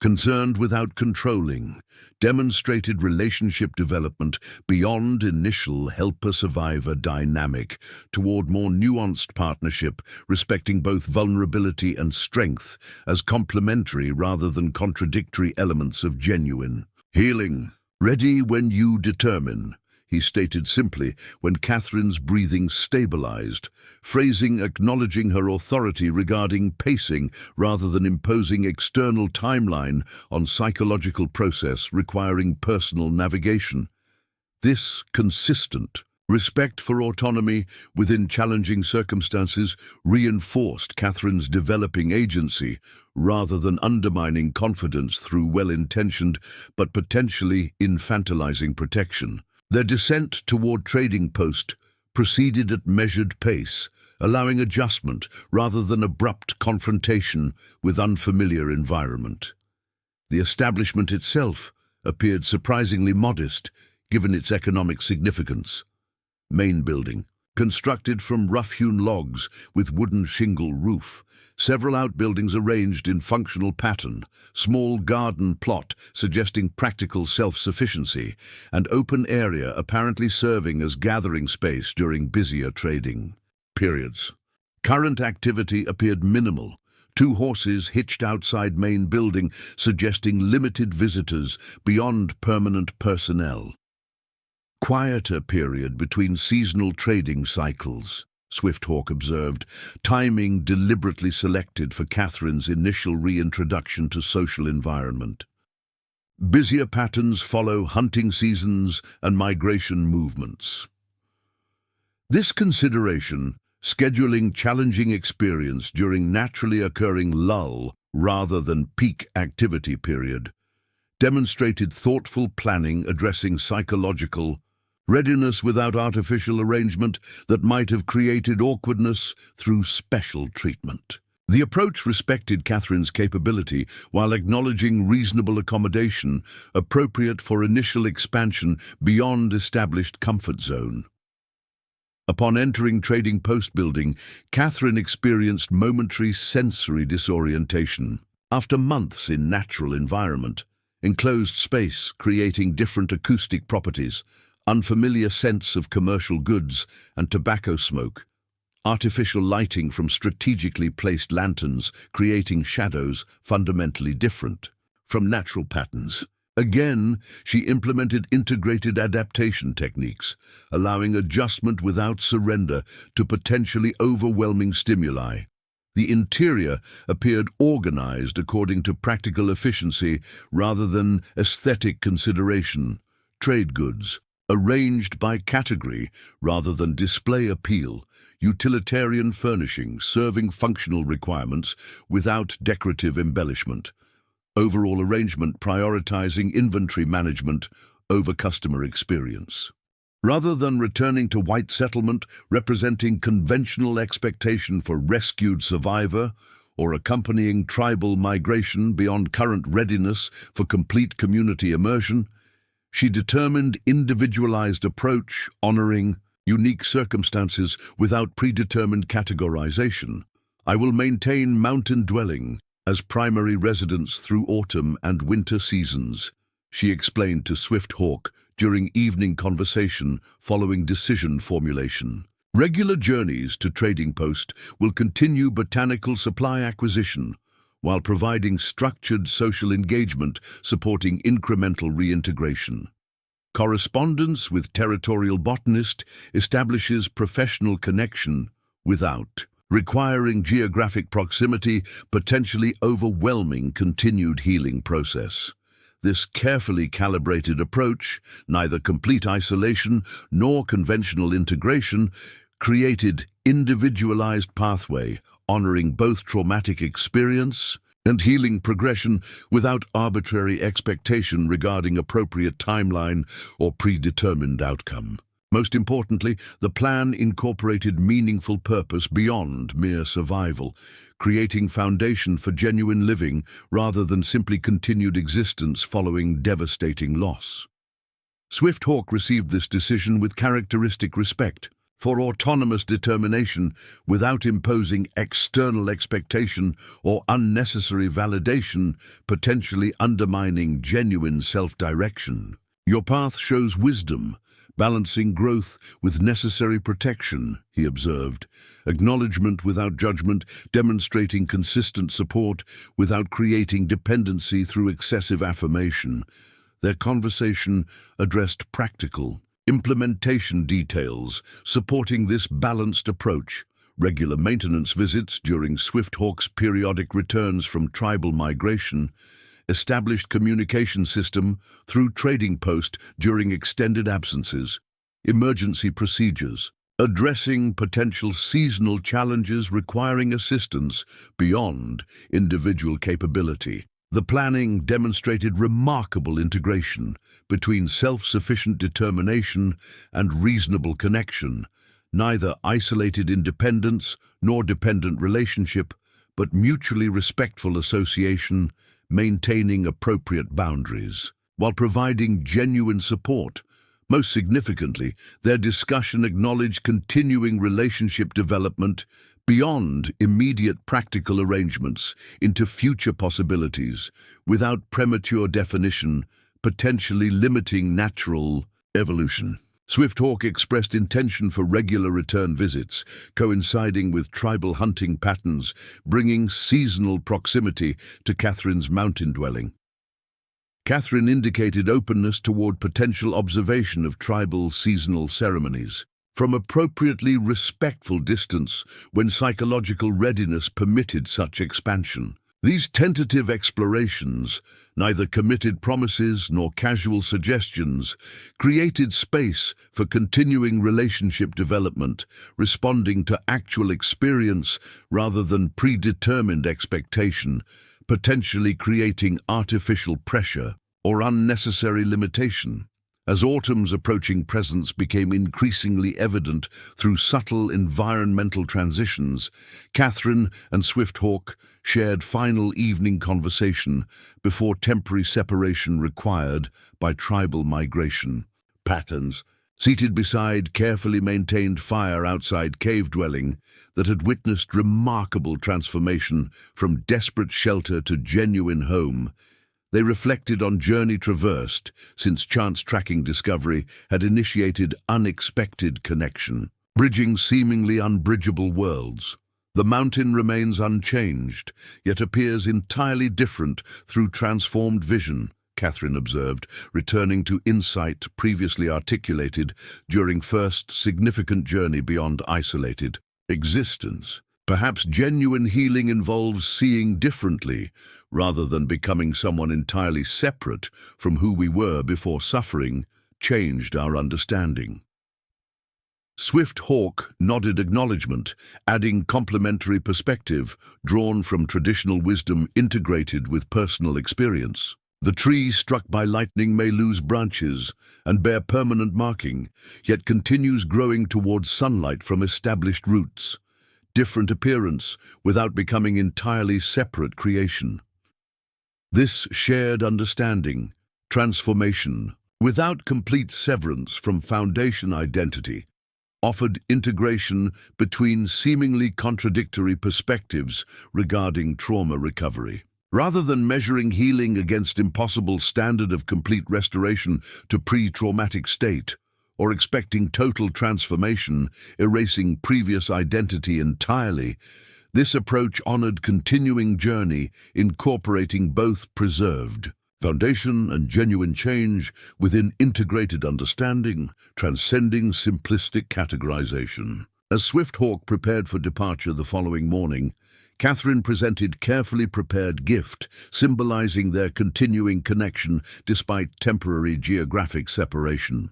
[SPEAKER 1] concerned without controlling, demonstrated relationship development beyond initial helper-survivor dynamic toward more nuanced partnership, respecting both vulnerability and strength as complementary rather than contradictory elements of genuine healing. Ready when you determine, he stated simply when Catherine's breathing stabilized, phrasing acknowledging her authority regarding pacing rather than imposing external timeline on psychological process requiring personal navigation. This consistent Respect for autonomy within challenging circumstances reinforced Catherine's developing agency rather than undermining confidence through well-intentioned but potentially infantilizing protection. Their descent toward trading post proceeded at measured pace, allowing adjustment rather than abrupt confrontation with unfamiliar environment. The establishment itself appeared surprisingly modest given its economic significance. Main building, constructed from rough-hewn logs with wooden shingle roof, several outbuildings arranged in functional pattern, small garden plot suggesting practical self-sufficiency, and open area apparently serving as gathering space during busier trading periods. Current activity appeared minimal. 2 horses hitched outside main building, suggesting limited visitors beyond permanent personnel. Quieter period between seasonal trading cycles, Swifthawk observed, timing deliberately selected for Catherine's initial reintroduction to social environment. Busier patterns follow hunting seasons and migration movements. This consideration, scheduling challenging experience during naturally occurring lull rather than peak activity period, demonstrated thoughtful planning addressing psychological readiness without artificial arrangement that might have created awkwardness through special treatment. The approach respected Catherine's capability while acknowledging reasonable accommodation appropriate for initial expansion beyond established comfort zone. Upon entering trading post building, Catherine experienced momentary sensory disorientation. After months in natural environment, enclosed space creating different acoustic properties, unfamiliar scents of commercial goods and tobacco smoke, artificial lighting from strategically placed lanterns creating shadows fundamentally different from natural patterns. Again, she implemented integrated adaptation techniques, allowing adjustment without surrender to potentially overwhelming stimuli. The interior appeared organized according to practical efficiency rather than aesthetic consideration. Trade goods, arranged by category rather than display appeal, utilitarian furnishings serving functional requirements without decorative embellishment. Overall arrangement prioritizing inventory management over customer experience. Rather than returning to white settlement representing conventional expectation for rescued survivor or accompanying tribal migration beyond current readiness for complete community immersion, she determined individualized approach honoring unique circumstances without predetermined categorization. I will maintain mountain dwelling as primary residence through autumn and winter seasons, she explained to Swifthawk during evening conversation following decision formulation. Regular journeys to trading post will continue botanical supply acquisition, while providing structured social engagement supporting incremental reintegration. Correspondence with territorial botanist establishes professional connection without requiring geographic proximity, potentially overwhelming continued healing process. This carefully calibrated approach, neither complete isolation nor conventional integration, created individualized pathway, honoring both traumatic experience and healing progression without arbitrary expectation regarding appropriate timeline or predetermined outcome. Most importantly, the plan incorporated meaningful purpose beyond mere survival, creating foundation for genuine living rather than simply continued existence following devastating loss. Swifthawk received this decision with characteristic respect. For autonomous determination without imposing external expectation or unnecessary validation, potentially undermining genuine self-direction. Your path shows wisdom, balancing growth with necessary protection, he observed. Acknowledgement without judgment, demonstrating consistent support without creating dependency through excessive affirmation. Their conversation addressed practical implementation details, supporting this balanced approach. Regular maintenance visits during Swifthawk's periodic returns from tribal migration, established communication system through trading post during extended absences, emergency procedures, addressing potential seasonal challenges requiring assistance beyond individual capability. The planning demonstrated remarkable integration between self-sufficient determination and reasonable connection, neither isolated independence nor dependent relationship, but mutually respectful association, maintaining appropriate boundaries, while providing genuine support. Most significantly, their discussion acknowledged continuing relationship development beyond immediate practical arrangements into future possibilities, without premature definition, potentially limiting natural evolution. Swifthawk expressed intention for regular return visits, coinciding with tribal hunting patterns, bringing seasonal proximity to Catherine's mountain dwelling. Catherine indicated openness toward potential observation of tribal seasonal ceremonies, from appropriately respectful distance when psychological readiness permitted such expansion. These tentative explorations, neither committed promises nor casual suggestions, created space for continuing relationship development, responding to actual experience rather than predetermined expectation, potentially creating artificial pressure or unnecessary limitation. As autumn's approaching presence became increasingly evident through subtle environmental transitions, Catherine and Swifthawk shared final evening conversation before temporary separation required by tribal migration patterns. Seated beside carefully maintained fire outside cave dwelling that had witnessed remarkable transformation from desperate shelter to genuine home, they reflected on journey traversed since chance tracking discovery had initiated unexpected connection, bridging seemingly unbridgeable worlds. The mountain remains unchanged, yet appears entirely different through transformed vision, Catherine observed, returning to insight previously articulated during first significant journey beyond isolated existence. Perhaps genuine healing involves seeing differently, rather than becoming someone entirely separate from who we were before suffering changed our understanding. Swifthawk nodded acknowledgement, adding complementary perspective drawn from traditional wisdom integrated with personal experience. The tree struck by lightning may lose branches and bear permanent marking, yet continues growing towards sunlight from established roots. Different appearance without becoming entirely separate creation. This shared understanding, transformation, without complete severance from foundation identity, offered integration between seemingly contradictory perspectives regarding trauma recovery. Rather than measuring healing against impossible standard of complete restoration to pre-traumatic state, or expecting total transformation, erasing previous identity entirely, this approach honored continuing journey, incorporating both preserved foundation and genuine change within integrated understanding, transcending simplistic categorization. As Swifthawk prepared for departure the following morning, Catherine presented carefully prepared gift, symbolizing their continuing connection despite temporary geographic separation.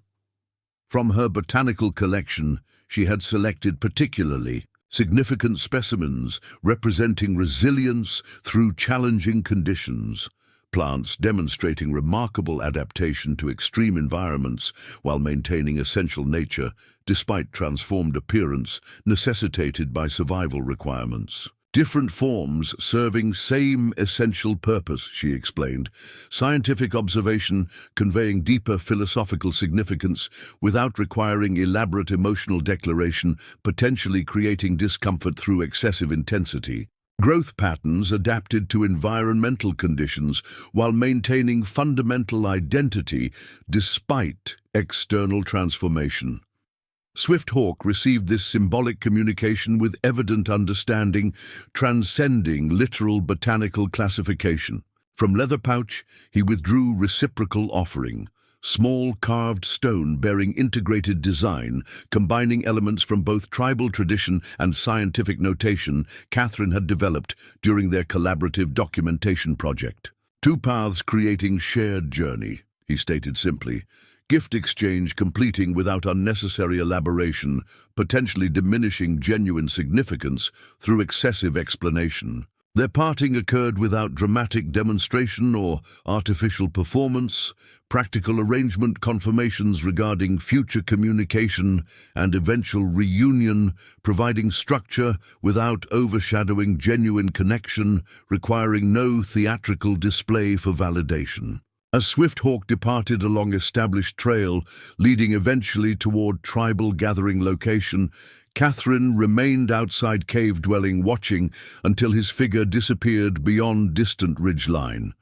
[SPEAKER 1] From her botanical collection, she had selected particularly significant specimens representing resilience through challenging conditions, plants demonstrating remarkable adaptation to extreme environments while maintaining essential nature despite transformed appearance necessitated by survival requirements. Different forms serving same essential purpose, she explained. Scientific observation conveying deeper philosophical significance without requiring elaborate emotional declaration, potentially creating discomfort through excessive intensity. Growth patterns adapted to environmental conditions while maintaining fundamental identity despite external transformation. Swifthawk received this symbolic communication with evident understanding, transcending literal botanical classification. From leather pouch, he withdrew reciprocal offering, small carved stone bearing integrated design, combining elements from both tribal tradition and scientific notation Catherine had developed during their collaborative documentation project. Two paths creating shared journey, he stated simply, gift exchange completing without unnecessary elaboration, potentially diminishing genuine significance through excessive explanation. Their parting occurred without dramatic demonstration or artificial performance, practical arrangement confirmations regarding future communication and eventual reunion, providing structure without overshadowing genuine connection, requiring no theatrical display for validation. As Swifthawk departed along established trail, leading eventually toward tribal gathering location, Catherine remained outside cave dwelling watching until his figure disappeared beyond distant ridgeline.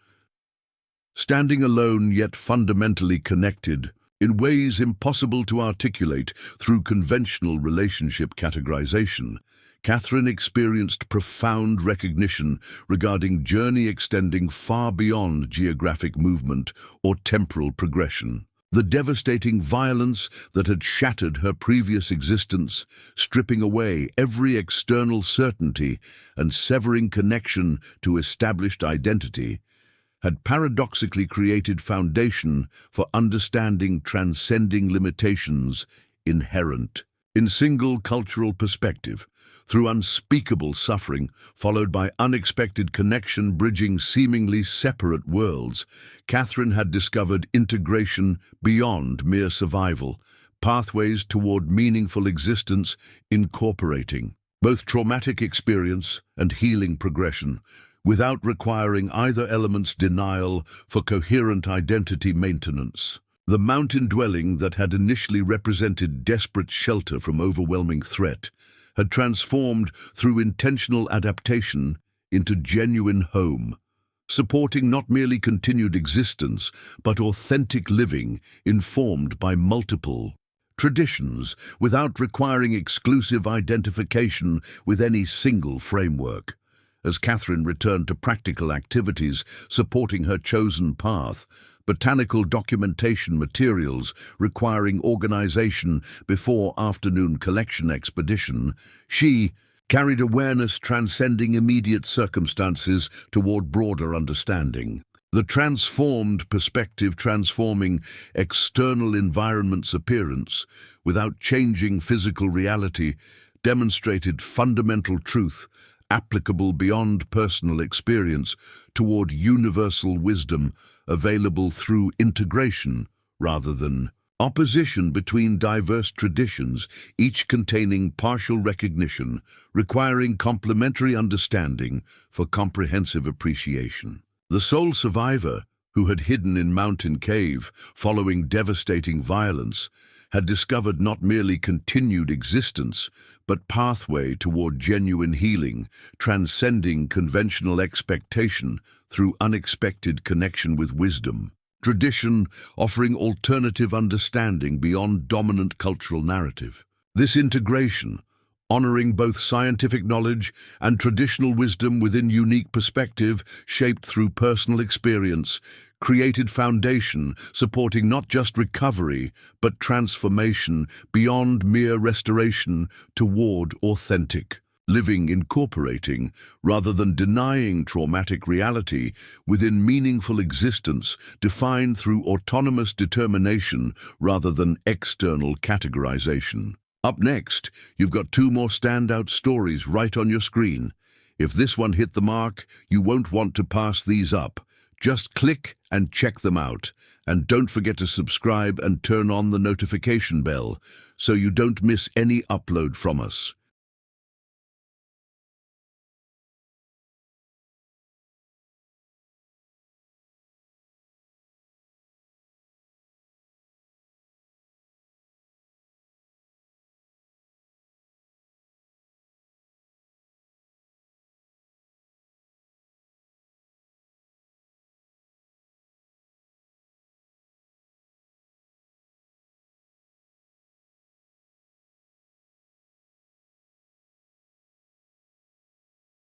[SPEAKER 1] Standing alone yet fundamentally connected, in ways impossible to articulate through conventional relationship categorization, Catherine experienced profound recognition regarding journey extending far beyond geographic movement or temporal progression. The devastating violence that had shattered her previous existence, stripping away every external certainty and severing connection to established identity, had paradoxically created foundation for understanding transcending limitations inherent in single cultural perspective, through unspeakable suffering, followed by unexpected connection bridging seemingly separate worlds. Catherine had discovered integration beyond mere survival, pathways toward meaningful existence incorporating both traumatic experience and healing progression, without requiring either element's denial for coherent identity maintenance. The mountain dwelling that had initially represented desperate shelter from overwhelming threat had transformed through intentional adaptation into genuine home, supporting not merely continued existence, but authentic living informed by multiple traditions without requiring exclusive identification with any single framework. As Catherine returned to practical activities supporting her chosen path, botanical documentation materials requiring organization before afternoon collection expedition, she carried awareness transcending immediate circumstances toward broader understanding. The transformed perspective transforming external environment's appearance without changing physical reality demonstrated fundamental truth applicable beyond personal experience toward universal wisdom available through integration rather than opposition between diverse traditions, each containing partial recognition, requiring complementary understanding for comprehensive appreciation. The sole survivor, who had hidden in mountain cave following devastating violence, had discovered not merely continued existence, but pathway toward genuine healing, transcending conventional expectation through unexpected connection with wisdom. Tradition offering alternative understanding beyond dominant cultural narrative. This integration, honoring both scientific knowledge and traditional wisdom within unique perspective shaped through personal experience, created foundation supporting not just recovery, but transformation beyond mere restoration toward authentic living, incorporating, rather than denying traumatic reality within meaningful existence defined through autonomous determination rather than external categorization. Up next, you've got two more standout stories right on your screen. If this one hit the mark, you won't want to pass these up. Just click and check them out. And don't forget to subscribe and turn on the notification bell so you don't miss any upload from us.